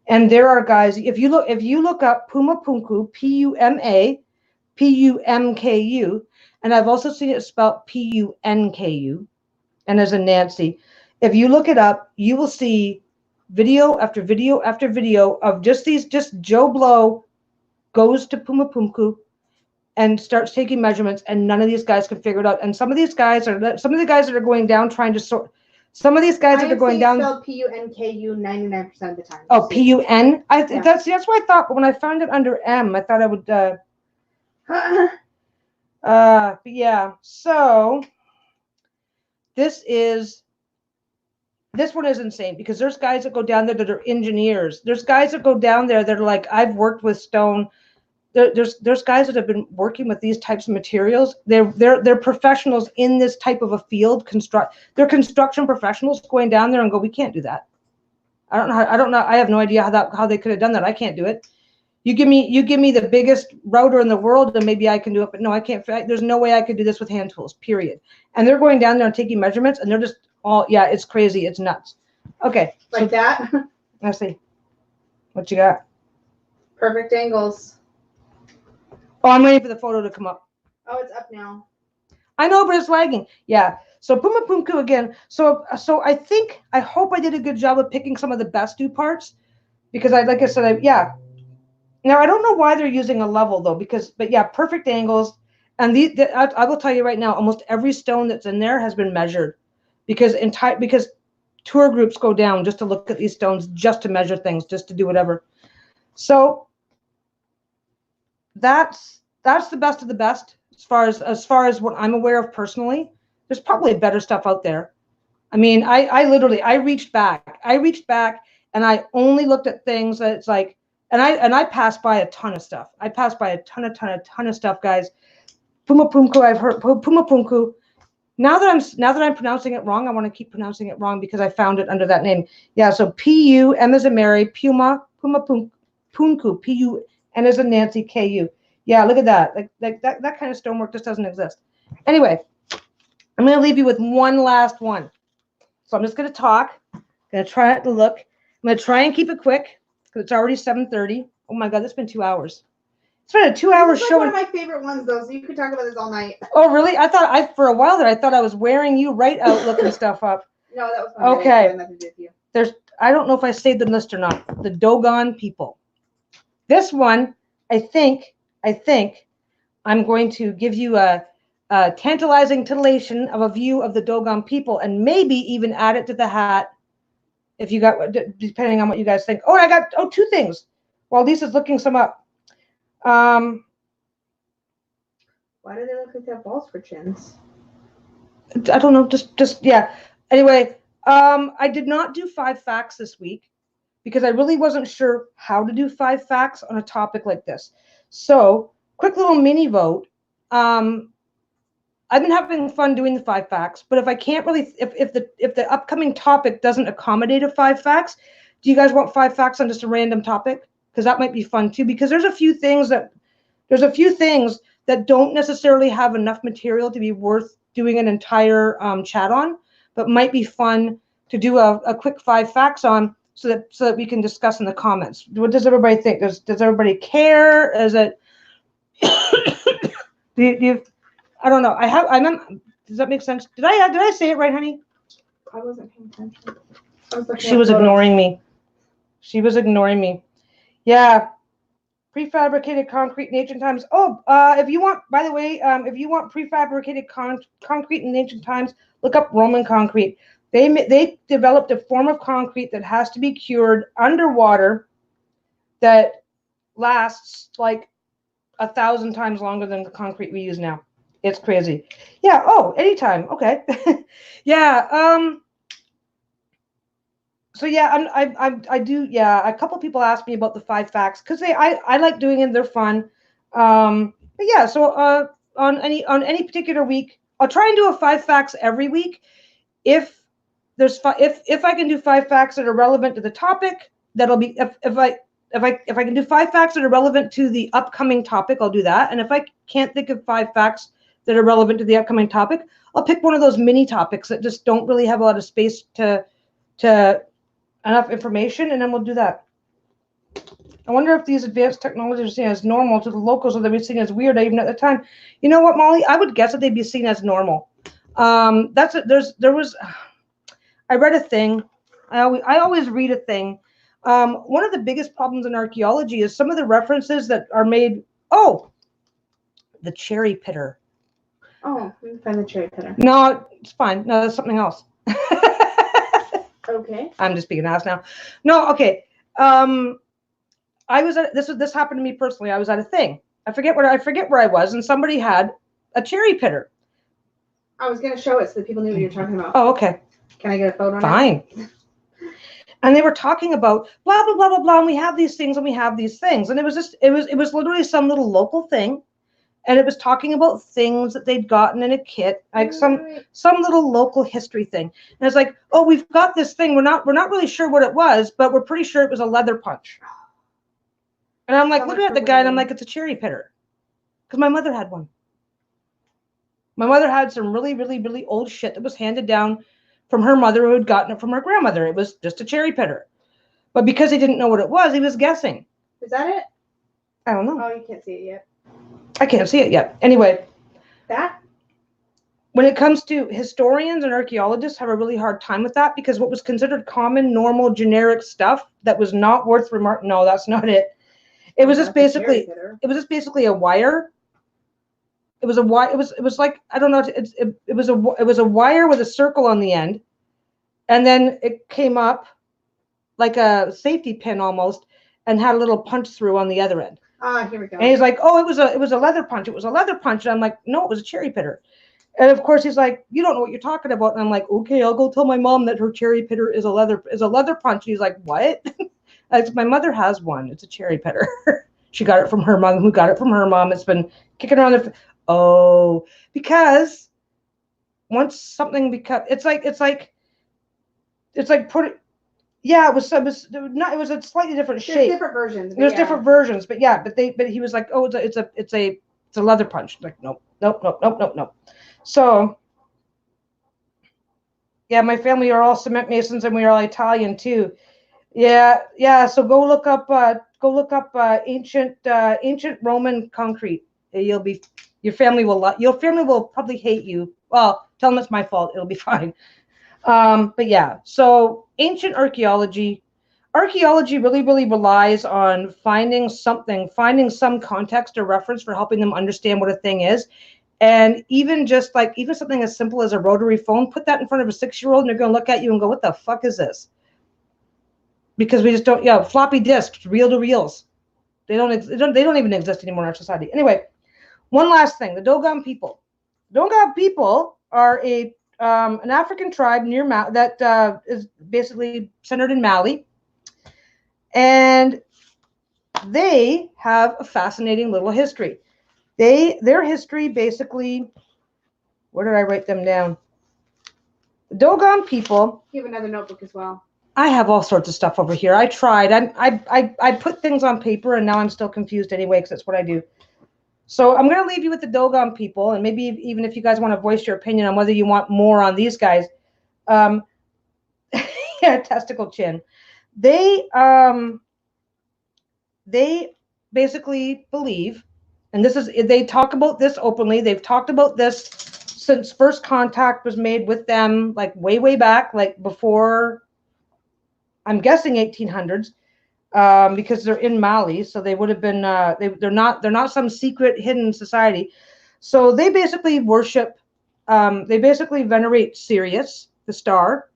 And there are guys. If you look up Pumapunku, Pumku, and I've also seen it spelled Punku, and as in Nancy. If you look it up, you will see video after video after video of just Joe Blow goes to Pumapunku and starts taking measurements, and none of these guys can figure it out. And some of the guys that are going down trying to sort. Some of these guys that are going down. Spelled Punku 99% of the time. Oh, Pun. That's what I thought. But when I found it under M, I thought I would. But yeah. So this one is insane, because there's guys that go down there that are engineers. There's guys that go down there that are like, I've worked with stone. There's guys that have been working with these types of materials. They're professionals in this type of a field. They're construction professionals going down there and go, we can't do that. I don't know. I have no idea how they could have done that. I can't do it. You give me the biggest router in the world, and maybe I can do it. But no, I can't. There's no way I could do this with hand tools. Period. And they're going down there and taking measurements, and they're just all, yeah, it's crazy. It's nuts. Okay. Like that. Let's see. What you got? Perfect angles. Oh, I'm waiting for the photo to come up. Oh, it's up now. I know, but it's lagging. Yeah. So Pumapunku again. So I hope I did a good job of picking some of the best parts, because like I said, yeah. Now I don't know why they're using a level though, but yeah, perfect angles. And I will tell you right now, almost every stone that's in there has been measured, because tour groups go down just to look at these stones, just to measure things, just to do whatever. So that's the best of the best as far as what I'm aware of personally. There's probably better stuff out there. I mean, I literally reached back and I only looked at things that it's like, and I passed by a ton of stuff. I passed by a ton of stuff, guys. Pumapunku, I've heard Pumapunku. Now that I'm pronouncing it wrong, I want to keep pronouncing it wrong because I found it under that name. Yeah, so P-U-M as in Mary, Pumapunku, P-U-N as in Nancy, K-U. Yeah, look at that. Like that kind of stonework just doesn't exist. Anyway, I'm going to leave you with one last one. So I'm just going to talk. I'm going to try not to look. I'm going to try and keep it quick because it's already 7:30. Oh my God, it's been 2 hours. It's been a 2-hour show. One of my favorite ones, though, so you could talk about this all night. Oh, really? For a while there, I thought I was wearing you right out looking stuff up. No, that was fun. Okay. I don't know if I saved the list or not. The Dogon people. This one, I think I'm going to give you a tantalizing titillation of a view of the Dogon people, and maybe even add it to the hat if you got, depending on what you guys think. Oh, I got two things while Lisa's looking some up. Why do they look like they have balls for chins? I don't know. Just yeah. Anyway, I did not do 5 facts this week because I really wasn't sure how to do 5 facts on a topic like this. So, quick little mini vote. I've been having fun doing the 5 facts, but if I can't really, if the upcoming topic doesn't accommodate a 5 facts, do you guys want 5 facts on just a random topic? Because that might be fun too. Because there's a few things that don't necessarily have enough material to be worth doing an entire chat on, but might be fun to do a quick 5 facts on, so that we can discuss in the comments. What does everybody think? Does everybody care? Is it I don't know. Does that make sense? Did I say it right, honey? I wasn't paying attention. She was ignoring me. She was ignoring me. Yeah. Prefabricated concrete in ancient times. Oh, if you want, by the way, if you want prefabricated concrete in ancient times, look up Roman concrete. They developed a form of concrete that has to be cured underwater that lasts like 1,000 times longer than the concrete we use now. It's crazy. Yeah. Oh, anytime. Okay. Yeah. So yeah, I do. Yeah, a couple people asked me about the 5 facts because I like doing it. They're fun. But yeah, so on any particular week, I'll try and do a 5 facts every week. If if I can do 5 facts that are relevant to the topic, that'll be if I can do 5 facts that are relevant to the upcoming topic, I'll do that. And if I can't think of 5 facts that are relevant to the upcoming topic, I'll pick one of those mini topics that just don't really have a lot of space to enough information, and then we'll do that. I wonder if these advanced technologies are seen as normal to the locals, or they'd be seen as weird even at the time. You know what, Molly? I would guess that they'd be seen as normal. I read a thing. I always read a thing. One of the biggest problems in archaeology is some of the references that are made. Oh, the cherry pitter. Oh, we can find the cherry pitter. No, it's fine. No, that's something else. Okay. I'm just being an ass now. No, okay. I was at this happened to me personally. I was at a thing. I forget where I was, and somebody had a cherry pitter. I was gonna show it so that people knew what you're talking about. Oh, okay. Can I get a photo? Fine. And they were talking about blah blah blah blah blah, and we have these things and we have these things, and it was literally some little local thing. And it was talking about things that they'd gotten in a kit, like some little local history thing. And it's like, oh, we've got this thing. We're not really sure what it was, but we're pretty sure it was a leather punch. And I'm like looking at the guy, and I'm like, it's a cherry pitter, because my mother had one. My mother had some really, really, really old shit that was handed down from her mother, who had gotten it from her grandmother. It was just a cherry pitter, but because he didn't know what it was, he was guessing. Is that it? I don't know. Oh, you can't see it yet. I can't see it yet. Anyway, that when it comes to historians and archaeologists have a really hard time with that, because what was considered common, normal, generic stuff that was not worth remark. No, that's not it. It was just basically a wire. It was a wire. It was like, I don't know. It was a wire with a circle on the end, and then it came up like a safety pin almost, and had a little punch through on the other end. Ah, here we go. And he's like, oh, it was a leather punch. It was a leather punch. And I'm like, no, it was a cherry pitter. And of course he's like, you don't know what you're talking about. And I'm like, okay, I'll go tell my mom that her cherry pitter is a leather punch. And he's like, what? My mother has one. It's a cherry pitter. She got it from her mom, who got it from her mom. It's been kicking around. Because once something becomes, it's like yeah, it was a slightly different shape. There's different versions. There's different versions, but he was like, oh, it's a leather punch. Like, nope. So yeah, my family are all cement masons, and we are all Italian too. Yeah. So go look up ancient Roman concrete. Your family will probably hate you. Well, tell them it's my fault. It'll be fine. But yeah, so ancient archaeology really, really relies on finding some context or reference for helping them understand what a thing is. And even something as simple as a rotary phone, put that in front of a 6-year-old, and they're going to look at you and go, what the fuck is this? Because we just don't, floppy disks, reel to reels. They don't even exist anymore in our society. Anyway, one last thing, the Dogon people. Dogon people are an African tribe near that is basically centered in Mali, and they have a fascinating little history. Their history basically, where did I write them down? The Dogon people. You have another notebook as well. I have all sorts of stuff over here. I tried. I put things on paper, and now I'm still confused anyway, because that's what I do. So I'm going to leave you with the Dogon people, and maybe even if you guys want to voice your opinion on whether you want more on these guys. Yeah, testicle chin. They basically believe, And they talk about this openly. They've talked about this since first contact was made with them, like way back, like before, I'm guessing 1800s, because they're in Mali, so they would have been they're not some secret hidden society. So they basically worship, they basically venerate Sirius, the star.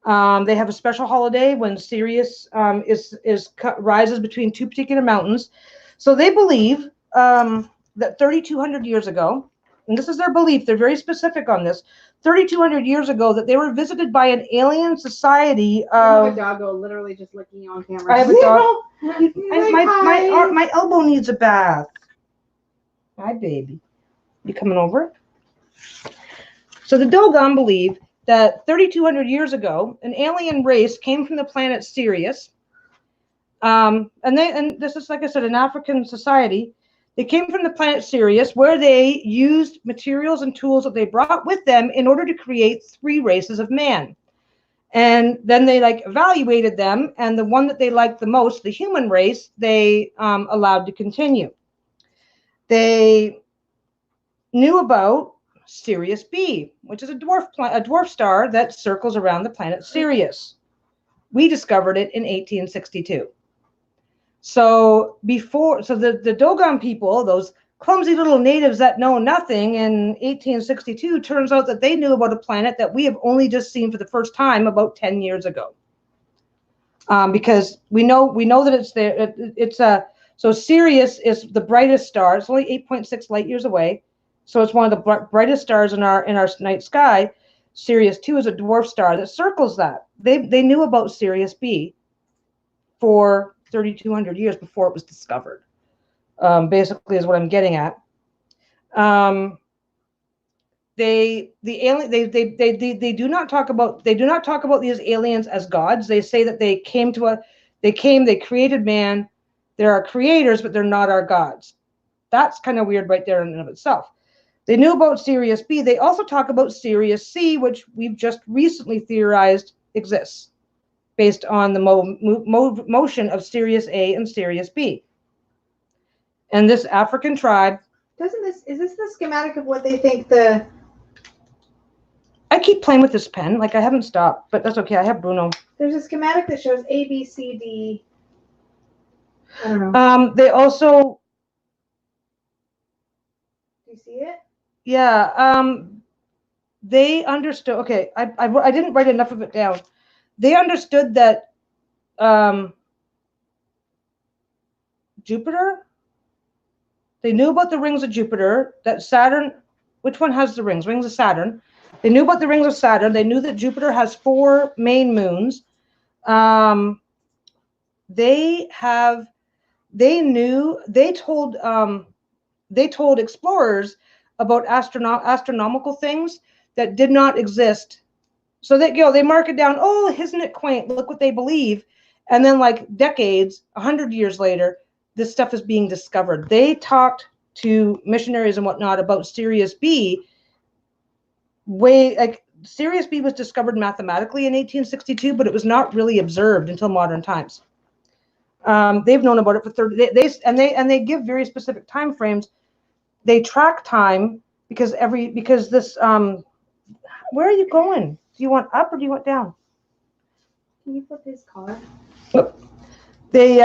They have a special holiday when Sirius rises between two particular mountains. So they believe that 3,200 years ago, and this is their belief, they're very specific on this, 3,200 years ago, that they were visited by an alien society of... I have a doggo literally just looking on camera. I have a dog. My elbow needs a bath. Hi, baby. You coming over? So the Dogon believe that 3,200 years ago, an alien race came from the planet Sirius. And this is, like I said, an African society. They came from the planet Sirius, where they used materials and tools that they brought with them in order to create 3 races of man. And then they evaluated them, and the one that they liked the most, the human race, they allowed to continue. They knew about Sirius B, which is a dwarf star that circles around the planet Sirius. We discovered it in 1862. So the Dogon people, those clumsy little natives that know nothing, in 1862, turns out that they knew about a planet that we have only just seen for the first time about 10 years ago. Because we know that it's there. So Sirius is the brightest star. It's only 8.6 light years away. So it's one of the brightest stars in our night sky. Sirius 2 is a dwarf star that circles that. They knew about Sirius B for 3,200 years before it was discovered. Basically, is what I'm getting at. They do not talk about these aliens as gods. They say that they created man. They're our creators, but they're not our gods. That's kind of weird right there in and of itself. They knew about Sirius B. They also talk about Sirius C, which we've just recently theorized exists based on the motion of Sirius A and Sirius B. And this African tribe... Is this the schematic of what they think the... I keep playing with this pen. I haven't stopped, but that's okay. I have Bruno. There's a schematic that shows A, B, C, D. I don't know. They also... Do you see it? Yeah. They understood... Okay, I didn't write enough of it down. They understood that Jupiter... They knew about the rings of Jupiter, that Saturn... Which one has the rings? Rings of Saturn. They knew about the rings of Saturn. They knew that Jupiter has 4 main moons. They told explorers about astronomical things that did not exist. So they mark it down. Oh, isn't it quaint? Look what they believe. And then decades, 100 years later, this stuff is being discovered. They talked to missionaries and whatnot about Sirius B. Sirius B was discovered mathematically in 1862, but it was not really observed until modern times. They've known about it for 30 days, and they give very specific time frames. They track time because this where are you going? Do you want up or do you want down? Can you flip his car? They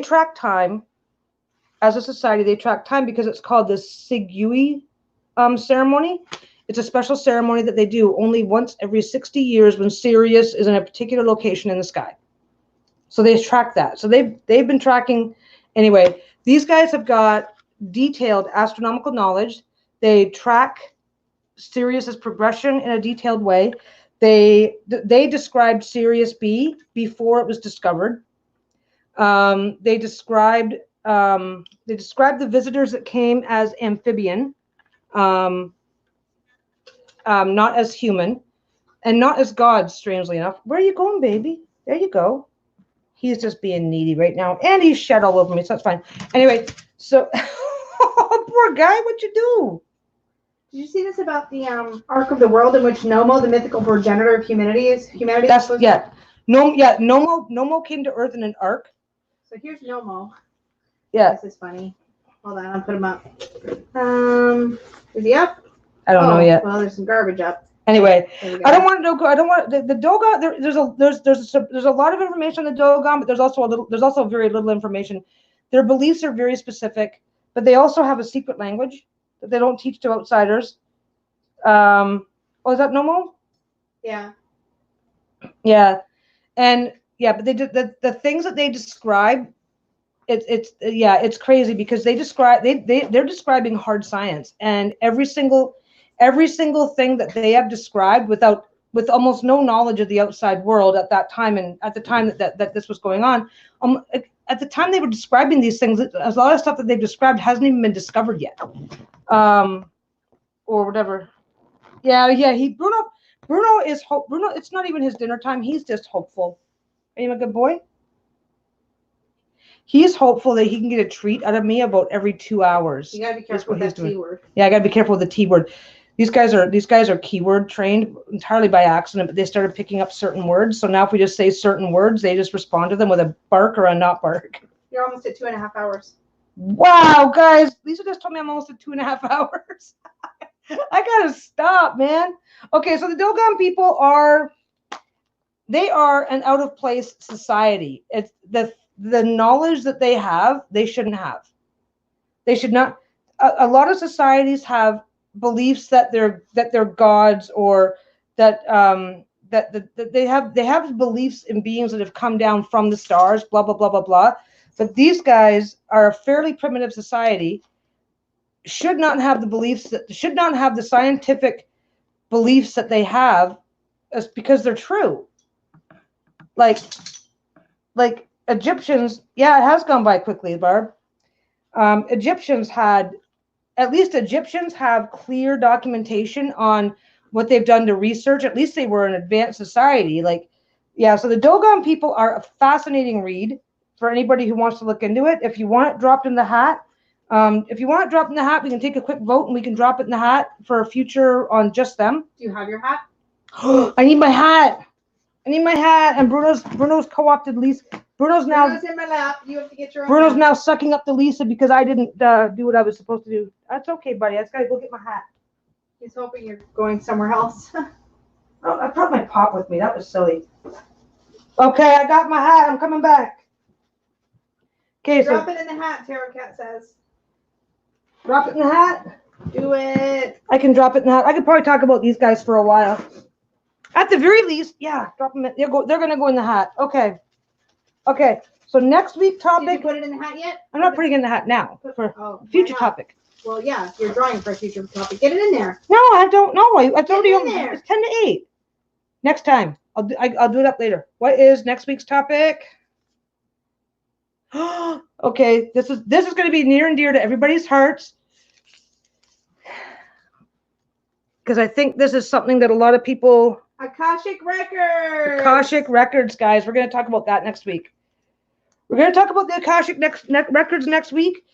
track time as a society. They track time because it's called the Sigui ceremony. It's a special ceremony that they do only once every 60 years when Sirius is in a particular location in the sky. So they track that. So they've been tracking. Anyway, these guys have got detailed astronomical knowledge. They track Sirius's progression in a detailed way. They described Sirius B before it was discovered. They described the visitors that came as amphibian, not as human, and not as gods, strangely enough. Where are you going, baby? There you go. He's just being needy right now, and he's shed all over me, so that's fine. Anyway, so poor guy, what'd you do? Did you see this about the arc of the world in which Nomo, the mythical progenitor of humanity, is? That's Nomo came to Earth in an ark. So here's Nomo. Yeah. This is funny. Hold on, I'll put him up. Is he up? I don't know yet. Well, there's some garbage up. Anyway, There we go. I don't want the Dogon. There's a lot of information on the Dogon, but there's also very little information. Their beliefs are very specific, but they also have a secret language that they don't teach to outsiders. Oh, is that normal? Yeah. Yeah, and yeah, but they did the things that they describe. It's crazy because they're describing hard science, and every single thing that they have described with almost no knowledge of the outside world at that time, and at the time that this was going on, at the time they were describing these things, a lot of stuff that they've described hasn't even been discovered yet, or whatever. Yeah. Bruno is hope. Bruno, it's not even his dinner time. He's just hopeful. Are you a good boy? He's hopeful that he can get a treat out of me about every 2 hours. You gotta be careful with that T word. Yeah, I gotta be careful with the T word. These guys are keyword trained entirely by accident, but they started picking up certain words. So now if we just say certain words, they just respond to them with a bark or a not bark. You're almost at 2.5 hours. Wow, guys. Lisa just told me I'm almost at 2.5 hours. I gotta stop, man. Okay, so the Dogon people are an out of place society. It's the knowledge that they have, they shouldn't have. They should not. A lot of societies have beliefs that they're gods, or that they have beliefs in beings that have come down from the stars, blah blah blah blah blah. But these guys are a fairly primitive society. Should not have the scientific beliefs that they have, because they're true. Like Egyptians, yeah, it has gone by quickly, Barb. Egyptians have clear documentation on what they've done to research. At least they were an advanced society. So the Dogon people are a fascinating read for anybody who wants to look into it. If you want it dropped in the hat, we can take a quick vote and we can drop it in the hat for a future on just them. Do you have your hat? I need my hat. And Bruno's co-opted Lisa. Bruno's in my lap. You have to get your own Bruno's hat. now sucking up to Lisa because I didn't do what I was supposed to do. That's okay, buddy. I just gotta go get my hat. He's hoping you're going somewhere else. Oh, I brought my pop with me. That was silly. Okay, I got my hat. I'm coming back. Okay, Drop it in the hat, Tarot Cat says. Drop it in the hat? Do it. I can drop it in the hat. I could probably talk about these guys for a while. At the very least, yeah, drop them in. They're going to go in the hat. Okay. So next week's topic. Did you put it in the hat yet? I'm not putting it in the hat now for future topic. Well, yeah, you're drawing for a future topic. Get it in there. No, I don't know. I told you there. it's 10 to 8. Next time. I'll do it up later. What is next week's topic? Okay, this is going to be near and dear to everybody's hearts, because I think this is something that a lot of people. Akashic Records. Akashic Records, guys. We're going to talk about that next week. We're going to talk about the Akashic Records next week.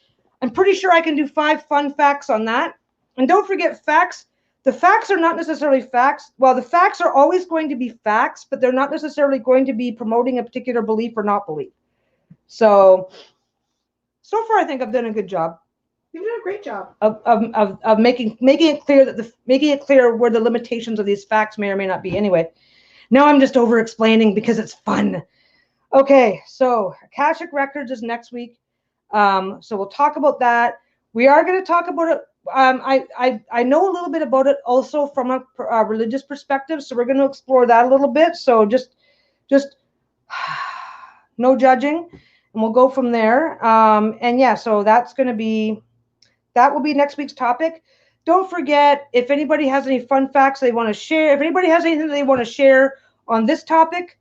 I'm pretty sure I can do 5 fun facts on that. And don't forget facts. The facts are not necessarily facts. Well, the facts are always going to be facts, but they're not necessarily going to be promoting a particular belief or not belief. So far, I think I've done a good job. You've done a great job of making it clear where the limitations of these facts may or may not be. Anyway, now I'm just over explaining because it's fun. Okay, so Akashic Records is next week. So we'll talk about that. We are going to talk about it. I know a little bit about it also from a religious perspective, so we're going to explore that a little bit. So just no judging, and we'll go from there. And yeah, so that will be next week's topic. Don't forget, if anybody has any fun facts they want to share, if anybody has anything they want to share on this topic,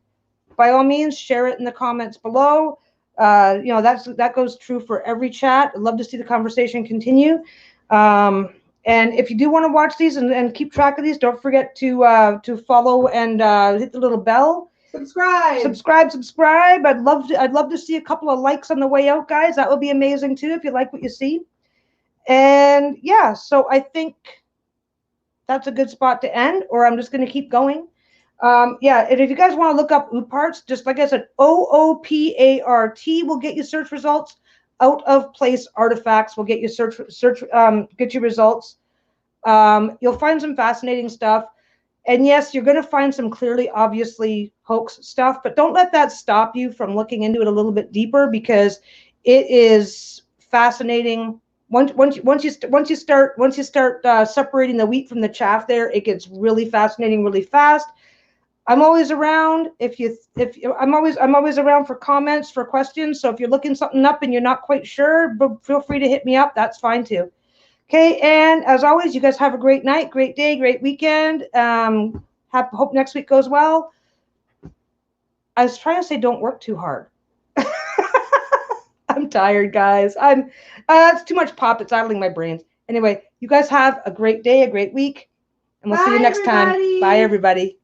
by all means, share it in the comments below. That goes true for every chat. I'd love to see the conversation continue. And if you do want to watch these and keep track of these, don't forget to follow and hit the little bell. Subscribe. I'd love to see a couple of likes on the way out, guys. That would be amazing too if you like what you see. And yeah, so I think that's a good spot to end, or I'm just going to keep going. Yeah, and if you guys want to look up OOPARTS, just like I said, OOPART will get you search results. Out of place artifacts will get you get you results. You'll find some fascinating stuff. And yes, you're going to find some clearly, obviously hoax stuff, but don't let that stop you from looking into it a little bit deeper, because it is fascinating. Once you start separating the wheat from the chaff, there it gets really fascinating really fast. I'm always around. I'm always around for comments, for questions. So if you're looking something up and you're not quite sure, but feel free to hit me up. That's fine too. Okay, and as always, you guys have a great night, great day, great weekend. Hope next week goes well. I was trying to say don't work too hard. I'm tired, guys. It's too much pop. It's idling my brains. Anyway, you guys have a great day, a great week, and we'll see you next time. Bye, everybody.